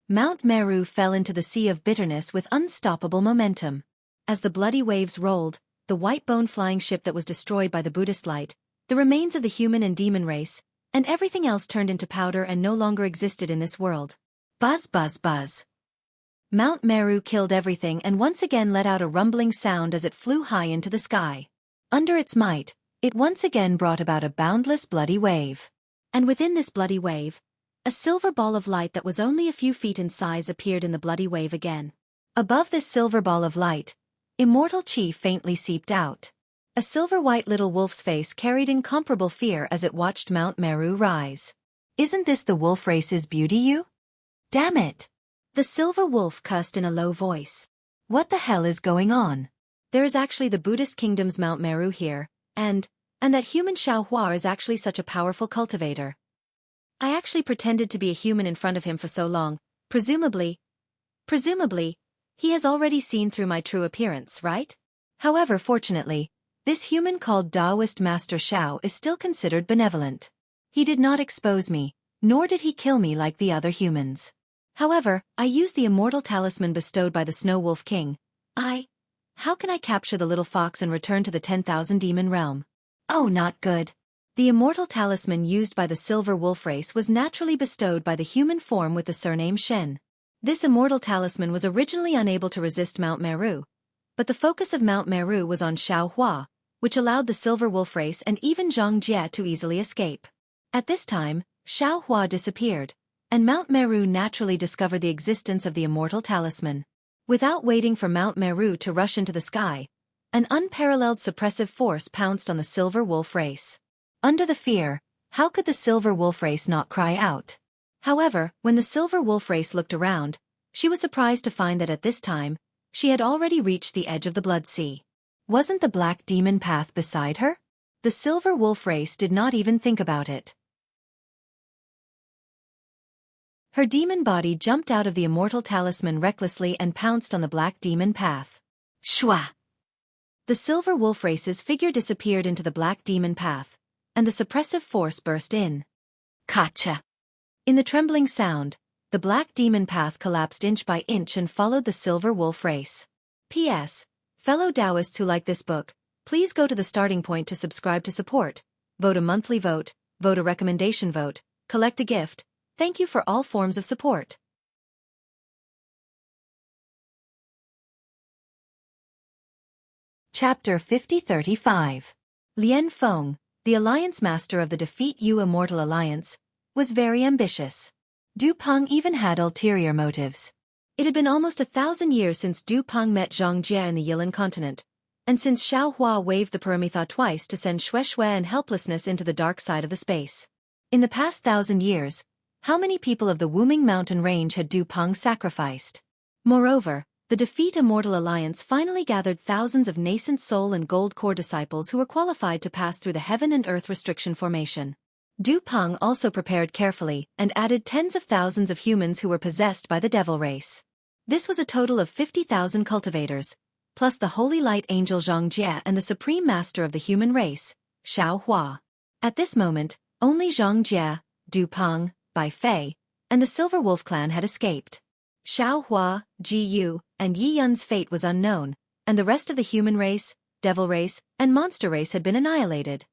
Mount Meru fell into the Sea of Bitterness with unstoppable momentum. As the bloody waves rolled, the white bone flying ship that was destroyed by the Buddhist light, the remains of the human and demon race, and everything else turned into powder and no longer existed in this world. Buzz buzz buzz. Mount Meru killed everything and once again let out a rumbling sound as it flew high into the sky. Under its might, it once again brought about a boundless bloody wave. And within this bloody wave, a silver ball of light that was only a few feet in size appeared in the bloody wave again. Above this silver ball of light, Immortal Chi faintly seeped out. A silver-white little wolf's face carried incomparable fear as it watched Mount Meru rise. "Isn't this the wolf race's beauty, you? Damn it!" The silver wolf cussed in a low voice. "What the hell is going on? there is actually the Buddhist kingdom's Mount Meru here, and that human Xiaohua is actually such a powerful cultivator. I actually pretended to be a human in front of him for so long, presumably, he has already seen through my true appearance, right? However, fortunately, this human called Taoist Master Xiao is still considered benevolent. He did not expose me, nor did he kill me like the other humans. However, I used the immortal talisman bestowed by the Snow Wolf King. How can I capture the little fox and return to the 10,000 demon realm? Oh, not good. The immortal talisman used by the silver wolf race was naturally bestowed by the human form with the surname Shen. This immortal talisman was originally unable to resist Mount Meru, but the focus of Mount Meru was on Xiaohua, which allowed the silver wolf race and even Xianxia to easily escape. At this time, Xiaohua disappeared, and Mount Meru naturally discovered the existence of the immortal talisman. Without waiting for Mount Meru to rush into the sky, an unparalleled suppressive force pounced on the silver wolf race. Under the fear, how could the silver wolf race not cry out? However, when the silver wolf race looked around, she was surprised to find that at this time, she had already reached the edge of the blood sea. Wasn't the black demon path beside her? The silver wolf race did not even think about it. Her demon body jumped out of the immortal talisman recklessly and pounced on the black demon path. Shwa! The silver wolf race's figure disappeared into the black demon path, and the suppressive force burst in. Kacha! In the trembling sound, the black demon path collapsed inch by inch and followed the silver wolf race. P.S. Fellow Taoists who like this book, please go to the starting point to subscribe to support, vote a monthly vote a recommendation vote, collect a gift. Thank you for all forms of support. Chapter 50-35. Lian Feng, the alliance master of the Defeat You Immortal Alliance, was very ambitious. Du Peng even had ulterior motives. It had been almost 1,000 years since Du Peng met Xianxia in the Yilan continent, and since Xiaohua waved the Paramitha twice to send Shui and helplessness into the dark side of the space. In the past 1,000 years, how many people of the Wuming mountain range had Du Peng sacrificed? Moreover, the Defeat Immortal Alliance finally gathered thousands of nascent soul and gold core disciples who were qualified to pass through the heaven and earth restriction formation. Du Peng also prepared carefully and added tens of thousands of humans who were possessed by the devil race. This was a total of 50,000 cultivators, plus the holy light angel Xianxia and the supreme master of the human race, Xiaohua. At this moment, only Xianxia, Du Peng, Bai Fei, and the Silver Wolf clan had escaped. Xiaohua, Ji Yu, and Yi Yun's fate was unknown, and the rest of the human race, devil race, and monster race had been annihilated.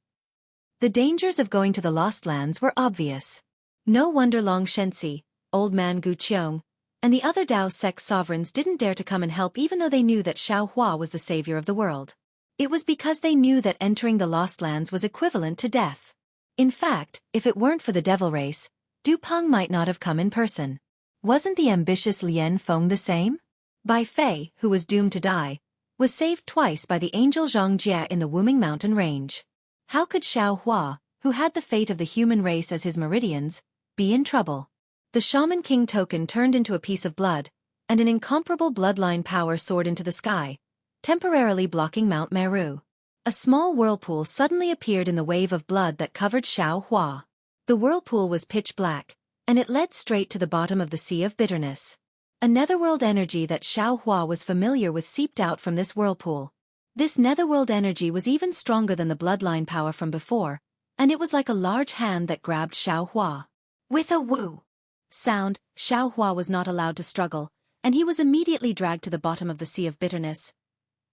The dangers of going to the Lost Lands were obvious. No wonder Long Shenxi, Old Man Gu Qiong, and the other Dao sect sovereigns didn't dare to come and help even though they knew that Xiaohua was the savior of the world. It was because they knew that entering the Lost Lands was equivalent to death. In fact, if it weren't for the devil race, Du Peng might not have come in person. Wasn't the ambitious Lian Feng the same? Bai Fei, who was doomed to die, was saved twice by the angel Xianxia in the Wuming mountain range. How could Xiaohua, who had the fate of the human race as his meridians, be in trouble? The Shaman King token turned into a piece of blood, and an incomparable bloodline power soared into the sky, temporarily blocking Mount Meru. A small whirlpool suddenly appeared in the wave of blood that covered Xiaohua. The whirlpool was pitch black, and it led straight to the bottom of the Sea of Bitterness. A netherworld energy that Xiaohua was familiar with seeped out from this whirlpool. This netherworld energy was even stronger than the bloodline power from before, and it was like a large hand that grabbed Xiaohua. With a woo sound, Xiaohua was not allowed to struggle, and he was immediately dragged to the bottom of the Sea of Bitterness.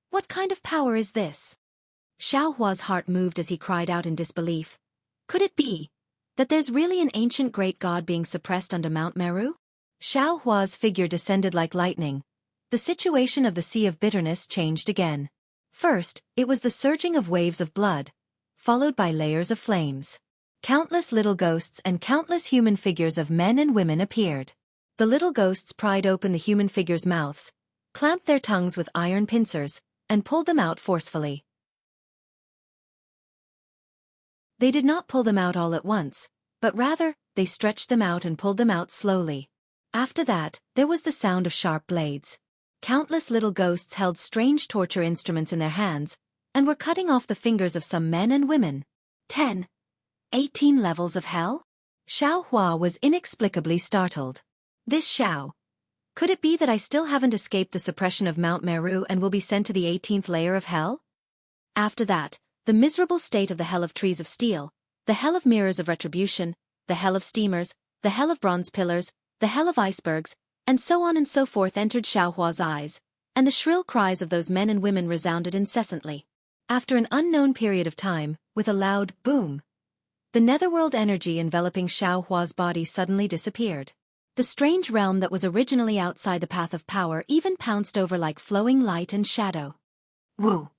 What kind of power is this? Xiaohua's heart moved as he cried out in disbelief. Could it be that there's really an ancient great god being suppressed under Mount Meru? Xiaohua's figure descended like lightning. The situation of the Sea of Bitterness changed again. First, it was the surging of waves of blood, followed by layers of flames. Countless little ghosts and countless human figures of men and women appeared. The little ghosts pried open the human figures' mouths, clamped their tongues with iron pincers, and pulled them out forcefully. They did not pull them out all at once, but rather, they stretched them out and pulled them out slowly. After that, there was the sound of sharp blades. Countless little ghosts held strange torture instruments in their hands and were cutting off the fingers of some men and women. 10. 18 levels of hell? Xiao Hua was inexplicably startled. This Xiao. Could it be that I still haven't escaped the suppression of Mount Meru and will be sent to the 18th layer of hell? After that, the miserable state of the hell of trees of steel, the hell of mirrors of retribution, the hell of steamers, the hell of bronze pillars, the hell of icebergs, and so on and so forth entered Xiao Hua's eyes, and the shrill cries of those men and women resounded incessantly. After an unknown period of time, with a loud boom, the netherworld energy enveloping Xiao Hua's body suddenly disappeared. The strange realm that was originally outside the path of power even pounced over like flowing light and shadow. Woo!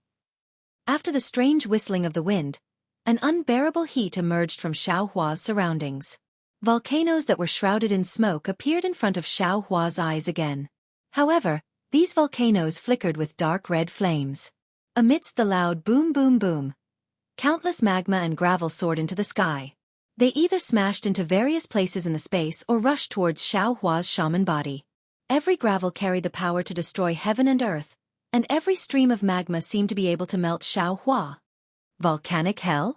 After the strange whistling of the wind, an unbearable heat emerged from Xiao Hua's surroundings. Volcanoes that were shrouded in smoke appeared in front of Xiao Hua's eyes again. However, these volcanoes flickered with dark red flames. Amidst the loud boom boom boom, countless magma and gravel soared into the sky. They either smashed into various places in the space or rushed towards Xiao Hua's shaman body. Every gravel carried the power to destroy heaven and earth, and every stream of magma seemed to be able to melt Xiao Hua. Volcanic hell?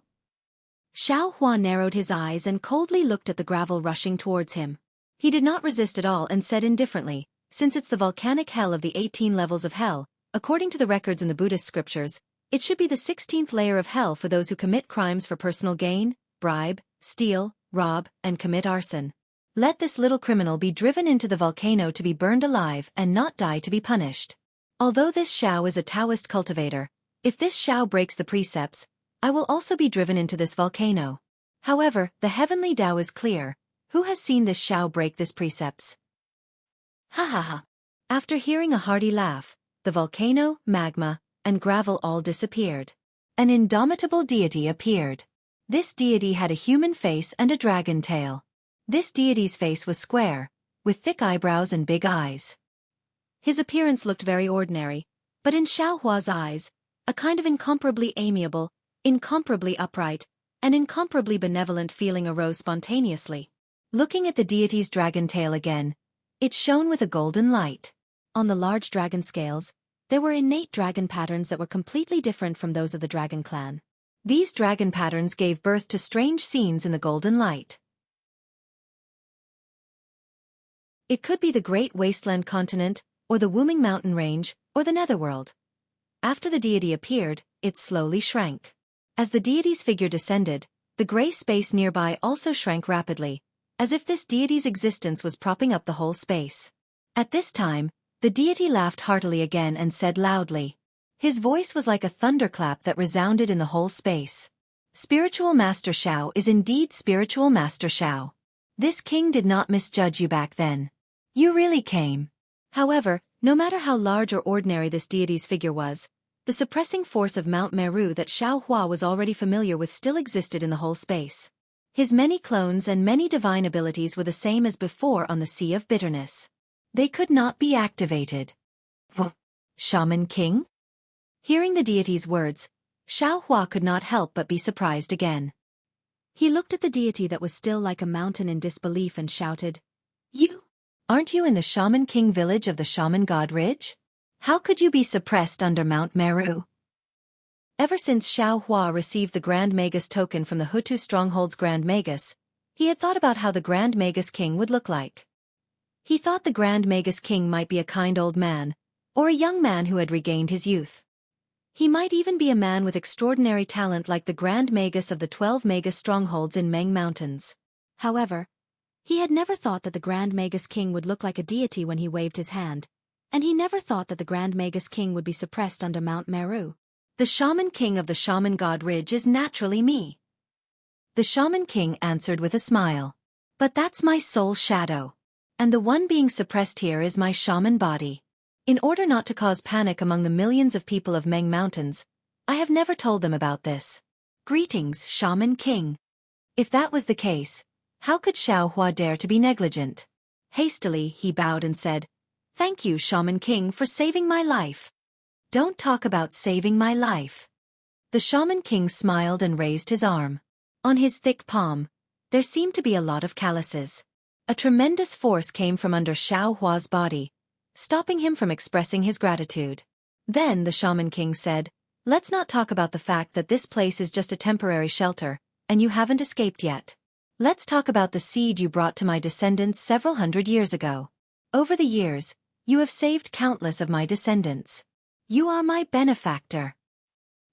Xiao Hua narrowed his eyes and coldly looked at the gravel rushing towards him. He did not resist at all and said indifferently, since it's the volcanic hell of the 18 levels of hell, according to the records in the Buddhist scriptures, it should be the 16th layer of hell for those who commit crimes for personal gain, bribe, steal, rob, and commit arson. Let this little criminal be driven into the volcano to be burned alive and not die to be punished. Although this Xiao is a Taoist cultivator, if this Xiao breaks the precepts, I will also be driven into this volcano. However, the heavenly Tao is clear. Who has seen this Xiao break this precepts? Ha ha ha. After hearing a hearty laugh, the volcano, magma, and gravel all disappeared. An indomitable deity appeared. This deity had a human face and a dragon tail. This deity's face was square, with thick eyebrows and big eyes. His appearance looked very ordinary, but in Xiao Hua's eyes, a kind of incomparably amiable, incomparably upright, and incomparably benevolent feeling arose spontaneously. Looking at the deity's dragon tail again, it shone with a golden light. On the large dragon scales, there were innate dragon patterns that were completely different from those of the dragon clan. These dragon patterns gave birth to strange scenes in the golden light. It could be the great wasteland continent, or the Wuming mountain range, or the netherworld. After the deity appeared, it slowly shrank. As the deity's figure descended, the gray space nearby also shrank rapidly, as if this deity's existence was propping up the whole space. At this time, the deity laughed heartily again and said loudly. His voice was like a thunderclap that resounded in the whole space. Spiritual Master Xiao is indeed Spiritual Master Xiao. This king did not misjudge you back then. You really came. However, no matter how large or ordinary this deity's figure was, the suppressing force of Mount Meru that Xiao Hua was already familiar with still existed in the whole space. His many clones and many divine abilities were the same as before on the Sea of Bitterness. They could not be activated. Shaman King? Hearing the deity's words, Xiao Hua could not help but be surprised again. He looked at the deity that was still like a mountain in disbelief and shouted, "You? Aren't you in the Shaman King village of the Shaman God Ridge? How could you be suppressed under Mount Meru?" Ever since Xiao Hua received the Grand Magus token from the Hutu stronghold's Grand Magus, he had thought about how the Grand Magus King would look like. He thought the Grand Magus King might be a kind old man, or a young man who had regained his youth. He might even be a man with extraordinary talent like the Grand Magus of the 12 Magus strongholds in Meng Mountains. However, he had never thought that the Grand Magus King would look like a deity when he waved his hand, and he never thought that the Grand Magus King would be suppressed under Mount Meru. The Shaman King of the Shaman God Ridge is naturally me. The Shaman King answered with a smile. But that's my soul shadow. And the one being suppressed here is my shaman body. In order not to cause panic among the millions of people of Meng Mountains, I have never told them about this. Greetings, Shaman King. If that was the case, how could Xiao Hua dare to be negligent? Hastily, he bowed and said, "Thank you, Shaman King, for saving my life." "Don't talk about saving my life." The Shaman King smiled and raised his arm. On his thick palm, there seemed to be a lot of calluses. A tremendous force came from under Xiao Hua's body, stopping him from expressing his gratitude. Then the Shaman King said, "Let's not talk about the fact that this place is just a temporary shelter, and you haven't escaped yet. Let's talk about the seed you brought to my descendants several hundred years ago. Over the years, you have saved countless of my descendants. You are my benefactor."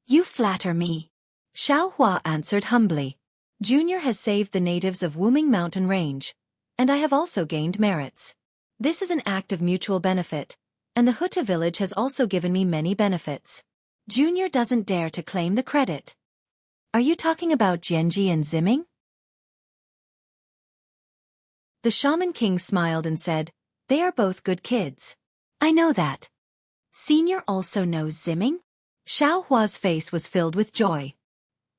"You flatter me," Xiaohua answered humbly. "Junior has saved the natives of Wuming Mountain Range, and I have also gained merits. This is an act of mutual benefit, and the Huta village has also given me many benefits. Junior doesn't dare to claim the credit." "Are you talking about Jianghu and Ziming?" The Shaman King smiled and said, "They are both good kids." "I know that." "Senior also knows Ziming?" Xiaohua's face was filled with joy.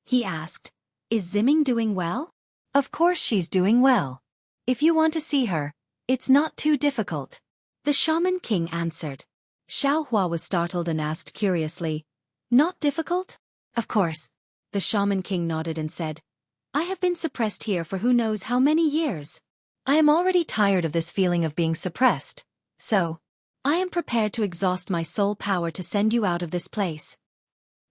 He asked, "Is Ziming doing well?" "Of course she's doing well. If you want to see her, it's not too difficult," the Shaman King answered. Xiaohua was startled and asked curiously, "Not difficult?" "Of course." The Shaman King nodded and said, "I have been suppressed here for who knows how many years. I am already tired of this feeling of being suppressed, so I am prepared to exhaust my soul power to send you out of this place."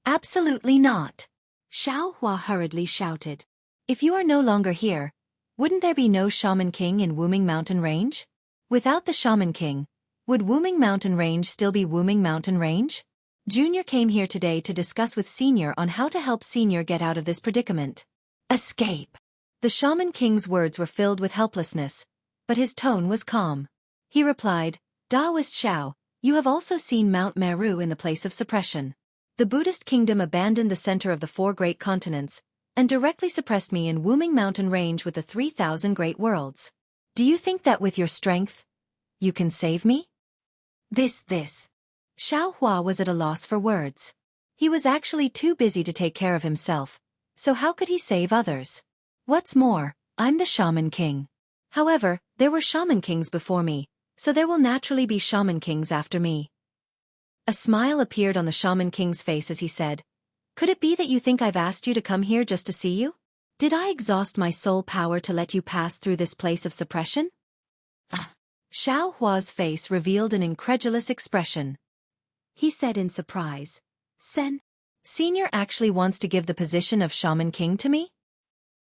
"Absolutely not," Xiaohua hurriedly shouted. "If you are no longer here, wouldn't there be no Shaman King in Wuming Mountain Range? Without the Shaman King, would Wuming Mountain Range still be Wuming Mountain Range? Junior came here today to discuss with Senior on how to help Senior get out of this predicament." "Escape." The Shaman King's words were filled with helplessness, but his tone was calm. He replied, "Taoist Xiao, you have also seen Mount Meru in the place of suppression. The Buddhist kingdom abandoned the center of the 4 great continents, and directly suppressed me in Wuming Mountain Range with the 3,000 great worlds. Do you think that with your strength, you can save me?" This. Xiaohua was at a loss for words. He was actually too busy to take care of himself, so how could he save others? What's more, I'm the Shaman King. However, there were Shaman Kings before me, so there will naturally be Shaman Kings after me. A smile appeared on the Shaman King's face as he said, "Could it be that you think I've asked you to come here just to see you? Did I exhaust my soul power to let you pass through this place of suppression?" Xiaohua's face revealed an incredulous expression. He said in surprise, Senior actually wants to give the position of Shaman King to me?"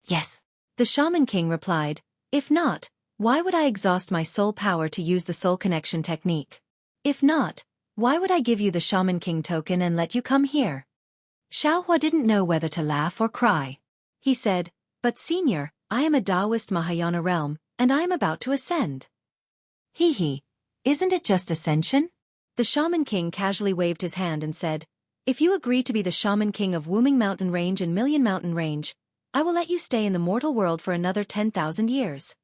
"Yes." The Shaman King replied, "If not, why would I exhaust my soul power to use the soul connection technique? If not, why would I give you the Shaman King token and let you come here?" Xiaohua didn't know whether to laugh or cry. He said, "But Senior, I am a Taoist Mahayana realm, and I am about to ascend." Hee, isn't it just ascension?" The Shaman King casually waved his hand and said, "If you agree to be the Shaman King of Wuming Mountain Range and Million Mountain Range, I will let you stay in the mortal world for another 10,000 years.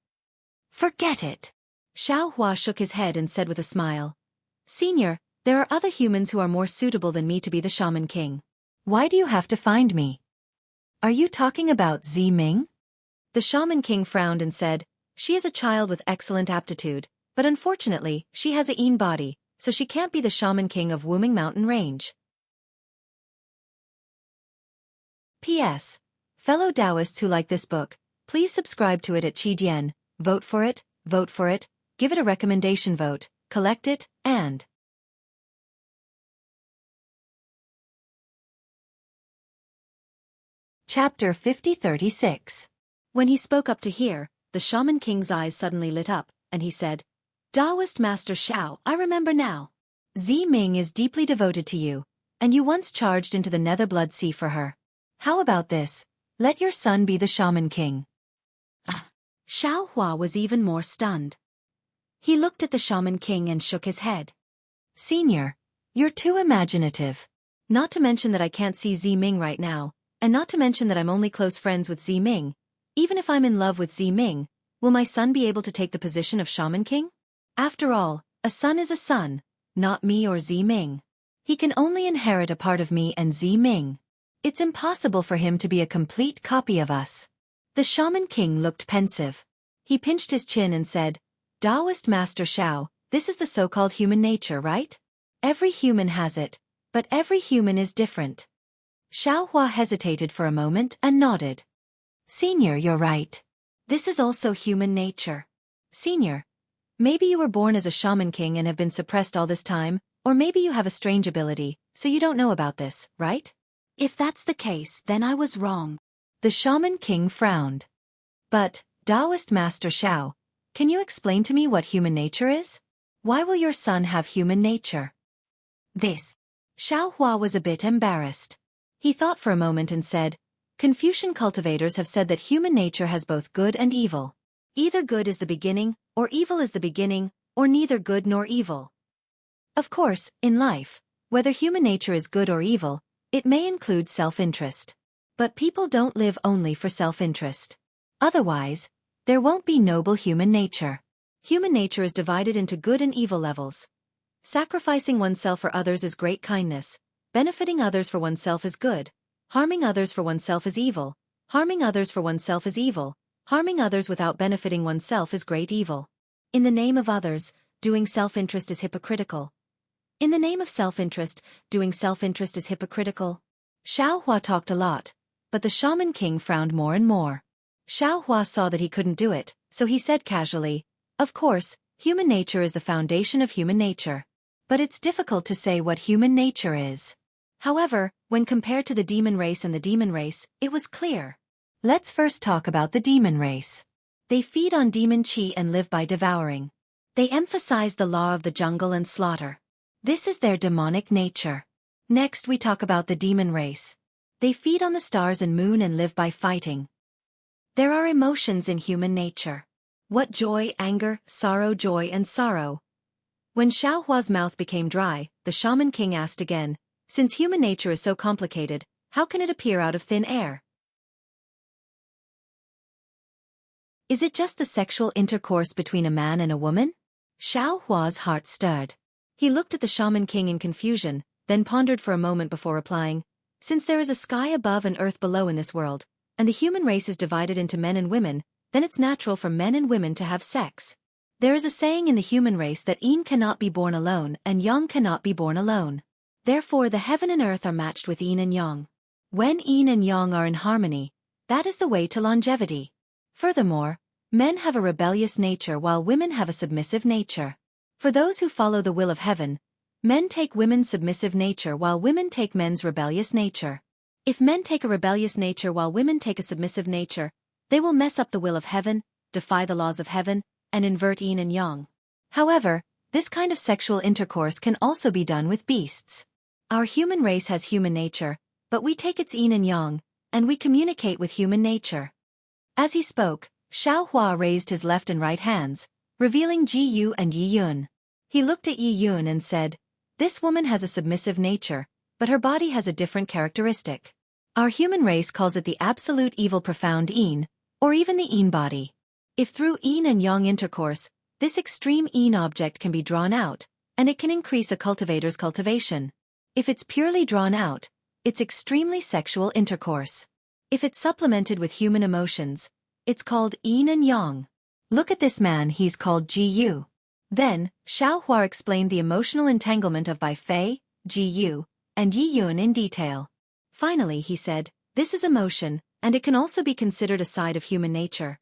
"Forget it." Xiaohua shook his head and said with a smile, "Senior, there are other humans who are more suitable than me to be the Shaman King. Why do you have to find me?" "Are you talking about Ziming?" The Shaman King frowned and said, "She is a child with excellent aptitude, but unfortunately, she has a Yin body, so she can't be the Shaman King of Wuming Mountain Range." P.S. Fellow Taoists who like this book, please subscribe to it at Qidian, vote for it, give it a recommendation vote, collect it, and Chapter 5036. When he spoke up to hear, the Shaman King's eyes suddenly lit up, and he said, "Taoist Master Xiao, I remember now. Ziming is deeply devoted to you, and you once charged into the Netherblood Sea for her. How about this? Let your son be the Shaman King." Xiaohua was even more stunned. He looked at the Shaman King and shook his head. "Senior, you're too imaginative. Not to mention that I can't see Ziming right now, and not to mention that I'm only close friends with Ziming. Even if I'm in love with Ziming, will my son be able to take the position of Shaman King? After all, a son is a son, not me or Ziming. He can only inherit a part of me and Ziming. It's impossible for him to be a complete copy of us." The Shaman King looked pensive. He pinched his chin and said, "Taoist Master Xiao, this is the so-called human nature, right? Every human has it, but every human is different." Xiaohua hesitated for a moment and nodded. "Senior, you're right. This is also human nature. Senior, Maybe you were born as a shaman king and have been suppressed all this time, or maybe you have a strange ability, so you don't know about this, right? If that's the case, then I was wrong. The shaman king frowned. But, Taoist Master Xiao, can you explain to me what human nature is? Why will your son have human nature? This. Xiao Hua was a bit embarrassed. He thought for a moment and said, Confucian cultivators have said that human nature has both good and evil. Either good is the beginning, or evil is the beginning, or neither good nor evil. Of course, in life, whether human nature is good or evil, it may include self-interest. But people don't live only for self-interest. Otherwise, there won't be noble human nature. Human nature is divided into good and evil levels. Sacrificing oneself for others is great kindness. Benefiting others for oneself is good. Harming others for oneself is evil. Harming others for oneself is evil. Harming others without benefiting oneself is great evil. In the name of others, doing self-interest is hypocritical. In the name of self-interest, doing self-interest is hypocritical. Xiao Hua talked a lot, but the shaman king frowned more and more. Xiao Hua saw that he couldn't do it, so he said casually, Of course, human nature is the foundation of human nature. But it's difficult to say what human nature is. However, when compared to the demon race and the demon race, it was clear. Let's first talk about the demon race. They feed on demon qi and live by devouring. They emphasize the law of the jungle and slaughter. This is their demonic nature. Next we talk about the demon race. They feed on the stars and moon and live by fighting. There are emotions in human nature. What joy, anger, sorrow, joy and sorrow. When Xiao Hua's mouth became dry, the shaman king asked again, Since human nature is so complicated, how can it appear out of thin air? Is it just the sexual intercourse between a man and a woman? Xiao Hua's heart stirred. He looked at the shaman king in confusion, then pondered for a moment before replying, Since there is a sky above and earth below in this world, and the human race is divided into men and women, then it's natural for men and women to have sex. There is a saying in the human race that yin cannot be born alone and yang cannot be born alone. Therefore the heaven and earth are matched with yin and yang. When yin and yang are in harmony, that is the way to longevity. Furthermore, men have a rebellious nature while women have a submissive nature. For those who follow the will of heaven, men take women's submissive nature while women take men's rebellious nature. If men take a rebellious nature while women take a submissive nature, they will mess up the will of heaven, defy the laws of heaven, and invert yin and yang. However, this kind of sexual intercourse can also be done with beasts. Our human race has human nature, but we take its yin and yang, and we communicate with human nature. As he spoke, Xiao Hua raised his left and right hands, revealing Ji Yu and Yi Yun. He looked at Yi Yun and said, This woman has a submissive nature, but her body has a different characteristic. Our human race calls it the absolute evil profound yin, or even the yin body. If through yin and yang intercourse, this extreme yin object can be drawn out, and it can increase a cultivator's cultivation. If it's purely drawn out, it's extremely sexual intercourse. If it's supplemented with human emotions, it's called yin and yang. Look at this man, he's called Ji Yu. Then, Xiao Hua explained the emotional entanglement of Bai Fei, Ji Yu, and Yi Yun in detail. Finally he said, This is emotion, and it can also be considered a side of human nature.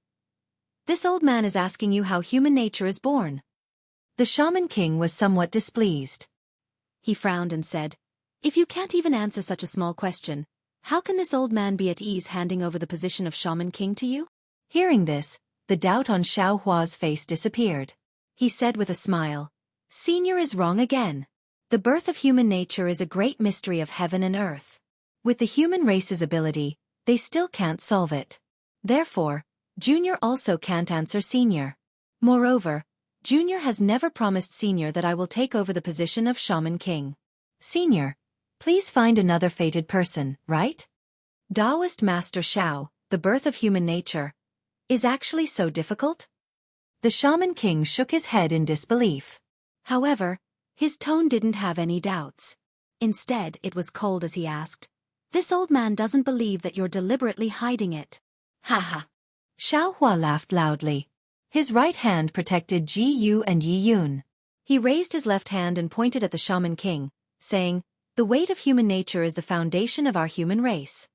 This old man is asking you how human nature is born. The shaman king was somewhat displeased. He frowned and said, If you can't even answer such a small question, how can this old man be at ease handing over the position of shaman king to you? Hearing this, the doubt on Xiao Hua's face disappeared. He said with a smile, Senior is wrong again. The birth of human nature is a great mystery of heaven and earth. With the human race's ability, they still can't solve it. Therefore, Junior also can't answer Senior. Moreover, Junior has never promised Senior that I will take over the position of Shaman King. Senior, please find another fated person, right? Taoist Master Xiao, the birth of human nature, is actually so difficult? The Shaman King shook his head in disbelief. However, his tone didn't have any doubts. Instead, it was cold as he asked, This old man doesn't believe that you're deliberately hiding it. Ha ha. Xiao Hua laughed loudly. His right hand protected Ji Yu and Yi Yun. He raised his left hand and pointed at the Shaman King, saying, The weight of human nature is the foundation of our human race.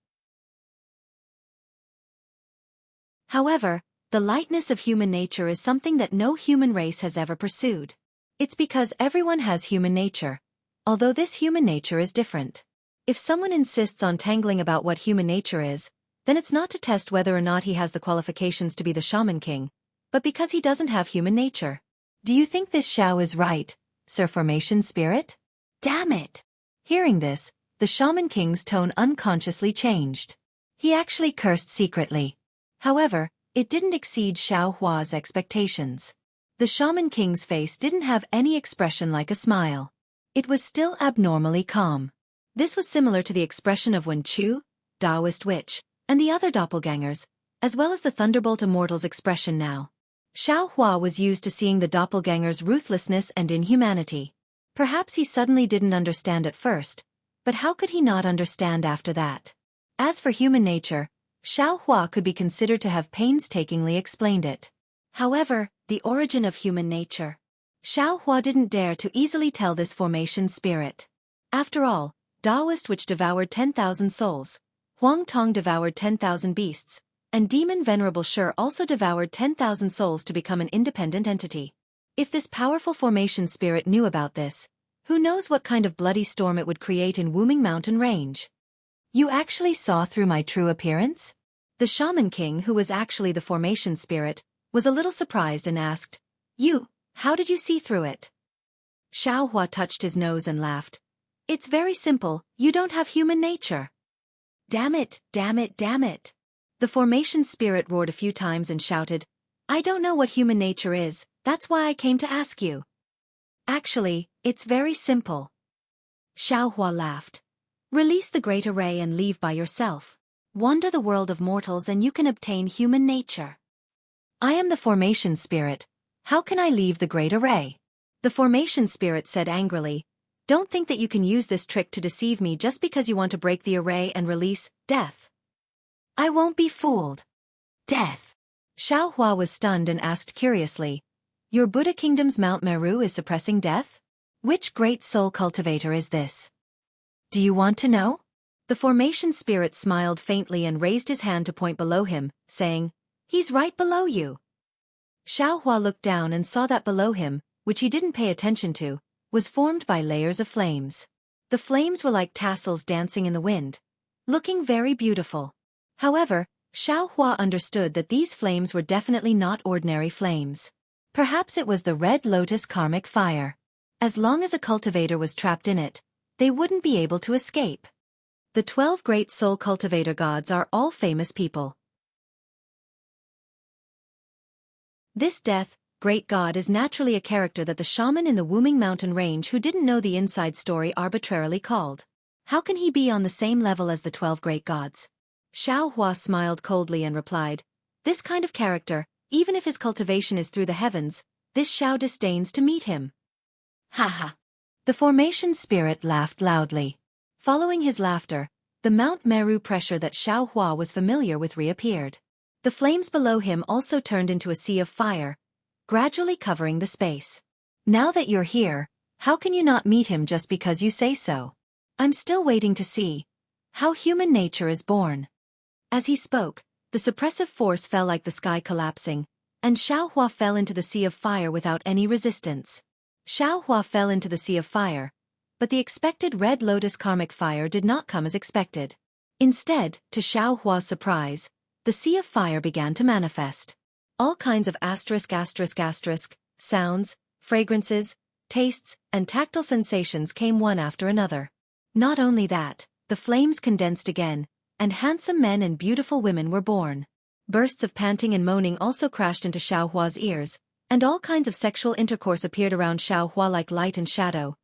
However, The lightness of human nature is something that no human race has ever pursued. It's because everyone has human nature, although this human nature is different. If someone insists on tangling about what human nature is, then it's not to test whether or not he has the qualifications to be the Shaman King, but because he doesn't have human nature. Do you think this Xiao is right, Sir Formation Spirit? Damn it! Hearing this, the Shaman King's tone unconsciously changed. He actually cursed secretly. However, it didn't exceed Xiao Hua's expectations. The Shaman King's face didn't have any expression like a smile. It was still abnormally calm. This was similar to the expression of Wen Chu, Taoist Witch, and the other doppelgangers, as well as the Thunderbolt Immortal's expression now. Xiao Hua was used to seeing the doppelganger's ruthlessness and inhumanity. Perhaps he suddenly didn't understand at first, but how could he not understand after that? As for human nature, Xiao Hua could be considered to have painstakingly explained it. However, the origin of human nature. Xiao Hua didn't dare to easily tell this formation spirit. After all, Taoist Witch devoured 10,000 souls, Huang Tong devoured 10,000 beasts, and Demon Venerable Shi also devoured 10,000 souls to become an independent entity. If this powerful formation spirit knew about this, who knows what kind of bloody storm it would create in Wuming Mountain Range. You actually saw through my true appearance? The Shaman King, who was actually the formation spirit, was a little surprised and asked, how did you see through it? Xiao Hua touched his nose and laughed. It's very simple, you don't have human nature. Damn it, damn it, damn it. The formation spirit roared a few times and shouted, I don't know what human nature is, that's why I came to ask you. Actually, it's very simple. Xiao Hua laughed. Release the great array and leave by yourself. Wander the world of mortals and you can obtain human nature. I am the formation spirit. How can I leave the great array? The formation spirit said angrily, Don't think that you can use this trick to deceive me just because you want to break the array and release death. I won't be fooled. Death. Xiao Hua was stunned and asked curiously, Your Buddha Kingdom's Mount Meru is suppressing death? Which great soul cultivator is this? Do you want to know? The formation spirit smiled faintly and raised his hand to point below him, saying, He's right below you. Xiao Hua looked down and saw that below him, which he didn't pay attention to, was formed by layers of flames. The flames were like tassels dancing in the wind, looking very beautiful. However, Xiao Hua understood that these flames were definitely not ordinary flames. Perhaps it was the Red Lotus karmic fire. As long as a cultivator was trapped in it, they wouldn't be able to escape. The 12 great soul cultivator gods are all famous people. This death, great god is naturally a character that the shaman in the Wuming Mountain Range who didn't know the inside story arbitrarily called. How can he be on the same level as the 12 great gods? Xiao Hua smiled coldly and replied, This kind of character, even if his cultivation is through the heavens, this Xiao disdains to meet him. Ha ha. The formation spirit laughed loudly. Following his laughter, the Mount Meru pressure that Xiao Hua was familiar with reappeared. The flames below him also turned into a sea of fire, gradually covering the space. Now that you're here, how can you not meet him just because you say so? I'm still waiting to see how human nature is born. As he spoke, the suppressive force fell like the sky collapsing, and Xiao Hua fell into the sea of fire without any resistance. Xiao Hua fell into the sea of fire, but the expected Red Lotus karmic fire did not come as expected. Instead, to Xiao Hua's surprise, the sea of fire began to manifest. All kinds of sounds, fragrances, tastes, and tactile sensations came one after another. Not only that, the flames condensed again, and handsome men and beautiful women were born. Bursts of panting and moaning also crashed into Xiao Hua's ears, and all kinds of sexual intercourse appeared around Xiao Hua like light and shadow.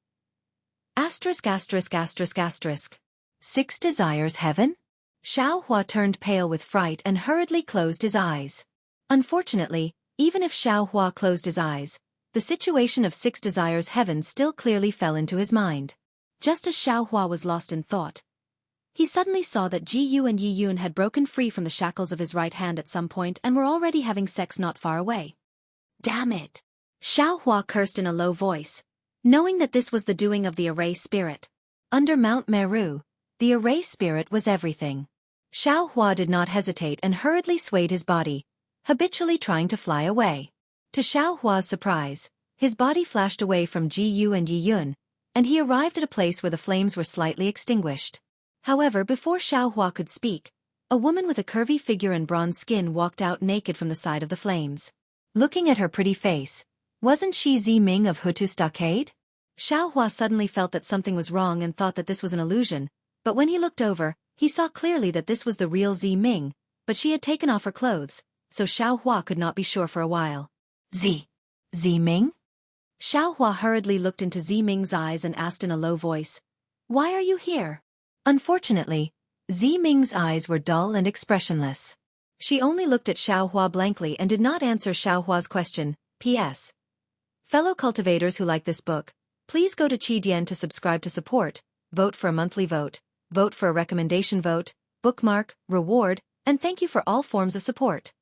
Six desires heaven? Xiao Hua turned pale with fright and hurriedly closed his eyes. Unfortunately, even if Xiao Hua closed his eyes, the situation of 6 desires heaven still clearly fell into his mind. Just as Xiao Hua was lost in thought, he suddenly saw that Ji Yu and Yi Yun had broken free from the shackles of his right hand at some point and were already having sex not far away. Damn it! Xiao Hua cursed in a low voice, knowing that this was the doing of the array spirit. Under Mount Meru, the array spirit was everything. Xiao Hua did not hesitate and hurriedly swayed his body, habitually trying to fly away. To Xiaohua's surprise, his body flashed away from Jiyu and Yiyun, and he arrived at a place where the flames were slightly extinguished. However, before Xiaohua could speak, a woman with a curvy figure and bronze skin walked out naked from the side of the flames. Looking at her pretty face, wasn't she Ziming of Hutu Stockade? Xiaohua suddenly felt that something was wrong and thought that this was an illusion, but when he looked over, he saw clearly that this was the real Ziming, but she had taken off her clothes, so Xiaohua could not be sure for a while. Ziming? Xiaohua hurriedly looked into Ziming's eyes and asked in a low voice, "Why are you here?" Unfortunately, Ziming's eyes were dull and expressionless. She only looked at Xiaohua blankly and did not answer Xiaohua's question. P.S. Fellow cultivators who like this book, please go to Qidian to subscribe to support, vote for a monthly vote for a recommendation vote, bookmark, reward, and thank you for all forms of support.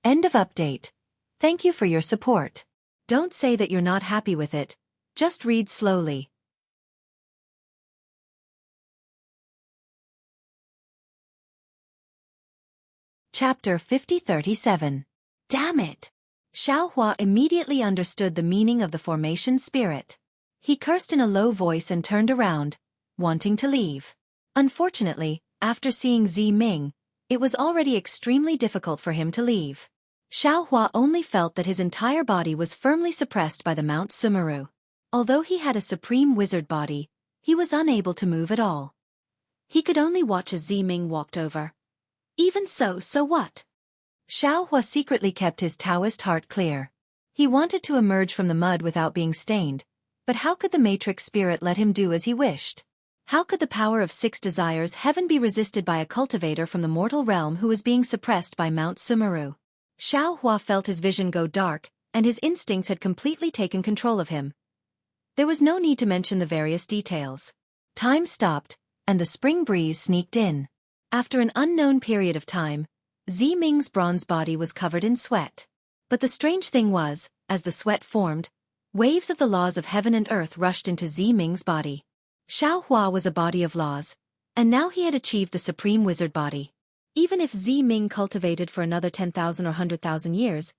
End of update. Thank you for your support. Don't say that you're not happy with it. Just read slowly. Chapter 50-37. Damn it! Xiaohua immediately understood the meaning of the formation spirit. He cursed in a low voice and turned around, wanting to leave. Unfortunately, after seeing Ziming, it was already extremely difficult for him to leave. Xiaohua only felt that his entire body was firmly suppressed by the Mount Sumeru. Although he had a supreme wizard body, he was unable to move at all. He could only watch as Ziming walked over. Even so what? Xiaohua secretly kept his Taoist heart clear. He wanted to emerge from the mud without being stained, but how could the matrix spirit let him do as he wished? How could the power of 6 desires heaven be resisted by a cultivator from the mortal realm who was being suppressed by Mount Sumeru? Xiaohua felt his vision go dark, and his instincts had completely taken control of him. There was no need to mention the various details. Time stopped, and the spring breeze sneaked in. After an unknown period of time, Ziming's bronze body was covered in sweat. But the strange thing was, as the sweat formed, waves of the laws of heaven and earth rushed into Ziming's body. Xiaohua was a body of laws, and now he had achieved the supreme wizard body. Even if Ziming cultivated for another 10,000 or 100,000 years,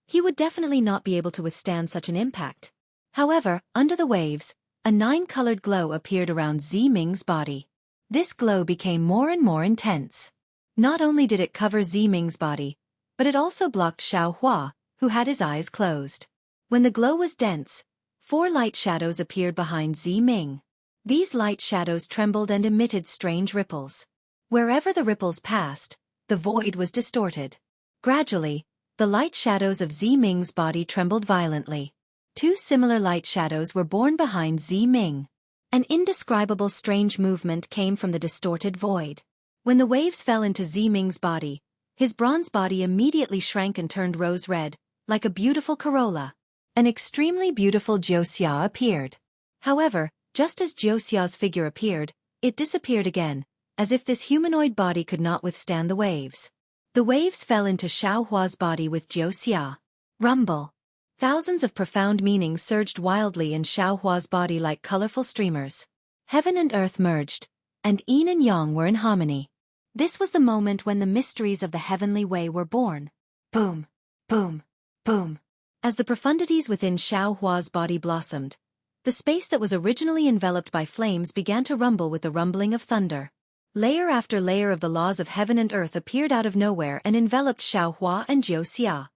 he would definitely not be able to withstand such an impact. However, under the waves, a 9-colored glow appeared around Ziming's body. This glow became more and more intense. Not only did it cover Ziming's body, but it also blocked Xiaohua, who had his eyes closed. When the glow was dense, 4 light shadows appeared behind Ziming. These light shadows trembled and emitted strange ripples. Wherever the ripples passed, the void was distorted. Gradually, the light shadows of Ziming's body trembled violently. 2 similar light shadows were born behind Ziming. An indescribable strange movement came from the distorted void. When the waves fell into Ziming's body, his bronze body immediately shrank and turned rose red, like a beautiful corolla. An extremely beautiful Jiuxia appeared. However, just as Jiuxia's figure appeared, it disappeared again, as if this humanoid body could not withstand the waves. The waves fell into Xiaohua's body with Jiuxia. Rumble. Thousands of profound meanings surged wildly in Xiaohua's body like colorful streamers. Heaven and earth merged, and yin and yang were in harmony. This was the moment when the mysteries of the heavenly way were born. Boom, boom, boom. As the profundities within Xiaohua's body blossomed, the space that was originally enveloped by flames began to rumble with the rumbling of thunder. Layer after layer of the laws of heaven and earth appeared out of nowhere and enveloped Xiaohua and Jiuxia.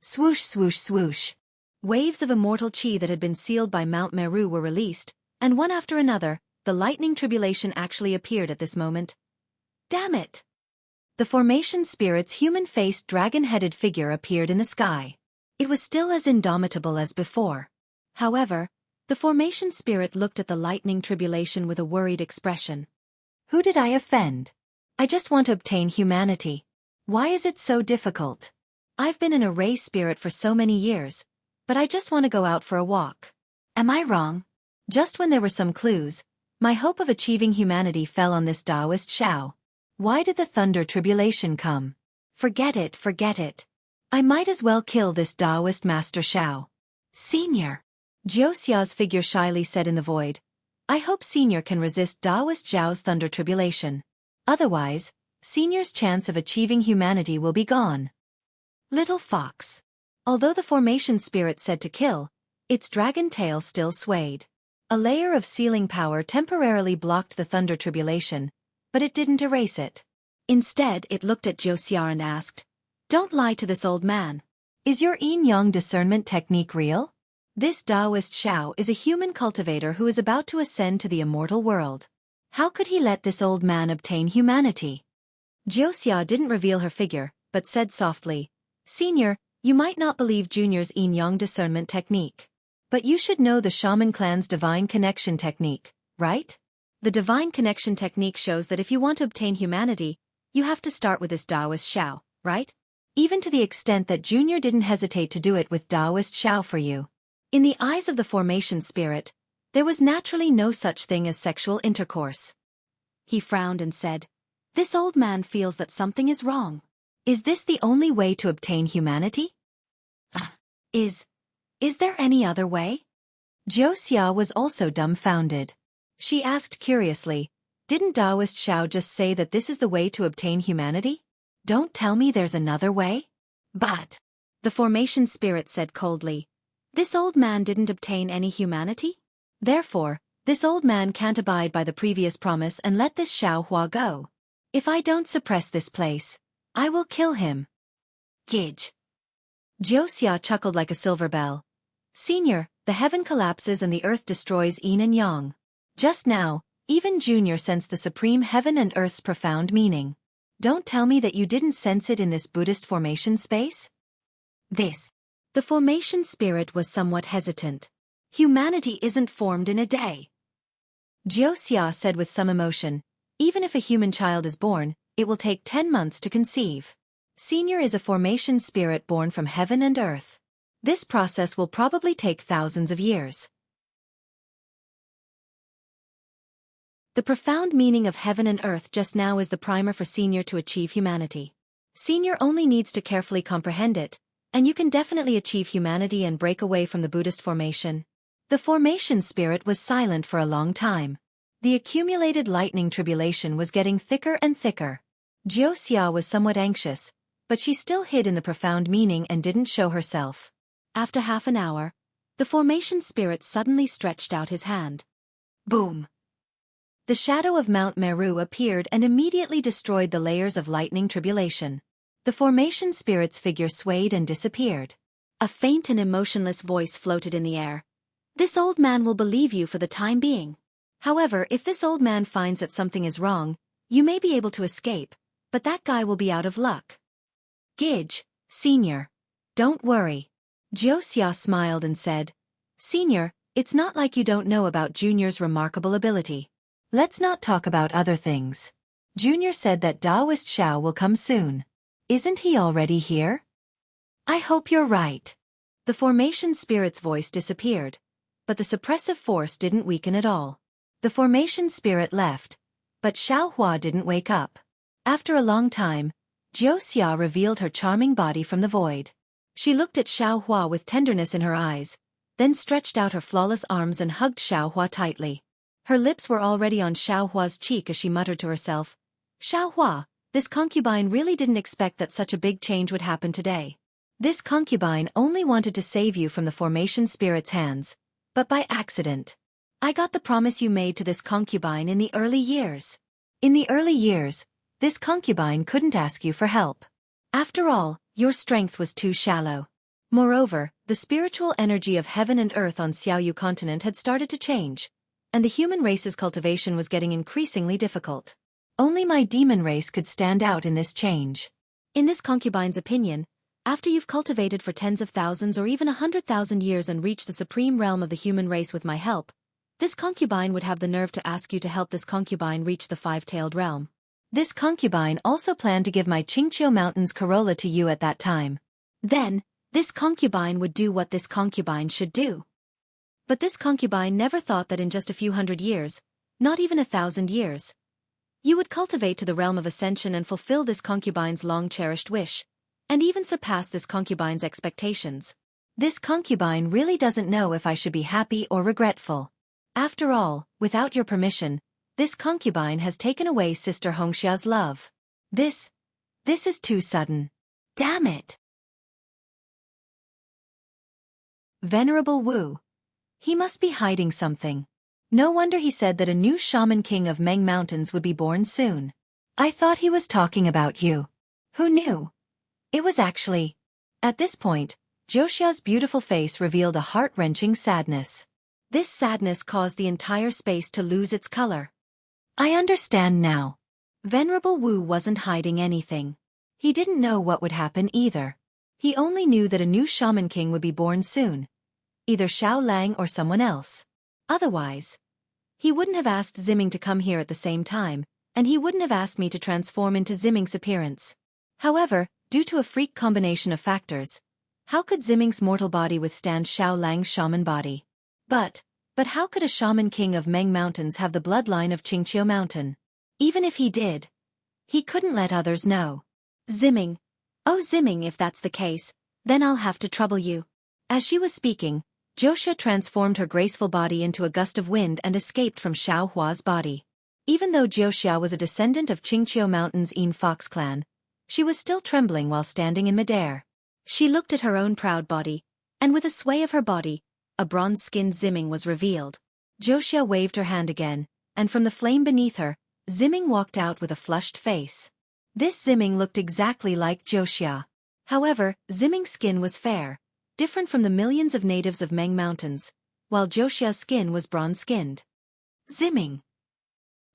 Swoosh, swoosh, swoosh. Waves of immortal qi that had been sealed by Mount Meru were released, and one after another, the lightning tribulation actually appeared at this moment. Damn it! The formation spirit's human-faced dragon-headed figure appeared in the sky. It was still as indomitable as before. However, the formation spirit looked at the lightning tribulation with a worried expression. Who did I offend? I just want to obtain humanity. Why is it so difficult? I've been an array spirit for so many years, but I just want to go out for a walk. Am I wrong? Just when there were some clues, my hope of achieving humanity fell on this Taoist Xiao. Why did the thunder tribulation come? Forget it, forget it. I might as well kill this Taoist Master Xiao. Senior. Jiuxia's figure shyly said in the void. I hope Senior can resist Daoist Zhao's thunder tribulation. Otherwise, Senior's chance of achieving humanity will be gone. Little Fox. Although the formation spirit said to kill, its dragon tail still swayed. A layer of sealing power temporarily blocked the thunder tribulation, but it didn't erase it. Instead, it looked at Wuxia and asked, "Don't lie to this old man. Is your yin-yang discernment technique real? This Daoist Xiao is a human cultivator who is about to ascend to the immortal world. How could he let this old man obtain humanity?" Wuxia didn't reveal her figure, but said softly, "Senior, you might not believe Junior's yin-yang discernment technique. But you should know the Shaman clan's divine connection technique, right? The divine connection technique shows that if you want to obtain humanity, you have to start with this Daoist Xiao, right? Even to the extent that Junior didn't hesitate to do it with Daoist Xiao for you." In the eyes of the formation spirit, there was naturally no such thing as sexual intercourse. He frowned and said, "This old man feels that something is wrong. Is this the only way to obtain humanity? Is there any other way?" Wuxia was also dumbfounded. She asked curiously, "Didn't Daoist Xiao just say that this is the way to obtain humanity? Don't tell me there's another way?" "But," the formation spirit said coldly, "this old man didn't obtain any humanity. Therefore, this old man can't abide by the previous promise and let this Xiao Hua go. If I don't suppress this place, I will kill him." Gidge. Wuxia chuckled like a silver bell. "Senior, the heaven collapses and the earth destroys yin and yang. Just now, even Junior sensed the supreme heaven and earth's profound meaning. Don't tell me that you didn't sense it in this Buddhist formation space?" The formation spirit was somewhat hesitant. "Humanity isn't formed in a day," Wuxia said with some emotion. "Even if a human child is born, it will take 10 months to conceive. Senior is a formation spirit born from heaven and earth. This process will probably take thousands of years." The profound meaning of heaven and earth just now is the primer for Senior to achieve humanity. Senior only needs to carefully comprehend it, and you can definitely achieve humanity and break away from the Buddhist formation. The formation spirit was silent for a long time. The accumulated lightning tribulation was getting thicker and thicker. Wuxia was somewhat anxious, but she still hid in the profound meaning and didn't show herself. After half an hour, the formation spirit suddenly stretched out his hand. Boom! The shadow of Mount Meru appeared and immediately destroyed the layers of lightning tribulation. The formation spirit's figure swayed and disappeared. A faint and emotionless voice floated in the air. "This old man will believe you for the time being. However, if this old man finds that something is wrong, you may be able to escape, but that guy will be out of luck." Gidge, Senior. Don't worry. Wuxia smiled and said, "Senior, it's not like you don't know about Junior's remarkable ability. Let's not talk about other things. Junior said that Daoist Xiao will come soon. Isn't he already here?" "I hope you're right." The formation spirit's voice disappeared, but the suppressive force didn't weaken at all. The formation spirit left, but Xiao Hua didn't wake up. After a long time, Wuxia revealed her charming body from the void. She looked at Xiao Hua with tenderness in her eyes, then stretched out her flawless arms and hugged Xiao Hua tightly. Her lips were already on Xiao Hua's cheek as she muttered to herself, "Xiao Hua, this concubine really didn't expect that such a big change would happen today. This concubine only wanted to save you from the formation spirit's hands, but by accident. I got the promise you made to this concubine in the early years. In the early years, this concubine couldn't ask you for help. After all, your strength was too shallow. Moreover, the spiritual energy of heaven and earth on Xiaoyu continent had started to change, and the human race's cultivation was getting increasingly difficult. Only my demon race could stand out in this change. In this concubine's opinion, after you've cultivated for tens of thousands or even 100,000 years and reached the supreme realm of the human race with my help, this concubine would have the nerve to ask you to help this concubine reach the five-tailed realm. This concubine also planned to give my Xianxia Mountains Corolla to you at that time. Then, this concubine would do what this concubine should do. But this concubine never thought that in just a few hundred years, not even 1,000 years, you would cultivate to the realm of ascension and fulfill this concubine's long-cherished wish, and even surpass this concubine's expectations. This concubine really doesn't know if I should be happy or regretful. After all, without your permission, this concubine has taken away Sister Hongxia's love. This is too sudden. Damn it! Venerable Wu. He must be hiding something. No wonder he said that a new shaman king of Meng Mountains would be born soon. I thought he was talking about you. Who knew? It was actually... At this point, Jiaxia's beautiful face revealed a heart-wrenching sadness. This sadness caused the entire space to lose its color. I understand now. Venerable Wu wasn't hiding anything. He didn't know what would happen either. He only knew that a new shaman king would be born soon. Either Xiao Lang or someone else. Otherwise, he wouldn't have asked Ziming to come here at the same time, and he wouldn't have asked me to transform into Ziming's appearance. However, due to a freak combination of factors, how could Ziming's mortal body withstand Xiao Lang's shaman body? But how could a shaman king of Meng Mountains have the bloodline of Qingqiu Mountain? Even if he did, he couldn't let others know. Ziming. Oh Ziming, if that's the case, then I'll have to trouble you. As she was speaking, Jiaxia transformed her graceful body into a gust of wind and escaped from Xiao Hua's body. Even though Jiaxia was a descendant of Qingqiu Mountain's Yin Fox clan, she was still trembling while standing in midair. She looked at her own proud body, and with a sway of her body, a bronze-skinned Ziming was revealed. Jiaxia waved her hand again, and from the flame beneath her, Ziming walked out with a flushed face. This Ziming looked exactly like Jiaxia. However, Ziming's skin was fair, different from the millions of natives of Meng Mountains, while Jiaxia's skin was bronze-skinned. Ziming.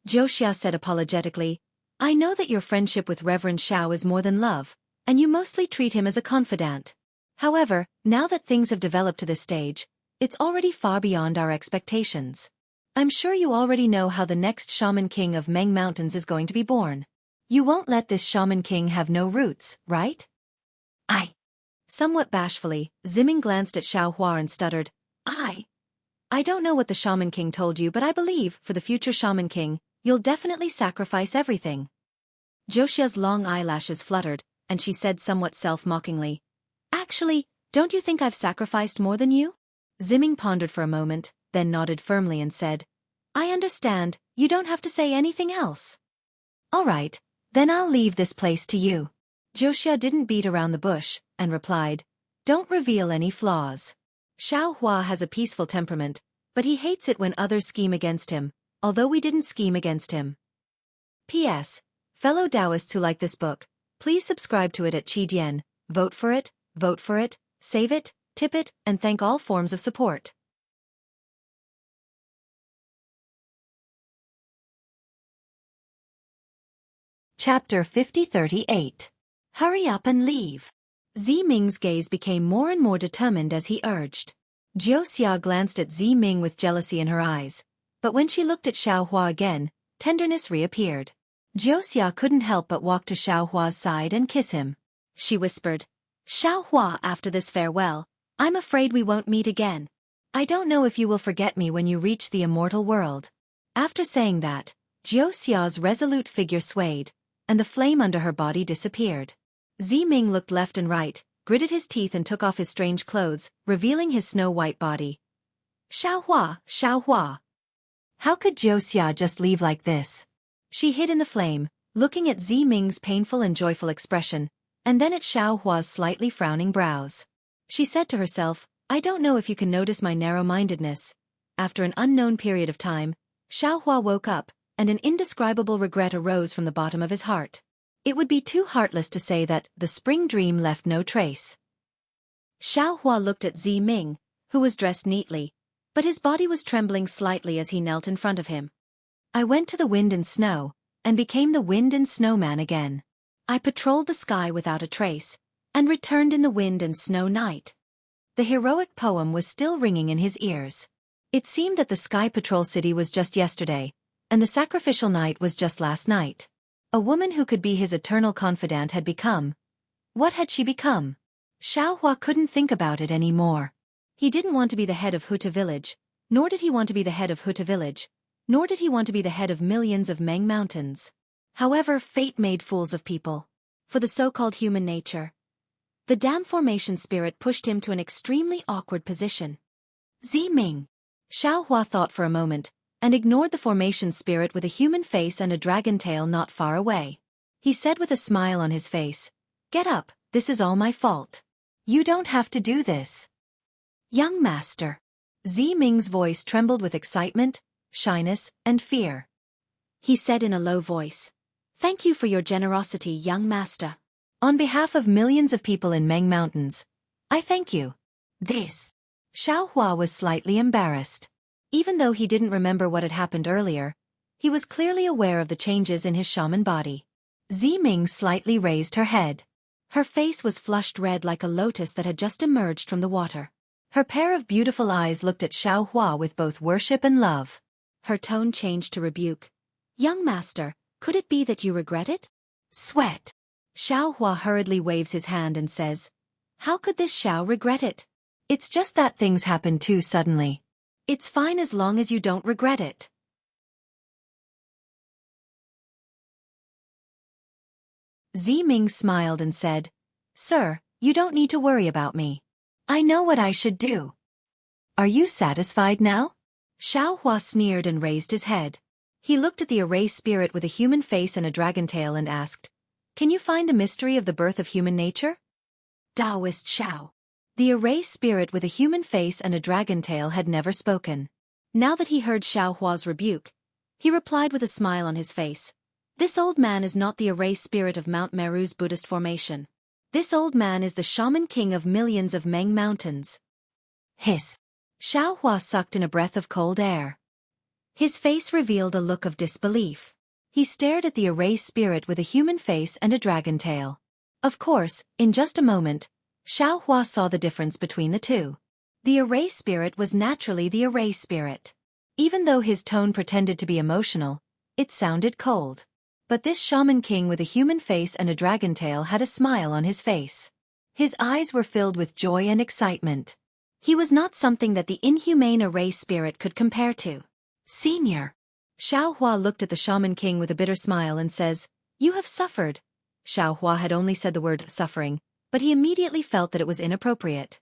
Jiaxia said apologetically, I know that your friendship with Reverend Xiao is more than love, and you mostly treat him as a confidant. However, now that things have developed to this stage, it's already far beyond our expectations. I'm sure you already know how the next shaman king of Meng Mountains is going to be born. You won't let this shaman king have no roots, right? Somewhat bashfully, Ziming glanced at Xiao Hua and stuttered, I don't know what the shaman king told you, but I believe, for the future shaman king, you'll definitely sacrifice everything. Jiaxia's long eyelashes fluttered, and she said somewhat self-mockingly, Actually, don't you think I've sacrificed more than you? Ziming pondered for a moment, then nodded firmly and said, I understand, you don't have to say anything else. All right, then I'll leave this place to you. Jiaxia didn't beat around the bush, and replied, Don't reveal any flaws. Xiao Hua has a peaceful temperament, but he hates it when others scheme against him, although we didn't scheme against him. P.S. Fellow Taoists who like this book, please subscribe to it at Qidian, vote for it, save it, tip it, and thank all forms of support. Chapter 5038. Hurry up and leave. Ziming's gaze became more and more determined as he urged. Jiaxia glanced at Ziming with jealousy in her eyes, but when she looked at Xiao Hua again, tenderness reappeared. Jiaxia couldn't help but walk to Xiao Hua's side and kiss him. She whispered, Xiao Hua, after this farewell, I'm afraid we won't meet again. I don't know if you will forget me when you reach the immortal world. After saying that, Jiaxia's resolute figure swayed, and the flame under her body disappeared. Ziming looked left and right, gritted his teeth and took off his strange clothes, revealing his snow-white body. Xiao Hua. How could Jiaxia just leave like this? She hid in the flame, looking at Ziming's painful and joyful expression, and then at Xiao Hua's slightly frowning brows. She said to herself, I don't know if you can notice my narrow-mindedness. After an unknown period of time, Xiao Hua woke up, and an indescribable regret arose from the bottom of his heart. It would be too heartless to say that the spring dream left no trace. Xiao Hua looked at Ziming, who was dressed neatly, but his body was trembling slightly as he knelt in front of him. I went to the wind and snow, and became the wind and snowman again. I patrolled the sky without a trace, and returned in the wind and snow night. The heroic poem was still ringing in his ears. It seemed that the Sky Patrol City was just yesterday, and the sacrificial night was just last night. A woman who could be his eternal confidant had become. What had she become? Xiao Hua couldn't think about it anymore. He didn't want to be the head of Huta Village, nor did he want to be the head of Huta Village, nor did he want to be the head of millions of Meng Mountains. However, fate made fools of people. For the so-called human nature, the damn formation spirit pushed him to an extremely awkward position. Ziming. Xiaohua thought for a moment, and ignored the formation spirit with a human face and a dragon tail not far away. He said with a smile on his face, "Get up, this is all my fault. You don't have to do this." "Young master." Ming's voice trembled with excitement, shyness, and fear. He said in a low voice, "Thank you for your generosity, young master. On behalf of millions of people in Meng Mountains, I thank you." This. Xiaohua was slightly embarrassed. Even though he didn't remember what had happened earlier, he was clearly aware of the changes in his shaman body. Ming slightly raised her head. Her face was flushed red like a lotus that had just emerged from the water. Her pair of beautiful eyes looked at Xiaohua with both worship and love. Her tone changed to rebuke. "Young master, could it be that you regret it?" "Sweat." Xiaohua hurriedly waves his hand and says, "How could this Xiao regret it? It's just that things happen too suddenly. It's fine as long as you don't regret it." Ming smiled and said, "Sir, you don't need to worry about me. I know what I should do." "Are you satisfied now?" Xiaohua sneered and raised his head. He looked at the array spirit with a human face and a dragon tail and asked, "Can you find the mystery of the birth of human nature?" Taoist Xiao. The array spirit with a human face and a dragon tail had never spoken. Now that he heard Xiaohua's rebuke, he replied with a smile on his face, "This old man is not the array spirit of Mount Meru's Buddhist formation. This old man is the shaman king of millions of Meng Mountains." Hiss. Xiaohua sucked in a breath of cold air. His face revealed a look of disbelief. He stared at the array spirit with a human face and a dragon tail. Of course, in just a moment, Xiaohua saw the difference between the two. The array spirit was naturally the array spirit. Even though his tone pretended to be emotional, it sounded cold. But this shaman king with a human face and a dragon tail had a smile on his face. His eyes were filled with joy and excitement. He was not something that the inhumane array spirit could compare to. "Senior." Xiaohua looked at the shaman king with a bitter smile and says, "You have suffered." Xiaohua had only said the word suffering, but he immediately felt that it was inappropriate.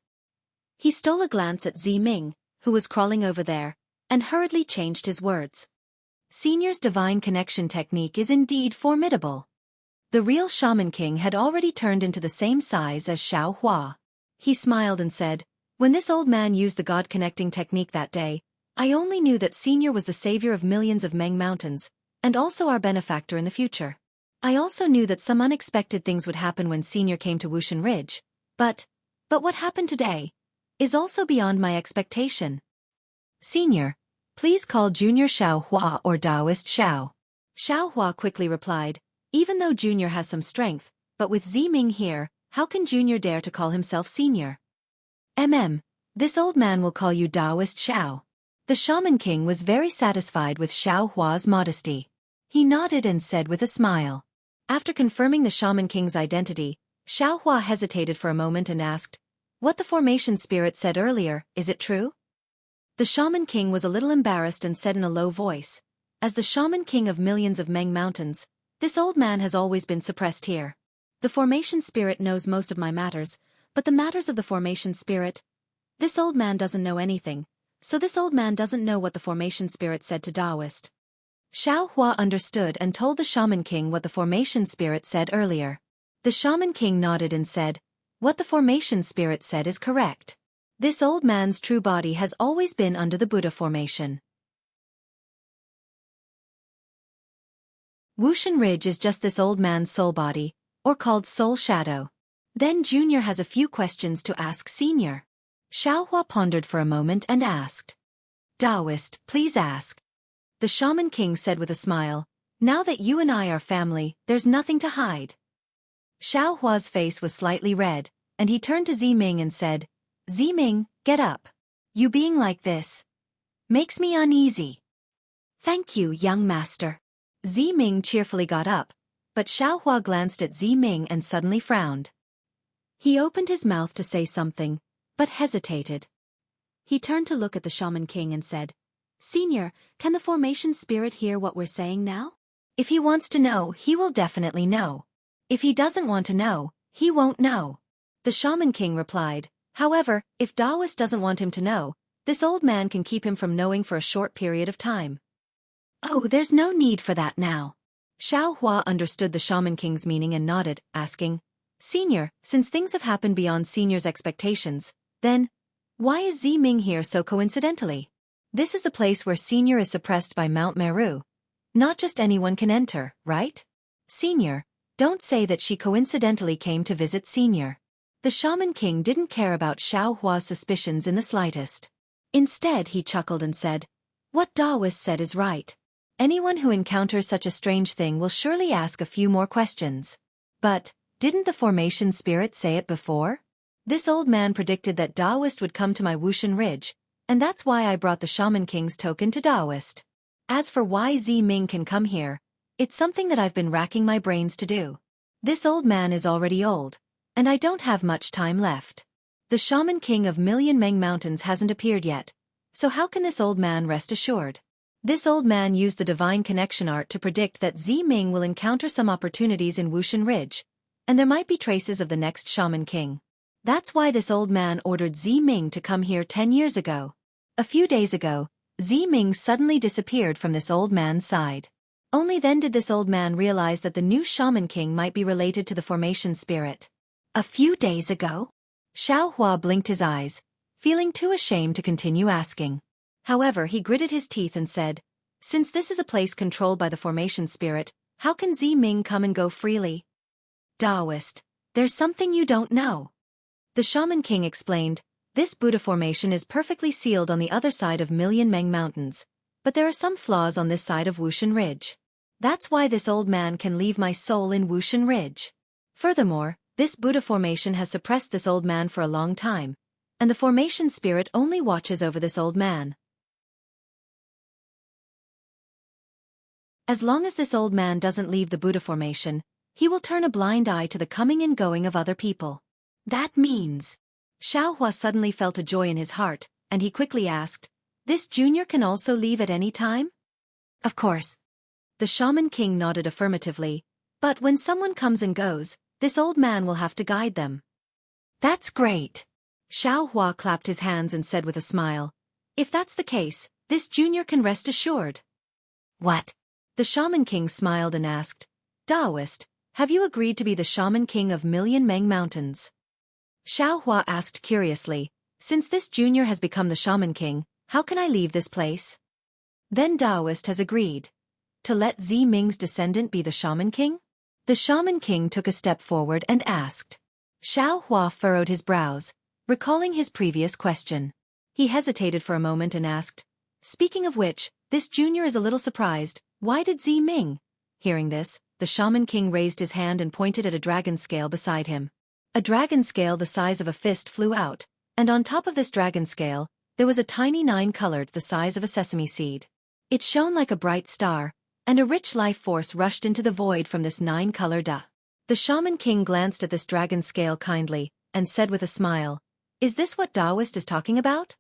He stole a glance at Ming, who was crawling over there, and hurriedly changed his words. "Senior's divine connection technique is indeed formidable." The real shaman king had already turned into the same size as Xiaohua. He smiled and said, "When this old man used the god-connecting technique that day, I only knew that Senior was the savior of millions of Meng Mountains, and also our benefactor in the future. I also knew that some unexpected things would happen when Senior came to Wushan Ridge, but what happened today is also beyond my expectation. Senior, please call Junior Xiaohua or Taoist Xiao." Xiaohua quickly replied, "Even though Junior has some strength, but with Ming here, how can Junior dare to call himself Senior?" This old man will call you Taoist Xiao." The shaman king was very satisfied with Xiaohua's modesty. He nodded and said with a smile. After confirming the shaman king's identity, Xiaohua hesitated for a moment and asked, "What the formation spirit said earlier, is it true?" The shaman king was a little embarrassed and said in a low voice, "As the shaman king of millions of Meng Mountains, this old man has always been suppressed here. The formation spirit knows most of my matters, but the matters of the formation spirit, this old man doesn't know anything, so this old man doesn't know what the formation spirit said to Taoist." Xiaohua understood and told the shaman king what the formation spirit said earlier. The shaman king nodded and said, "What the formation spirit said is correct. This old man's true body has always been under the Buddha formation. Wushan Ridge is just this old man's soul body, or called soul shadow. Then Junior has a few questions to ask Senior." Xiaohua pondered for a moment and asked. "Taoist, please ask." The shaman king said with a smile, "Now that you and I are family, there's nothing to hide." Xiaohua's face was slightly red, and he turned to Ming and said, "Ming, get up. You being like this makes me uneasy." "Thank you, young master." Ming cheerfully got up, but Xiaohua glanced at Ming and suddenly frowned. He opened his mouth to say something, but hesitated. He turned to look at the shaman king and said, "Senior, can the formation spirit hear what we're saying now? If he wants to know, he will definitely know. If he doesn't want to know, he won't know." The shaman king replied, "However, if Taoist doesn't want him to know, This old man can keep him from knowing for a short period of time. Oh, there's no need for that now. Xiao Hua understood the Shaman King's meaning and nodded, asking, Senior, since things have happened beyond Senior's expectations, then, why is Zi Ming here so coincidentally? This is the place where Senior is suppressed by Mount Meru. Not just anyone can enter, right? Senior, don't say that she coincidentally came to visit Senior. The Shaman King didn't care about Xiao Hua's suspicions in the slightest. Instead, he chuckled and said, What Daoist said is right. Anyone who encounters such a strange thing will surely ask a few more questions. But, didn't the formation spirit say it before? This old man predicted that Daoist would come to my Wushan Ridge, and that's why I brought the Shaman King's token to Daoist. As for why Zi Ming can come here, it's something that I've been racking my brains to do. This old man is already old, and I don't have much time left. The Shaman King of Million Meng Mountains hasn't appeared yet, so how can this old man rest assured? This old man used the Divine Connection art to predict that Zi Ming will encounter some opportunities in Wushan Ridge, and there might be traces of the next Shaman King. That's why this old man ordered Zi Ming to come here 10 years ago. A few days ago, Zi Ming suddenly disappeared from this old man's side. Only then did this old man realize that the new Shaman King might be related to the formation spirit. A few days ago? Xiao Hua blinked his eyes, feeling too ashamed to continue asking. However, he gritted his teeth and said, Since this is a place controlled by the formation spirit, how can Zi Ming come and go freely? Daoist, there's something you don't know. The Shaman King explained, This Buddha formation is perfectly sealed on the other side of Million Meng Mountains, but there are some flaws on this side of Wushan Ridge. That's why this old man can leave my soul in Wushan Ridge. Furthermore, this Buddha formation has suppressed this old man for a long time, and the formation spirit only watches over this old man. As long as this old man doesn't leave the Buddha formation, he will turn a blind eye to the coming and going of other people. That means... Xiao Hua suddenly felt a joy in his heart, and he quickly asked, This junior can also leave at any time? Of course. The Shaman King nodded affirmatively, but when someone comes and goes, this old man will have to guide them. That's great. Xiao Hua clapped his hands and said with a smile, If that's the case, this junior can rest assured. What? The Shaman King smiled and asked, Daoist, have you agreed to be the Shaman King of Million Meng Mountains? Xiao Hua asked curiously, Since this junior has become the Shaman King, how can I leave this place? Then Daoist has agreed. To let Zi Ming's descendant be the Shaman King? The Shaman King took a step forward and asked. Xiao Hua furrowed his brows, recalling his previous question. He hesitated for a moment and asked, Speaking of which, this junior is a little surprised. Why did Zi Ming? Hearing this, the Shaman King raised his hand and pointed at a dragon scale beside him. A dragon scale the size of a fist flew out, and on top of this dragon scale, there was a tiny 9-colored the size of a sesame seed. It shone like a bright star, and a rich life force rushed into the void from this 9-colored The Shaman King glanced at this dragon scale kindly, and said with a smile, Is this what Daoist is talking about?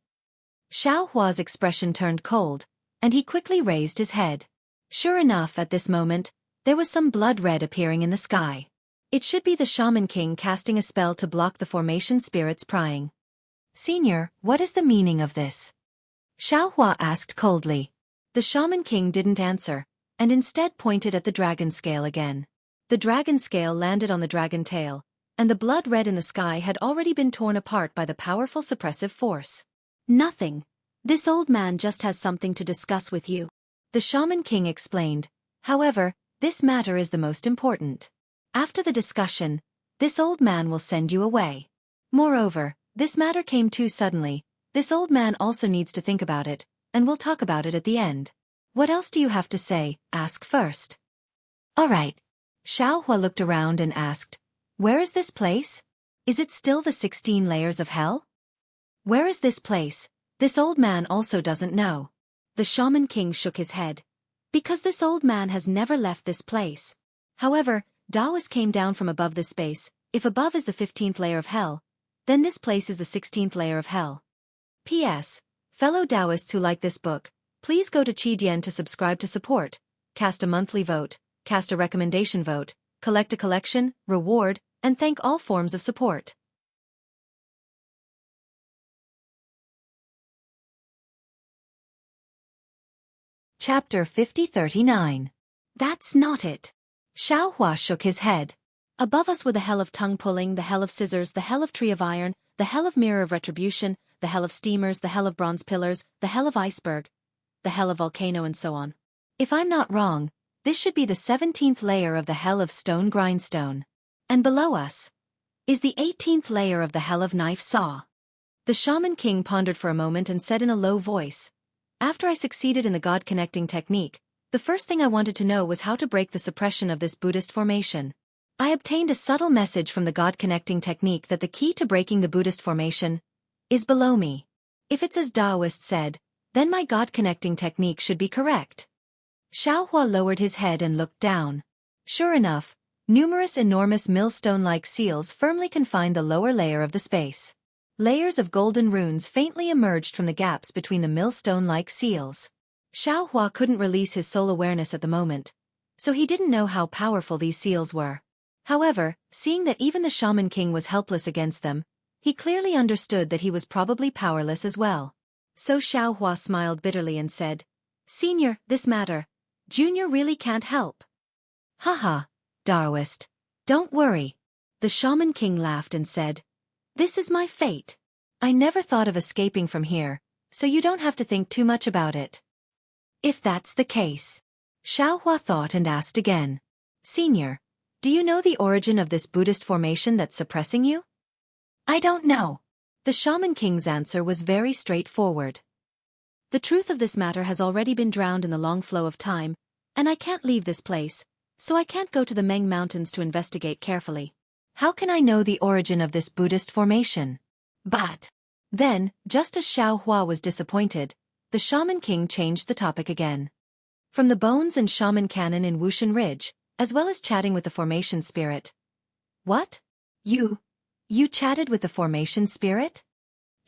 Xiao Hua's expression turned cold, and he quickly raised his head. Sure enough, at this moment, there was some blood red appearing in the sky. It should be the Shaman King casting a spell to block the formation spirit's prying. Senior, what is the meaning of this? Xiao Hua asked coldly. The Shaman King didn't answer, and instead pointed at the dragon scale again. The dragon scale landed on the dragon tail, and the blood red in the sky had already been torn apart by the powerful suppressive force. Nothing. This old man just has something to discuss with you. The Shaman King explained. However, this matter is the most important. After the discussion, this old man will send you away. Moreover, this matter came too suddenly. This old man also needs to think about it, and we'll talk about it at the end. What else do you have to say? Ask first. All right. Xiao Hua looked around and asked, Where is this place? Is it still the 16 layers of hell? Where is this place? This old man also doesn't know. The Shaman King shook his head. Because this old man has never left this place. However, Daoist came down from above this space. If above is the 15th layer of hell, then this place is the 16th layer of hell. P.S. Fellow Daoists who like this book, please go to Qidian to subscribe to support, cast a monthly vote, cast a recommendation vote, collect a collection, reward, and thank all forms of support. Chapter 5039. That's not it. Xiaohua shook his head. Above us were the hell of tongue-pulling, the hell of scissors, the hell of tree of iron, the hell of mirror of retribution, the hell of steamers, the hell of bronze pillars, the hell of iceberg, the hell of volcano, and so on. If I'm not wrong, this should be the 17th layer of the hell of stone grindstone. And below us is the 18th layer of the hell of knife saw. The Shaman King pondered for a moment and said in a low voice, "After I succeeded in the God-connecting technique, the first thing I wanted to know was how to break the suppression of this Buddhist formation. I obtained a subtle message from the God-connecting technique that the key to breaking the Buddhist formation is below me. If it's as Taoist said, then my God-connecting technique should be correct." Xiaohua lowered his head and looked down. Sure enough, numerous enormous millstone-like seals firmly confined the lower layer of the space. Layers of golden runes faintly emerged from the gaps between the millstone-like seals. Xiaohua couldn't release his soul awareness at the moment, so he didn't know how powerful these seals were. However, seeing that even the Shaman King was helpless against them, he clearly understood that he was probably powerless as well. So Xiaohua smiled bitterly and said, "Senior, this matter, Junior really can't help." "Haha, Taoist. Don't worry." The Shaman King laughed and said, "This is my fate. I never thought of escaping from here, so you don't have to think too much about it." "If that's the case," Xiaohua thought and asked again, "Senior, do you know the origin of this Buddhist formation that's suppressing you?" "I don't know." The Shaman King's answer was very straightforward. "The truth of this matter has already been drowned in the long flow of time, and I can't leave this place, so I can't go to the Meng Mountains to investigate carefully. How can I know the origin of this Buddhist formation?" But then, just as Xiaohua was disappointed, the Shaman King changed the topic again. From the bones and shaman cannon in Wuxian Ridge, as well as chatting with the formation spirit. "What? You chatted with the formation spirit?"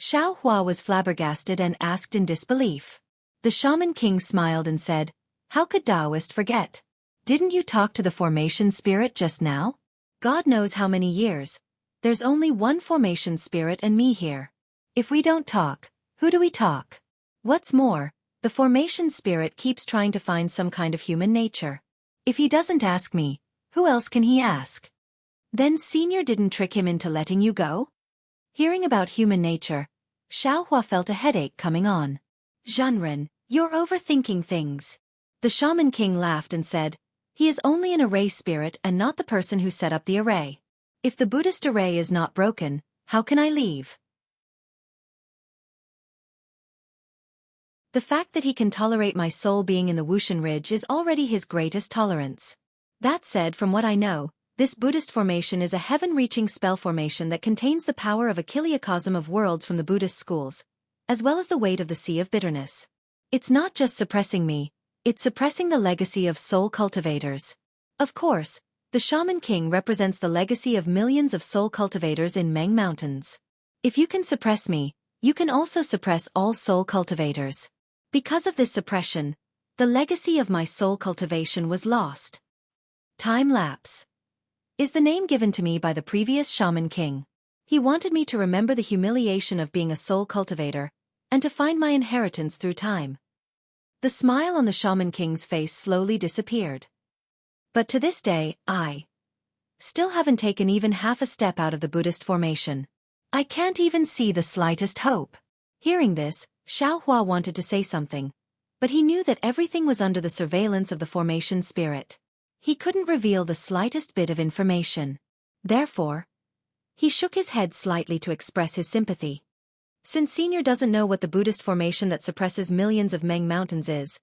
Xiaohua was flabbergasted and asked in disbelief. The Shaman King smiled and said, "How could Taoist forget? Didn't you talk to the formation spirit just now? God knows how many years. There's only one formation spirit and me here. If we don't talk, who do we talk? What's more, the formation spirit keeps trying to find some kind of human nature. If he doesn't ask me, who else can he ask?" "Then Senior didn't trick him into letting you go?" Hearing about human nature, Xiaohua felt a headache coming on. "Zhanren, you're overthinking things." The Shaman King laughed and said, "He is only an array spirit and not the person who set up the array. If the Buddhist array is not broken, how can I leave?" The fact that he can tolerate my soul being in the Wuxian Ridge is already his greatest tolerance. That said, from what I know, this Buddhist formation is a heaven-reaching spell formation that contains the power of a kiliacosm of worlds from the Buddhist schools, as well as the weight of the Sea of Bitterness. It's not just suppressing me, it's suppressing the legacy of soul cultivators. Of course, the Shaman King represents the legacy of millions of soul cultivators in Meng Mountains. If you can suppress me, you can also suppress all soul cultivators. Because of this suppression, the legacy of my soul cultivation was lost. Time lapse is the name given to me by the previous Shaman King. He wanted me to remember the humiliation of being a soul cultivator, and to find my inheritance through time. The smile on the Shaman King's face slowly disappeared. But to this day, I still haven't taken even half a step out of the Buddhist formation. I can't even see the slightest hope. Hearing this, Xiaohua wanted to say something, but he knew that everything was under the surveillance of the formation spirit. He couldn't reveal the slightest bit of information. Therefore, he shook his head slightly to express his sympathy. Since Senior doesn't know what the Buddhist formation that suppresses millions of Meng Mountains is,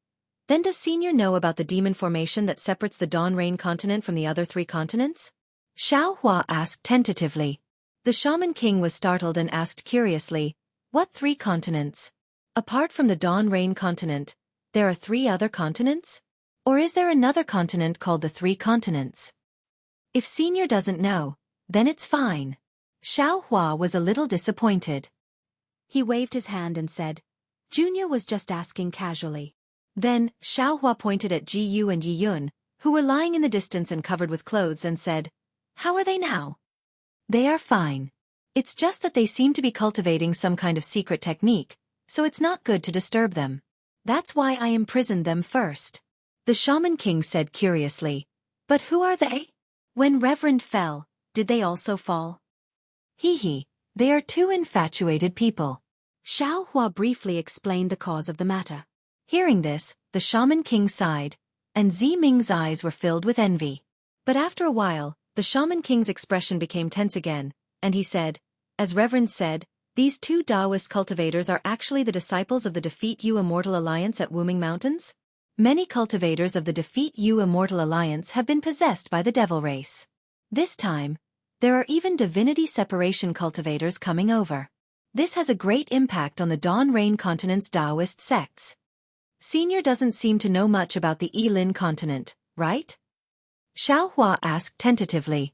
then does Senior know about the demon formation that separates the Dawn Rain continent from the other 3 continents? Xiaohua asked tentatively. The Shaman King was startled and asked curiously, "What 3 continents? Apart from the Dawn Rain continent, there are 3 other continents? Or is there another continent called the 3 continents?" If Senior doesn't know, then it's fine. Xiaohua was a little disappointed. He waved his hand and said, "Junior was just asking casually." Then, Xiaohua pointed at Ji Yu and Yi Yun, who were lying in the distance and covered with clothes, and said, "How are they now?" "They are fine. It's just that they seem to be cultivating some kind of secret technique, so it's not good to disturb them." That's why I imprisoned them first. The Shaman King said curiously. But who are they? When Reverend fell, did they also fall? Hee, they are two infatuated people. Xiaohua briefly explained the cause of the matter. Hearing this, the Shaman King sighed, and Ziming's eyes were filled with envy. But after a while, the Shaman King's expression became tense again, and he said, as Reverend said, these two Taoist cultivators are actually the disciples of the Defeat You Immortal Alliance at Wuming Mountains? Many cultivators of the Defeat You Immortal Alliance have been possessed by the devil race. This time, there are even divinity separation cultivators coming over. This has a great impact on the Dawn Rain continent's Taoist sects. Senior doesn't seem to know much about the Yilin continent, right? Xiaohua asked tentatively.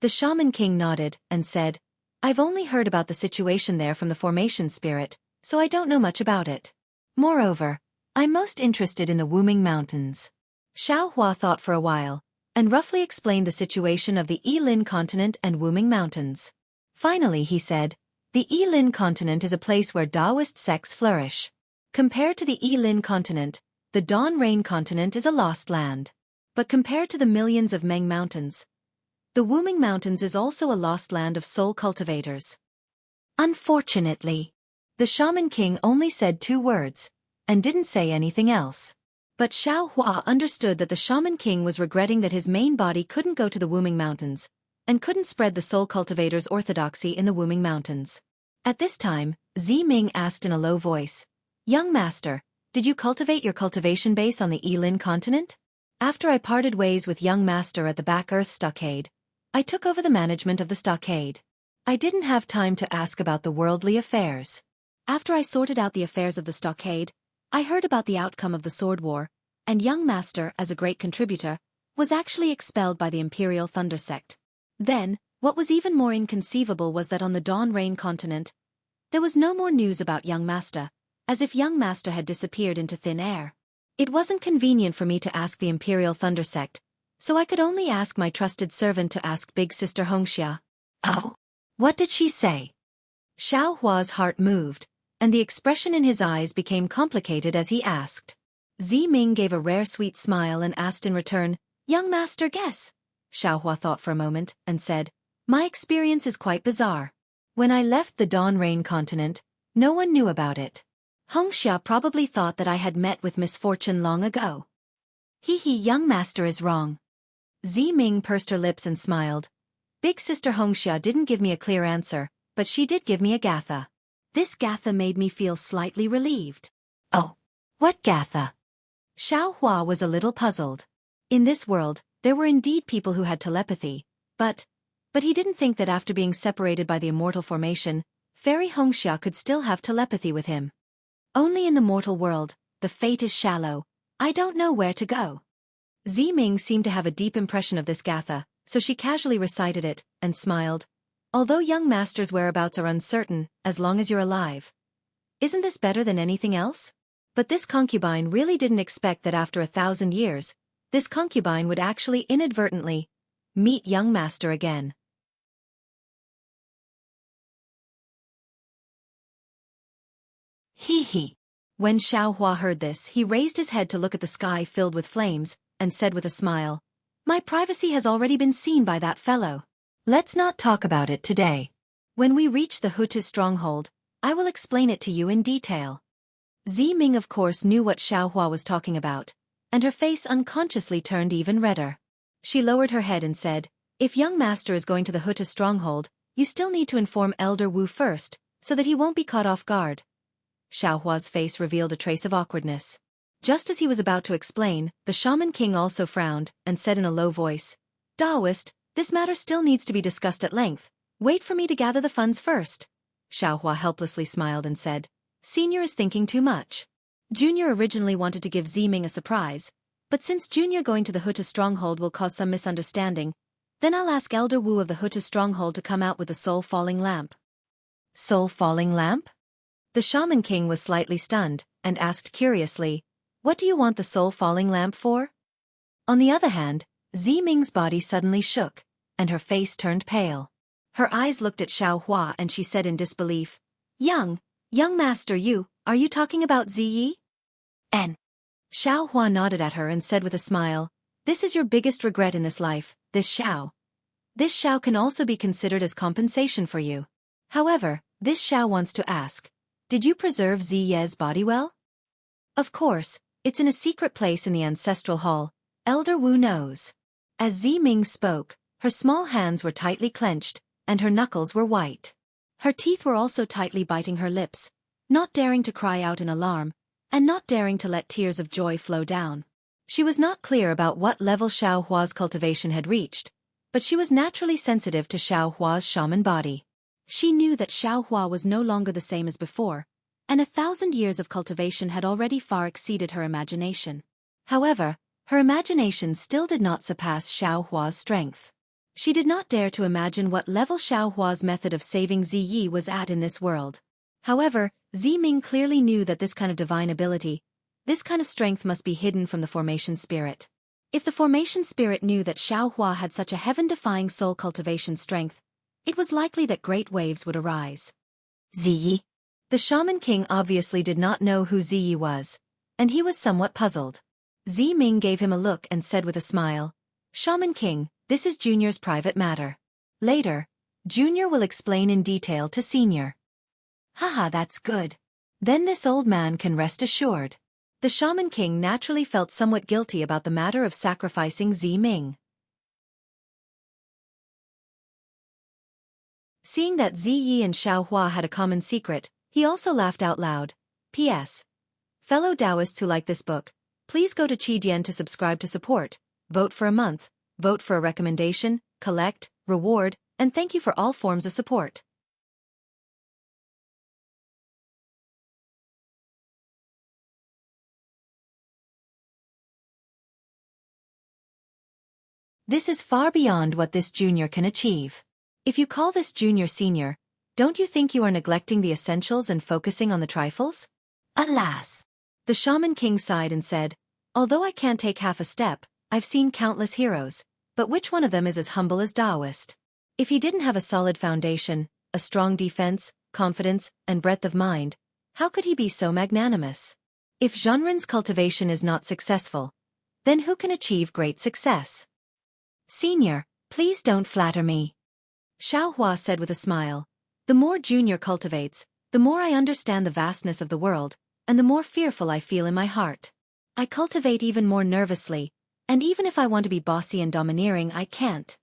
The Shaman King nodded and said, I've only heard about the situation there from the formation spirit, so I don't know much about it. Moreover, I'm most interested in the Wuming Mountains. Xiaohua thought for a while, and roughly explained the situation of the Yilin continent and Wuming Mountains. Finally he said, the Yilin continent is a place where Taoist sects flourish. Compared to the Yilin continent, the Dawn Rain continent is a lost land. But compared to the millions of Meng mountains, the Wuming Mountains is also a lost land of soul cultivators. Unfortunately, the Shaman King only said 2 words, and didn't say anything else. But Xiaohua understood that the Shaman King was regretting that his main body couldn't go to the Wuming Mountains, and couldn't spread the soul cultivators' orthodoxy in the Wuming Mountains. At this time, Ziming asked in a low voice, Young Master, did you cultivate your cultivation base on the Yilin continent? After I parted ways with Young Master at the Back Earth Stockade, I took over the management of the stockade. I didn't have time to ask about the worldly affairs. After I sorted out the affairs of the stockade, I heard about the outcome of the sword war, and Young Master, as a great contributor, was actually expelled by the Imperial Thunder Sect. Then, what was even more inconceivable was that on the Dawn Rain continent, there was no more news about Young Master, as if Young Master had disappeared into thin air. It wasn't convenient for me to ask the Imperial Thunder Sect, so I could only ask my trusted servant to ask Big Sister Xianxia. Oh? What did she say? Xiaohua's heart moved, and the expression in his eyes became complicated as he asked. Ziming gave a rare sweet smile and asked in return, Young Master, guess. Xiaohua thought for a moment, and said, My experience is quite bizarre. When I left the Dawn Rain continent, no one knew about it. Xianxia probably thought that I had met with misfortune long ago. Young Master is wrong. Ziming pursed her lips and smiled. Big Sister Xianxia didn't give me a clear answer, but she did give me a gatha. This gatha made me feel slightly relieved. Oh, what gatha? Xiaohua was a little puzzled. In this world, there were indeed people who had telepathy, but he didn't think that after being separated by the immortal formation, Fairy Xianxia could still have telepathy with him. Only in the mortal world, the fate is shallow. I don't know where to go. Ziming seemed to have a deep impression of this gatha, so she casually recited it, and smiled. Although Young Master's whereabouts are uncertain, as long as you're alive. Isn't this better than anything else? But this concubine really didn't expect that after 1,000 years, this concubine would actually inadvertently meet Young Master again. When Xiaohua heard this, he raised his head to look at the sky filled with flames, and said with a smile, My privacy has already been seen by that fellow. Let's not talk about it today. When we reach the Hutu stronghold, I will explain it to you in detail. Ziming of course knew what Xiaohua was talking about, and her face unconsciously turned even redder. She lowered her head and said, If Young Master is going to the Hutu stronghold, you still need to inform Elder Wu first, so that he won't be caught off guard. Xiaohua's face revealed a trace of awkwardness. Just as he was about to explain, the Shaman King also frowned, and said in a low voice, Taoist, this matter still needs to be discussed at length. Wait for me to gather the funds first. Xiaohua helplessly smiled and said, Senior is thinking too much. Junior originally wanted to give Ziming a surprise, but since Junior going to the Hutu stronghold will cause some misunderstanding, then I'll ask Elder Wu of the Hutu stronghold to come out with the soul-falling lamp. Soul-falling lamp? The Shaman King was slightly stunned, and asked curiously, What do you want the soul-falling lamp for? On the other hand, Ziming's body suddenly shook, and her face turned pale. Her eyes looked at Xiaohua and she said in disbelief, Young, Young master, are you talking about Ziyi? N. Xiao Hua nodded at her and said with a smile, this is your biggest regret in this life, this Xiao. This Xiao can also be considered as compensation for you. However, this Xiao wants to ask, did you preserve Ziye's body well? Of course, it's in a secret place in the ancestral hall. Elder Wu knows. As Zi Ming spoke, her small hands were tightly clenched, and her knuckles were white. Her teeth were also tightly biting her lips, not daring to cry out in alarm, and not daring to let tears of joy flow down. She was not clear about what level Xiao Hua's cultivation had reached, but she was naturally sensitive to Xiao Hua's shaman body. She knew that Xiao Hua was no longer the same as before, and 1,000 years of cultivation had already far exceeded her imagination. However, her imagination still did not surpass Xiao Hua's strength. She did not dare to imagine what level Xiao Hua's method of saving Ziyi was at in this world. However, Zi Ming clearly knew that this kind of divine ability, this kind of strength must be hidden from the formation spirit. If the formation spirit knew that Xiao Hua had such a heaven-defying soul cultivation strength, it was likely that great waves would arise. Ziyi. The Shaman King obviously did not know who Ziyi was, and he was somewhat puzzled. Zi Ming gave him a look and said with a smile, Shaman King, this is Junior's private matter. Later, Junior will explain in detail to Senior. Haha, that's good. Then this old man can rest assured. The Shaman King naturally felt somewhat guilty about the matter of sacrificing Zi Ming. Seeing that Ziyi and Xiao Hua had a common secret, he also laughed out loud. P.S. Fellow Taoists who like this book, please go to Qidian to subscribe to support, vote for a month, vote for a recommendation, collect, reward, and thank you for all forms of support. This is far beyond what this junior can achieve. If you call this junior senior, don't you think you are neglecting the essentials and focusing on the trifles? Alas! The Shaman King sighed and said, although I can't take half a step, I've seen countless heroes, but which one of them is as humble as Taoist? If he didn't have a solid foundation, a strong defense, confidence, and breadth of mind, how could he be so magnanimous? If Zhenren's cultivation is not successful, then who can achieve great success? Senior, please don't flatter me. Xiao Hua said with a smile, the more Junior cultivates, the more I understand the vastness of the world, and the more fearful I feel in my heart. I cultivate even more nervously, and even if I want to be bossy and domineering, I can't.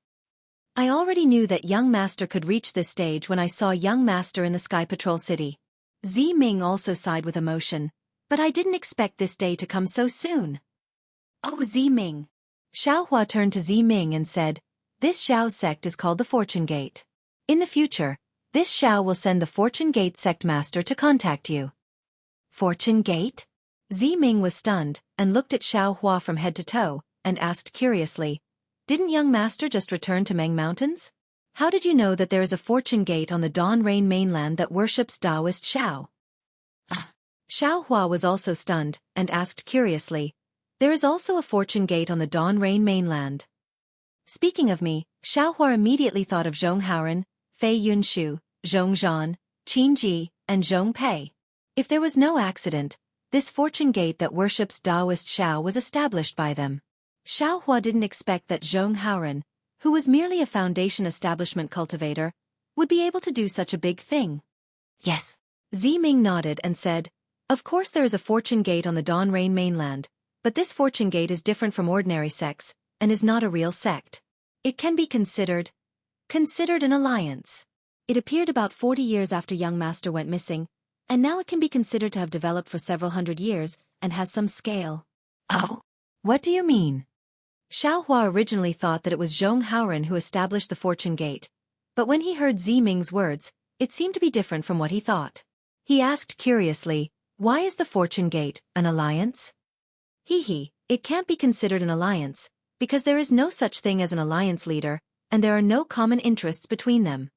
I already knew that young master could reach this stage when I saw young master in the Sky Patrol City. Zi Ming also sighed with emotion, but I didn't expect this day to come so soon. Oh, Zi Ming. Xiao Hua turned to Zi Ming and said, this Xiao's sect is called the Fortune Gate. In the future, this Xiao will send the Fortune Gate sect master to contact you. Fortune Gate? Zi Ming was stunned, and looked at Xiao Hua from head to toe, and asked curiously, didn't young master just return to Meng Mountains? How did you know that there is a Fortune Gate on the Dawn Rain mainland that worships Taoist Xiao? Xiao Hua was also stunned, and asked curiously, there is also a Fortune Gate on the Dawn Rain mainland. Speaking of me, Xiao Hua immediately thought of Zhong Haoren, Fei Yunshu, Zhong Zhan, Qin Ji, and Zhong Pei. If there was no accident, this Fortune Gate that worships Taoist Xiao was established by them. Xiao Hua didn't expect that Zhong Haoren, who was merely a foundation establishment cultivator, would be able to do such a big thing. Yes. Zi Ming nodded and said, of course there is a Fortune Gate on the Dawn Rain mainland, but this Fortune Gate is different from ordinary sects, and is not a real sect. It can be considered an alliance. It appeared about 40 years after young master went missing, and now it can be considered to have developed for several hundred years, and has some scale. Oh? What do you mean? Xiao Hua originally thought that it was Zhong Haoren who established the Fortune Gate, but when he heard Zi Ming's words, it seemed to be different from what he thought. He asked curiously, why is the Fortune Gate an alliance? It can't be considered an alliance, because there is no such thing as an alliance leader, and there are no common interests between them.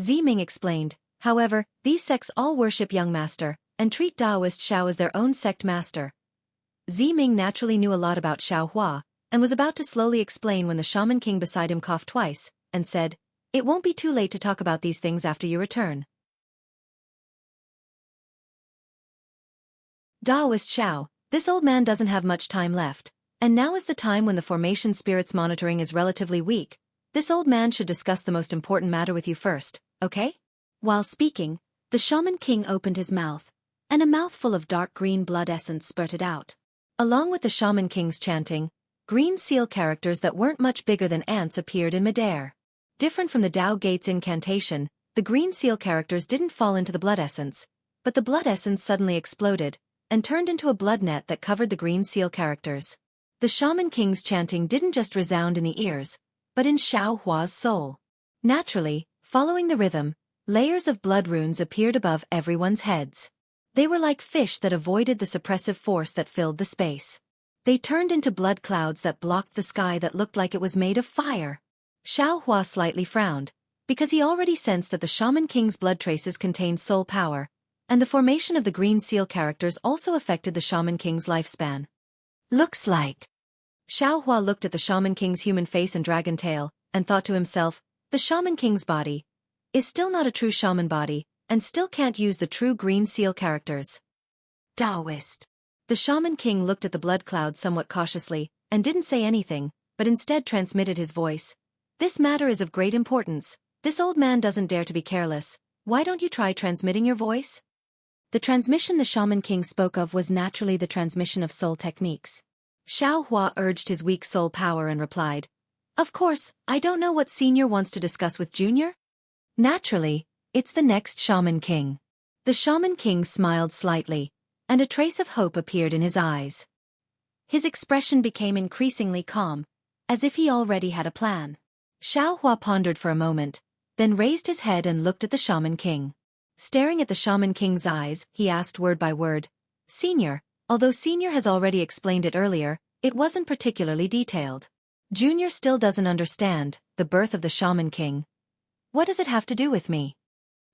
Zi Ming explained, however, these sects all worship young master, and treat Taoist Xiao as their own sect master. Zi Ming naturally knew a lot about Xiao Hua, and was about to slowly explain when the Shaman King beside him coughed twice, and said, it won't be too late to talk about these things after you return. Daoist Xiao, this old man doesn't have much time left, and now is the time when the formation spirit's monitoring is relatively weak. This old man should discuss the most important matter with you first, okay? While speaking, the Shaman King opened his mouth, and a mouthful of dark green blood essence spurted out. Along with the Shaman King's chanting, green seal characters that weren't much bigger than ants appeared in midair. Different from the Dao Gate's incantation, the green seal characters didn't fall into the blood essence, but the blood essence suddenly exploded and turned into a blood net that covered the green seal characters. The Shaman King's chanting didn't just resound in the ears, but in Xiao Hua's soul. Naturally, following the rhythm, layers of blood runes appeared above everyone's heads. They were like fish that avoided the suppressive force that filled the space. They turned into blood clouds that blocked the sky that looked like it was made of fire. Xiao Hua slightly frowned, because he already sensed that the Shaman King's blood traces contained soul power, and the formation of the green seal characters also affected the Shaman King's lifespan. Looks like. Xiao Hua looked at the Shaman King's human face and dragon tail, and thought to himself, the Shaman King's body is still not a true shaman body, and still can't use the true green seal characters. Taoist. The Shaman King looked at the blood cloud somewhat cautiously, and didn't say anything, but instead transmitted his voice. This matter is of great importance. This old man doesn't dare to be careless. Why don't you try transmitting your voice? The transmission the Shaman King spoke of was naturally the transmission of soul techniques. Xiao Hua urged his weak soul power and replied, "Of course, I don't know what Senior wants to discuss with Junior." Naturally, it's the next Shaman King. The Shaman King smiled slightly, and a trace of hope appeared in his eyes. His expression became increasingly calm, as if he already had a plan. Xiao Hua pondered for a moment, then raised his head and looked at the Shaman King. Staring at the Shaman King's eyes, he asked word by word, "Senior, although Senior has already explained it earlier, it wasn't particularly detailed. Junior still doesn't understand the birth of the Shaman King. What does it have to do with me?"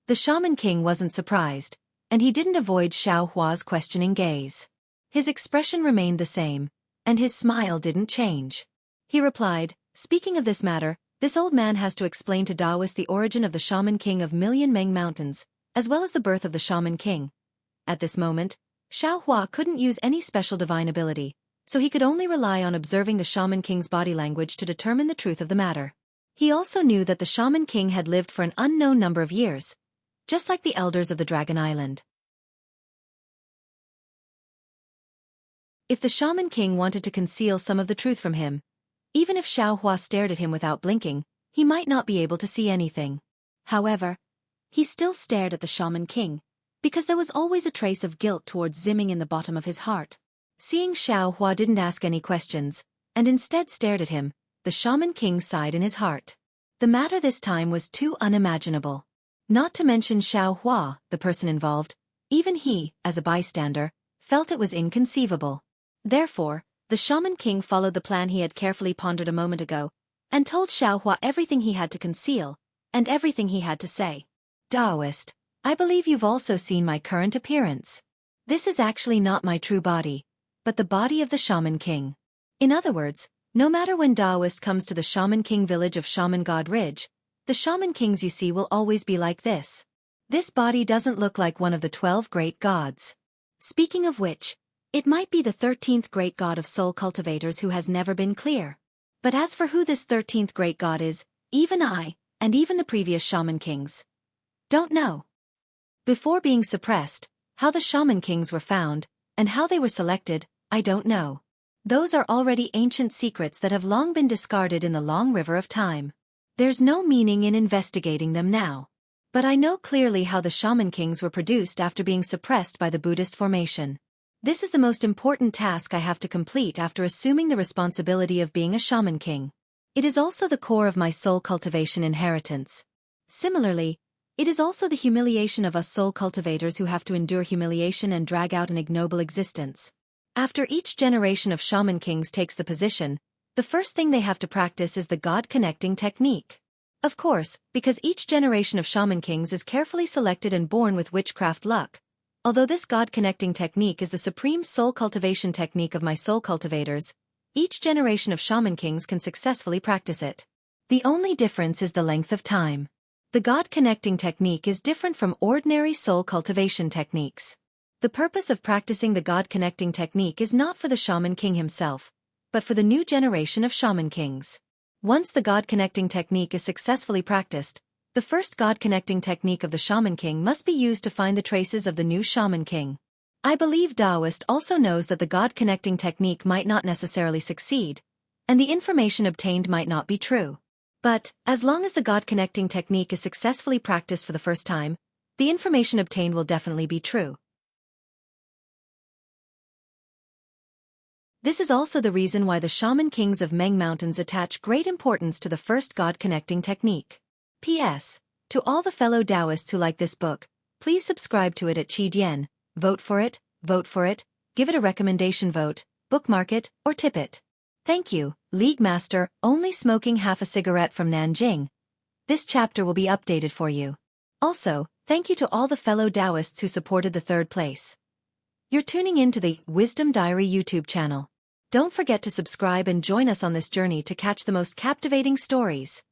The Shaman King wasn't surprised, and he didn't avoid Xiao Hua's questioning gaze. His expression remained the same, and his smile didn't change. He replied, "Speaking of this matter, this old man has to explain to Daoist the origin of the Shaman King of Million Meng Mountains, as well as the birth of the Shaman King." At this moment, Xiao Hua couldn't use any special divine ability, so he could only rely on observing the Shaman King's body language to determine the truth of the matter. He also knew that the Shaman King had lived for an unknown number of years, just like the elders of the Dragon Island. If the Shaman King wanted to conceal some of the truth from him, even if Xiao Hua stared at him without blinking, he might not be able to see anything. However, he still stared at the Shaman King, because there was always a trace of guilt towards Zimming in the bottom of his heart. Seeing Xiao Hua didn't ask any questions, and instead stared at him, the Shaman King sighed in his heart. The matter this time was too unimaginable. Not to mention Xiao Hua, the person involved, even he, as a bystander, felt it was inconceivable. Therefore, the Shaman King followed the plan he had carefully pondered a moment ago, and told Xiao Hua everything he had to conceal, and everything he had to say. "Daoist, I believe you've also seen my current appearance. This is actually not my true body, but the body of the Shaman King. In other words, no matter when Daoist comes to the Shaman King village of Shaman God Ridge, the Shaman Kings you see will always be like this. This body doesn't look like one of the 12 great gods. Speaking of which, it might be the 13th great god of soul cultivators who has never been clear. But as for who this 13th great god is, even I, and even the previous Shaman Kings, don't know. Before being suppressed, how the Shaman Kings were found, and how they were selected, I don't know. Those are already ancient secrets that have long been discarded in the long river of time. There's no meaning in investigating them now. But I know clearly how the Shaman Kings were produced after being suppressed by the Buddhist formation. This is the most important task I have to complete after assuming the responsibility of being a Shaman King. It is also the core of my soul cultivation inheritance. Similarly, it is also the humiliation of us soul cultivators who have to endure humiliation and drag out an ignoble existence. After each generation of Shaman Kings takes the position, the first thing they have to practice is the God-connecting technique. Of course, because each generation of Shaman Kings is carefully selected and born with witchcraft luck. Although this God-connecting technique is the supreme soul cultivation technique of my soul cultivators, each generation of Shaman Kings can successfully practice it. The only difference is the length of time. The God-connecting technique is different from ordinary soul cultivation techniques. The purpose of practicing the God-connecting technique is not for the Shaman King himself, but for the new generation of Shaman Kings. Once the God-connecting technique is successfully practiced, the first God-connecting technique of the Shaman King must be used to find the traces of the new Shaman King. I believe Taoist also knows that the God-connecting technique might not necessarily succeed, and the information obtained might not be true. But, as long as the God-connecting technique is successfully practiced for the first time, the information obtained will definitely be true. This is also the reason why the Shaman Kings of Meng Mountains attach great importance to the first God-connecting technique. P.S. To all the fellow Taoists who like this book, please subscribe to it at Qidian, vote for it, give it a recommendation vote, bookmark it, or tip it. Thank you, League Master, only smoking half a cigarette from Nanjing. This chapter will be updated for you. Also, thank you to all the fellow Taoists who supported the third place. You're tuning in to the Wisdom Diary YouTube channel. Don't forget to subscribe and join us on this journey to catch the most captivating stories.